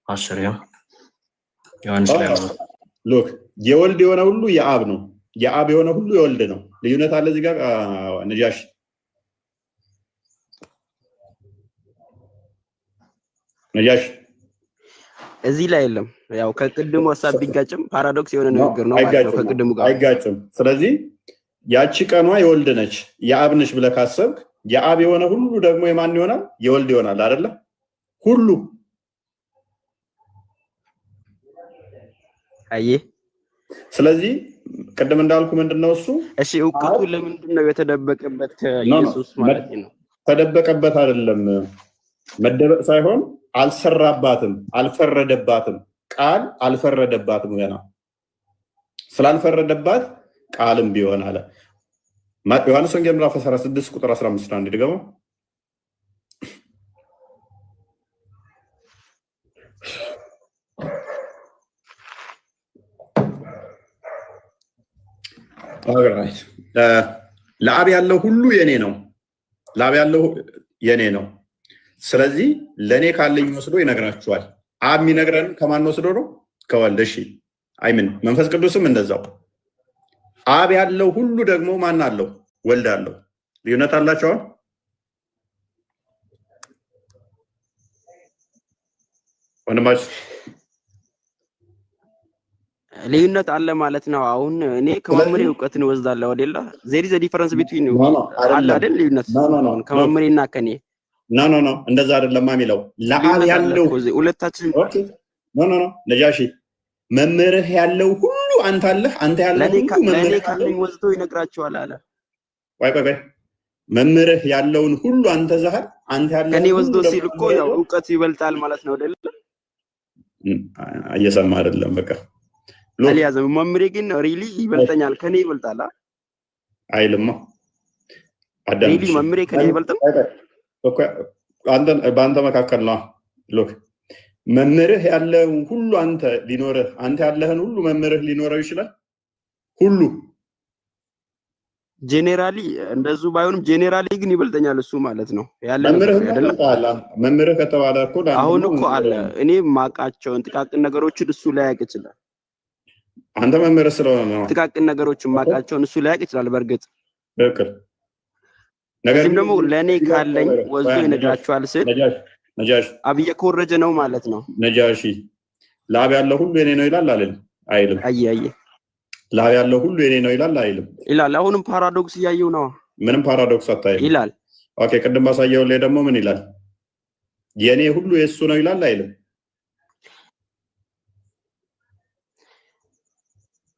10 ያ ዮሐንስ ላይ ሎክ የወልድ የሆነ ሁሉ የአብ ነው፣ የአብ የሆነ ሁሉ የወልድ ነው። ልዩነት አለ እዚህ ጋር ነጃሽ እዚህ ላይ የለም። ያው ከቅድሙ ሐሳብ ቢጋጭም ፓራዶክስ የሆነ ንግግር ነው ማለት ነው ከቅድሙ ጋር አይጋጭም። ስለዚህ ያቺ ቀኗ የወልድ ነች የአብ ነች ብለህ ካሰብክ የአብ የሆነ ሁሉ ደግሞ የማን ይሆናል? የወልድ ይሆናል አይደለ? ሁሉ አይ ስለዚህ ቅድም እንዳልኩ ምንድነው እሱ እሺ እውቀቱ ለምንድን ነው የተደበቀበት ከኢየሱስ ማለት ነው? ተደበቀበት አይደለም፣ መደበቅ ሳይሆን አልሰራባትም፣ አልፈረደባትም። ቃል አልፈረደባትም። ገና ስላልፈረደባት ቃልም ቢሆን አለ። ዮሐንስ ወንጌል ምዕራፍ 16 ቁጥር 15 አንድ ድገመው። ለአብ ያለው ሁሉ የኔ ነው፣ ለአብ ያለው የኔ ነው። ስለዚህ ለኔ ካለኝ ወስዶ ይነግራችኋል። አብ የሚነግረን ከማን ወስዶ ነው? ከወልድ። እሺ አይምን መንፈስ ቅዱስም እንደዛው። አብ ያለው ሁሉ ደግሞ ማን አለው? ወልድ አለው። ልዩነት አላቸው። ወንድማች ልዩነት አለ ማለት ነው። አሁን እኔ ከመምሬ እውቀትን ወስዳለሁ አይደለ? ዜሪ ዘ ዲፈረንስ ቢትዊን አለ አይደል? ልዩነት ከመምሬና ከኔ ኖ እንደዛ አይደለም የሚለው። ለአብ ያለው ሁለታችን ኖ ነጃሺ መምህርህ ያለው ሁሉ አንተ አለህ፣ አንተ ያለው ሁሉ ለኔ ካለኝ ወስዶ ይነግራቸዋል አለ። ቆይ መምህርህ ያለውን ሁሉ አንተ ዘሃል፣ አንተ ያለው ከኔ ወስዶ ሲል እኮ ያው እውቀት ይበልጣል ማለት ነው አይደል? እየሰማ አይደለም በቃ አልያዘም። መምህሬ ግን ሪሊ ይበልጠኛል፣ ከኔ ይበልጣል አይልማ። ሪሊ መምህሬ ከኔ ይበልጥም በአንተ መካከል ነው። ሎክ መምህርህ ያለውን ሁሉ አንተ ሊኖርህ፣ አንተ ያለህን ሁሉ መምህርህ ሊኖረው ይችላል። ሁሉ ጄኔራሊ እንደዙ ባይሆንም ጄኔራሊ ግን ይበልጠኛል እሱ ማለት ነው ያለ መምህርህ ከተባለ እኮ አሁን እኮ አለ እኔ ማቃቸውን ጥቃቅን ነገሮችን እሱ ላያቅ ይችላል። አንተ መምህር ስለሆነ ነው ጥቃቅን ነገሮችን ማቃቸውን እሱ ላያቅ ይችላል። በእርግጥ በቅር ነገር ደግሞ ለኔ ካለኝ ወዝዶ ይነግራቸዋል ስል ነጃሽ አብየ ኮረጀ ነው ማለት ነው። ነጃሺ ለአብ ያለው ሁሉ የኔ ነው ይላል አይልም? አይ ለአብ ያለው ሁሉ የኔ ነው ይላል አይልም? ይላል። አሁንም ፓራዶክስ እያየው ነው። ምንም ፓራዶክስ አታይም ይላል። ኦኬ ቅድም ባሳየው ላይ ደግሞ ምን ይላል? የኔ ሁሉ የሱ ነው ይላል አይልም?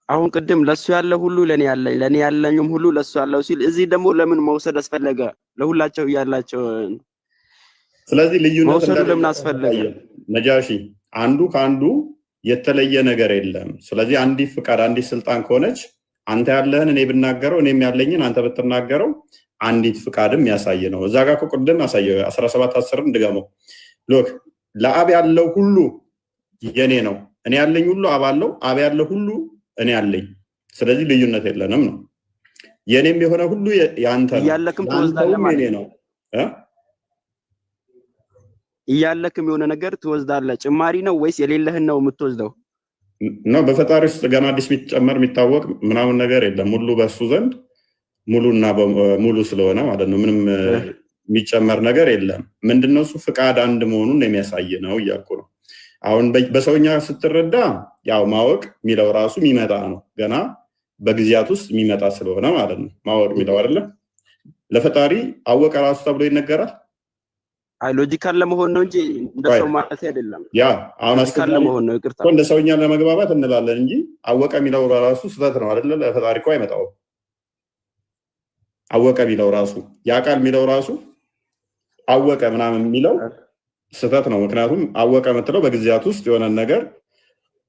አሁን ቅድም ለሱ ያለ ሁሉ ለኔ ያለኝ፣ ለኔ ያለኝም ሁሉ ለሱ ያለው ሲል እዚህ ደግሞ ለምን መውሰድ አስፈለገ? ለሁላቸው ያላቸው ስለዚህ ልዩነት መውሰዱ ለምን አስፈለገ? ነጃሺ አንዱ ከአንዱ የተለየ ነገር የለም። ስለዚህ አንዲት ፍቃድ አንዲት ስልጣን ከሆነች አንተ ያለህን እኔ ብናገረው እኔም ያለኝን አንተ ብትናገረው አንዲት ፍቃድም ያሳይ ነው። እዛ ጋር ቅድም ያሳየው 17:10 ድገመው። ሎክ ለአብ ያለው ሁሉ የኔ ነው፣ እኔ ያለኝ ሁሉ አብ አለው፣ አብ ያለው ሁሉ እኔ ያለኝ፣ ስለዚህ ልዩነት የለንም ነው። የኔም የሆነ ሁሉ ያንተ ነው፣ እያለክም ትወስዳለህ ማለት ነው። እያለክም የሆነ ነገር ትወስዳለህ። ጭማሪ ነው ወይስ የሌለህን ነው የምትወስደው? ነው በፈጣሪ ውስጥ ገና አዲስ የሚጨመር የሚታወቅ ምናምን ነገር የለም። ሁሉ በሱ ዘንድ ሙሉና ሙሉ ስለሆነ ማለት ነው። ምንም የሚጨመር ነገር የለም። ምንድነው እሱ ፍቃድ አንድ መሆኑን የሚያሳይ ነው እያልኩ ነው። አሁን በሰውኛ ስትረዳ ያው ማወቅ የሚለው ራሱ የሚመጣ ነው። ገና በጊዜያት ውስጥ የሚመጣ ስለሆነ ማለት ነው። ማወቅ የሚለው አይደለም። ለፈጣሪ አወቀ ራሱ ተብሎ ይነገራል። አይ ሎጂካል ለመሆን ነው እንጂ እንደሰው ማለት አይደለም። ያ አሁን ሎጂካል ለመሆን ነው። ይቅርታ እንደ ሰውኛ ለመግባባት እንላለን እንጂ አወቀ የሚለው ራሱ ስህተት ነው አይደለ? ለፈጣሪ እኮ አይመጣውም። አወቀ የሚለው ራሱ ያ ቃል የሚለው ራሱ አወቀ ምናምን የሚለው ስህተት ነው። ምክንያቱም አወቀ የምትለው በጊዜያት ውስጥ የሆነ ነገር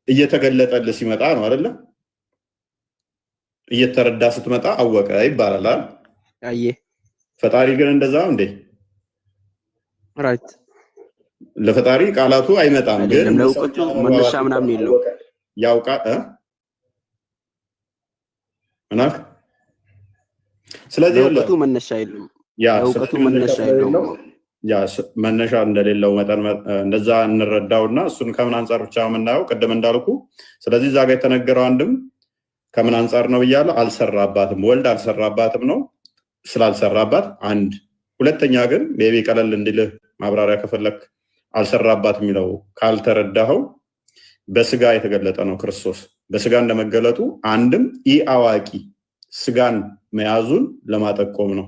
እየተገለጠልህ ሲመጣ ነው አይደለ? እየተረዳ ስትመጣ አወቀ ይባላል። አየ ፈጣሪ ግን እንደዛ እንዴ? ራይት ለፈጣሪ ቃላቱ አይመጣም፣ ግን ለውቀቱ መነሻ ምናምን የለው ያውቃ ምናክ ስለዚህ ለውቀቱ መነሻ የለው ለውቀቱ መነሻ የለው ያ መነሻ እንደሌለው መጠን እንደዛ እንረዳውና እሱን ከምን አንፃር ብቻ የምናየው ቅድም እንዳልኩ። ስለዚህ እዛ ጋር የተነገረው አንድም ከምን አንፃር ነው ብያለሁ፣ አልሰራባትም። ወልድ አልሰራባትም ነው ስላልሰራባት አንድ። ሁለተኛ ግን ቤቢ ቀለል እንዲልህ ማብራሪያ ከፈለክ አልሰራባት የሚለው ካልተረዳኸው በስጋ የተገለጠ ነው ክርስቶስ። በስጋ እንደመገለጡ አንድም ኢ አዋቂ ስጋን መያዙን ለማጠቆም ነው።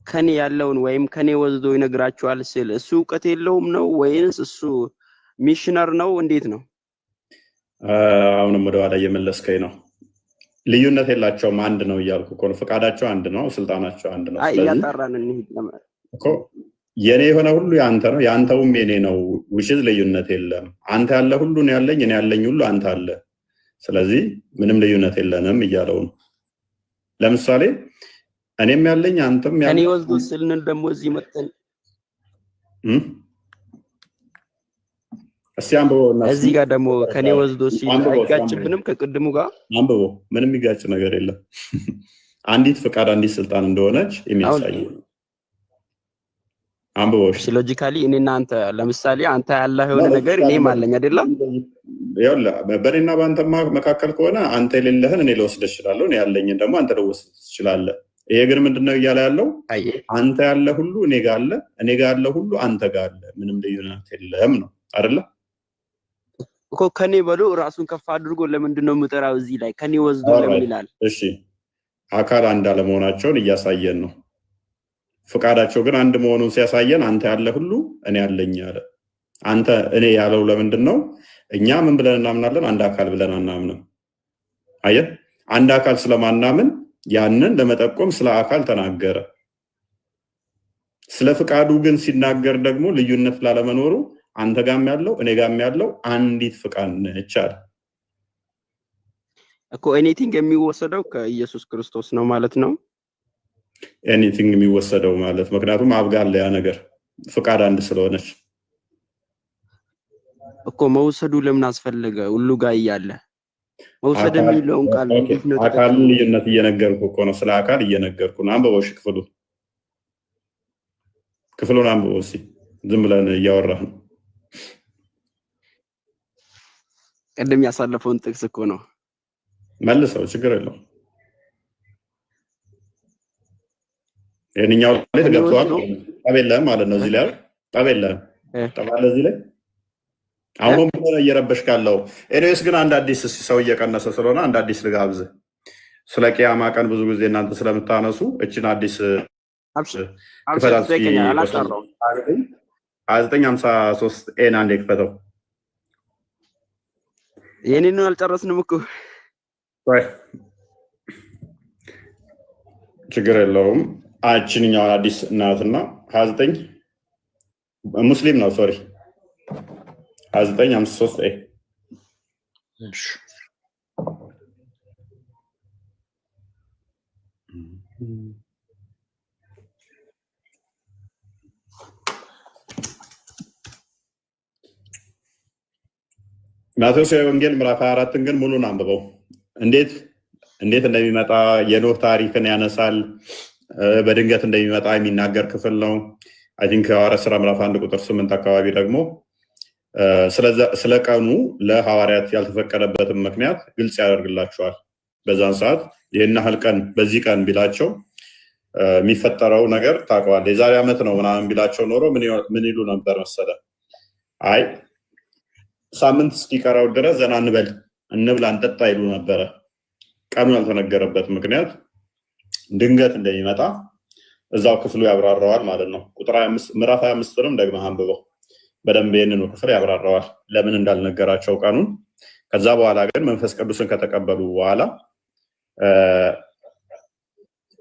ከኔ ያለውን ወይም ከኔ ወስዶ ይነግራችኋል ስል እሱ እውቀት የለውም ነው ወይንስ እሱ ሚሽነር ነው? እንዴት ነው? አሁንም ወደኋላ እየመለስከኝ ነው። ልዩነት የላቸውም፣ አንድ ነው እያልኩ እኮ ነው። ፈቃዳቸው አንድ ነው፣ ስልጣናቸው አንድ ነው። እያጣራን እንሂድ እኮ የኔ የሆነ ሁሉ ያንተ ነው፣ ያንተውም የኔ ነው። ውሽዝ ልዩነት የለም። አንተ ያለ ሁሉ ነው ያለኝ፣ እኔ ያለኝ ሁሉ አንተ አለ። ስለዚህ ምንም ልዩነት የለንም እያለው ነው። ለምሳሌ እኔም ያለኝ አንተም ያለኝ ከኔ ወስዶ ስልንል ደግሞ እዚህ መጥተን እስቲ አንብቦ እዚህ ጋር ደግሞ ከኔ ወስዶ ሲል አይጋጭብንም ከቅድሙ ጋር? አንብቦ ምንም የሚጋጭ ነገር የለም። አንዲት ፍቃድ አንዲት ስልጣን እንደሆነች የሚያሳይ ነው። አንብቦ ሎጂካሊ እኔና አንተ ለምሳሌ አንተ ያለህ የሆነ ነገር እኔም አለኝ አይደለም? ይኸውልህ በእኔና በአንተ መካከል ከሆነ አንተ የሌለህን እኔ ልወስድ እችላለሁ፣ እኔ ያለኝን ደግሞ አንተ ልወስድ ትችላለህ። ይሄ ግን ምንድነው እያለ ያለው? አንተ ያለ ሁሉ እኔ ጋር አለ፣ እኔ ጋር ያለ ሁሉ አንተ ጋር አለ፣ ምንም ልዩነት የለም ነው አይደለ? እኮ ከኔ በሎ ራሱን ከፍ አድርጎ ለምንድን ነው የምጠራው? እዚህ ላይ ከኔ ወስዶ ለምን ይላል? እሺ አካል አንድ አለመሆናቸውን እያሳየን ነው። ፍቃዳቸው ግን አንድ መሆኑን ሲያሳየን አንተ ያለ ሁሉ እኔ ያለኝ አለ። አንተ እኔ ያለው ለምንድን ነው? እኛ ምን ብለን እናምናለን? አንድ አካል ብለን አናምንም። አየህ፣ አንድ አካል ስለማናምን ያንን ለመጠቆም ስለ አካል ተናገረ። ስለ ፍቃዱ ግን ሲናገር ደግሞ ልዩነት ላለመኖሩ አንተ ጋም ያለው እኔ ጋም ያለው አንዲት ፍቃድ ነች አለ እኮ። ኤኒቲንግ የሚወሰደው ከኢየሱስ ክርስቶስ ነው ማለት ነው። ኤኒቲንግ የሚወሰደው ማለት ምክንያቱም አብ ጋር ያ ነገር ፍቃድ አንድ ስለሆነች እኮ መውሰዱ ለምን አስፈለገ? ሁሉ ጋር እያለ መውሰድ የሚለውን ቃል እንዴት ነው? አካል ልዩነት እየነገርኩ እኮ ነው። ስለ አካል እየነገርኩ ነው። አንብበው እሺ፣ ክፍሉን አንብበው እስኪ። ዝም ብለን እያወራህ ነው። ቅድም ያሳለፈውን ጥቅስ እኮ ነው። መልሰው፣ ችግር የለውም። የኛው ላይ ተገብቷል። ጠቤለም ማለት ነው። እዚህ ላይ ጠቤለም ጠባለ እዚህ ላይ አሁን ምን እየረበሽ ካለው። ኤኒዌይስ ግን አንድ አዲስ ሰው እየቀነሰ ስለሆነ አንድ አዲስ ልጋብዝ። ስለ ቂያማ ቀን ብዙ ጊዜ እናንተ ስለምታነሱ እችን አዲስ ክፈታት 2953 ኤን አንዴ ክፈተው። የኔን አልጨረስንም እኮ። ችግር የለውም። አችንኛው አዲስ እናትና 29 ሙስሊም ነው ሶሪ 29:53 እሺ ማቴዎስ ወንጌል ምዕራፍ 24 ግን ሙሉን አንብበው። እንዴት እንደሚመጣ የኖህ ታሪክን ያነሳል። በድንገት እንደሚመጣ የሚናገር ክፍል ነው። አይ ቲንክ ሐዋርያት ሥራ ምዕራፍ 1 ቁጥር 8 አካባቢ ደግሞ ስለ ቀኑ ለሐዋርያት ያልተፈቀደበትን ምክንያት ግልጽ ያደርግላቸዋል። በዛን ሰዓት ይህን ያህል ቀን በዚህ ቀን ቢላቸው የሚፈጠረው ነገር ታውቀዋል። የዛሬ ዓመት ነው ምናምን ቢላቸው ኖሮ ምን ይሉ ነበር መሰለ? አይ ሳምንት እስኪቀረው ድረስ ዘና እንበል እንብላ እንጠጣ ይሉ ነበረ። ቀኑ ያልተነገረበት ምክንያት ድንገት እንደሚመጣ እዛው ክፍሉ ያብራራዋል ማለት ነው። ቁጥር 25 ምዕራፍ 25ንም ደግመህ አንብበው በደንብ ይህንኑ ክፍል ያብራራዋል ለምን እንዳልነገራቸው ቀኑን። ከዛ በኋላ ግን መንፈስ ቅዱስን ከተቀበሉ በኋላ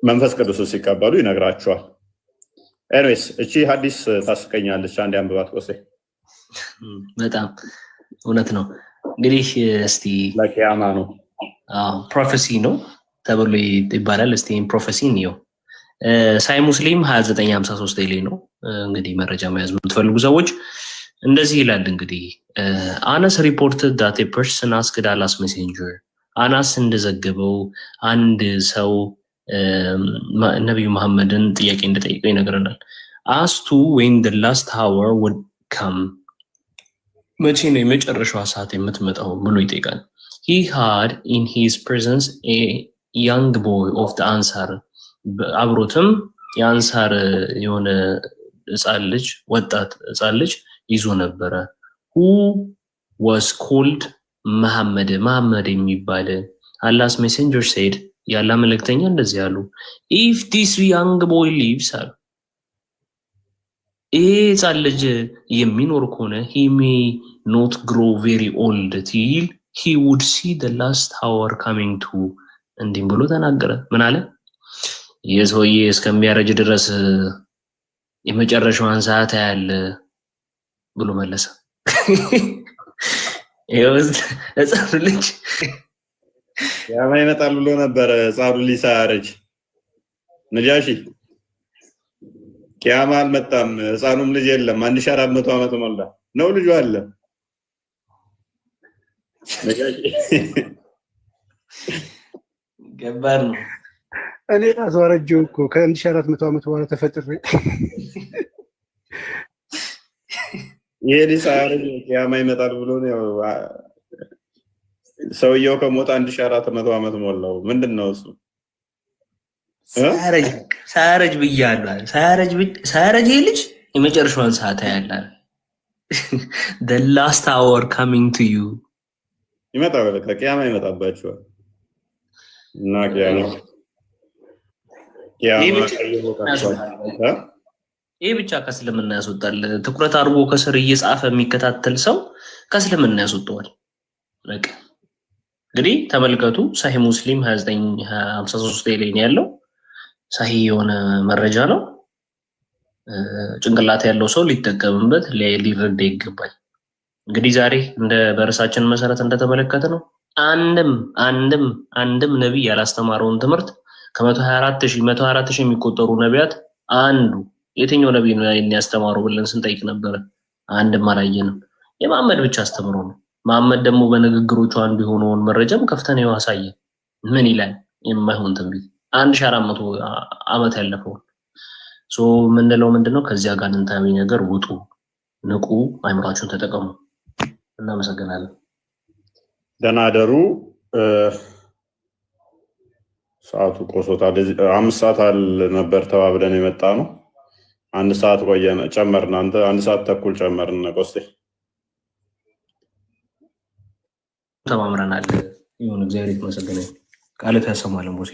መንፈስ ቅዱስን ሲቀበሉ ይነግራቸዋል። ኤኒዌይስ እቺ ሐዲስ ታስቀኛለች። አንድ አንብባት ቆሴ። በጣም እውነት ነው። እንግዲህ እስቲ ለቂያማ ነው ፕሮፌሲ ነው ተብሎ ይባላል። እስቲ ፕሮፌሲ ነው ሳይ ሙስሊም 29:53 ላይ ነው። እንግዲህ መረጃ መያዝ የምትፈልጉ ሰዎች እንደዚህ ይላል። እንግዲህ አናስ ሪፖርትድ ዳት ኤ ፐርሰን አስክድ አላስ ሜሴንጀር፣ አናስ እንደዘገበው አንድ ሰው ነቢዩ መሐመድን ጥያቄ እንደጠየቀው ይነግረናል። አስቱ ዌን ደ ላስት ሃወር ውድ ካም፣ መቼ ነው የመጨረሻዋ ሰዓት የምትመጣው ብሎ ይጠይቃል። ሂ ሃድ ኢን ሂዝ ፕሬዘንስ ኤ ያንግ ቦይ ኦፍ ደ አንሳር፣ አብሮትም የአንሳር የሆነ ህፃን ልጅ ወጣት ህፃን ልጅ ይዞ ነበረ። ሁ ዋስ ኮልድ መሐመድ የሚባል አላስ ሜሴንጀር ሴድ፣ ያላ መልእክተኛ እንደዚህ አሉ። ኢፍ ዲስ ያንግ ቦይ ሊቭስ አሉ፣ ይሄ ህፃን ልጅ የሚኖር ከሆነ ሂ ሜይ ኖት ግሮ ቬሪ ኦልድ ቲል ሂ ውድ ሲ ደ ላስት ሃወር ካሚንግ ቱ፣ እንዲህም ብሎ ተናገረ። ምን አለ? ይህ ሰውዬ እስከሚያረጅ ድረስ የመጨረሻዋን ሰዓት ያለ ብሎ መለሰ። ህፃኑ ልጅ ቂያማ ይመጣል ብሎ ነበረ። ህፃኑ ልጅ ሳያረጅ ነጃሺ ቂያማ አልመጣም፣ ህፃኑም ልጅ የለም። 1400 ዓመት ሞላ ነው ልጁ አለ። ነጃሺ ገባር ነው። እኔ ራሱ አረጀሁ እኮ ከ1400 ዓመት በኋላ ተፈጥሬ። ይሄ ልጅ ሳያረጅ ቂያማ ይመጣል ብሎ ነው። ሰውየው ከሞተ 1400 ዓመት ሞላው። ምንድነው እሱ? ሳያረጅ ብያለሁ። ሳያረጅ ይሄ ልጅ የመጨረሻውን ሰዓት ያያል። the last hour coming to you ይመጣል። ከቂያማ ይመጣባቸዋል እና ይህ ብቻ ከእስልምና ያስወጣል። ትኩረት አድርጎ ከስር እየጻፈ የሚከታተል ሰው ከእስልምና ያስወጣዋል። በቃ እንግዲህ ተመልከቱ። ሳሂ ሙስሊም 29:53 ላይ ነው ያለው። ሳሂ የሆነ መረጃ ነው። ጭንቅላት ያለው ሰው ሊጠቀምበት ሊረዳ ይገባል። እንግዲህ ዛሬ እንደ በርዕሳችን መሰረት እንደተመለከተ ነው አንድም ነቢይ ያላስተማረውን ትምህርት ከ124,000 የሚቆጠሩ ነቢያት አንዱ የትኛው ነቢይ ነው ያስተማረው ብለን ስንጠይቅ ነበረ። አንድም አላየንም። የመሐመድ ብቻ አስተምሮ ነው። መሐመድ ደግሞ በንግግሮቹ አንዱ የሆነውን መረጃም ከፍተን ያሳየ ምን ይላል? የማይሆን ትንቢት 1400 ዓመት ያለፈውን ምንለው ምንድነው? ከዚያ ጋር እንታዊ ነገር ውጡ፣ ንቁ፣ አይምራችሁን ተጠቀሙ። እናመሰግናለን። ደህና አደሩ። ሰዓቱ ቆሶታል። 5 ሰዓት ነበር ተባብለን የመጣ ነው። 1 ሰዓት ቆየን፣ ጨመርን። አንተ 1 ሰዓት ተኩል ጨመርን። ቆስቴ ተማምረናል። ይሁን፣ እግዚአብሔር ይመስገን። ቃል ተሰማለን ሙሴ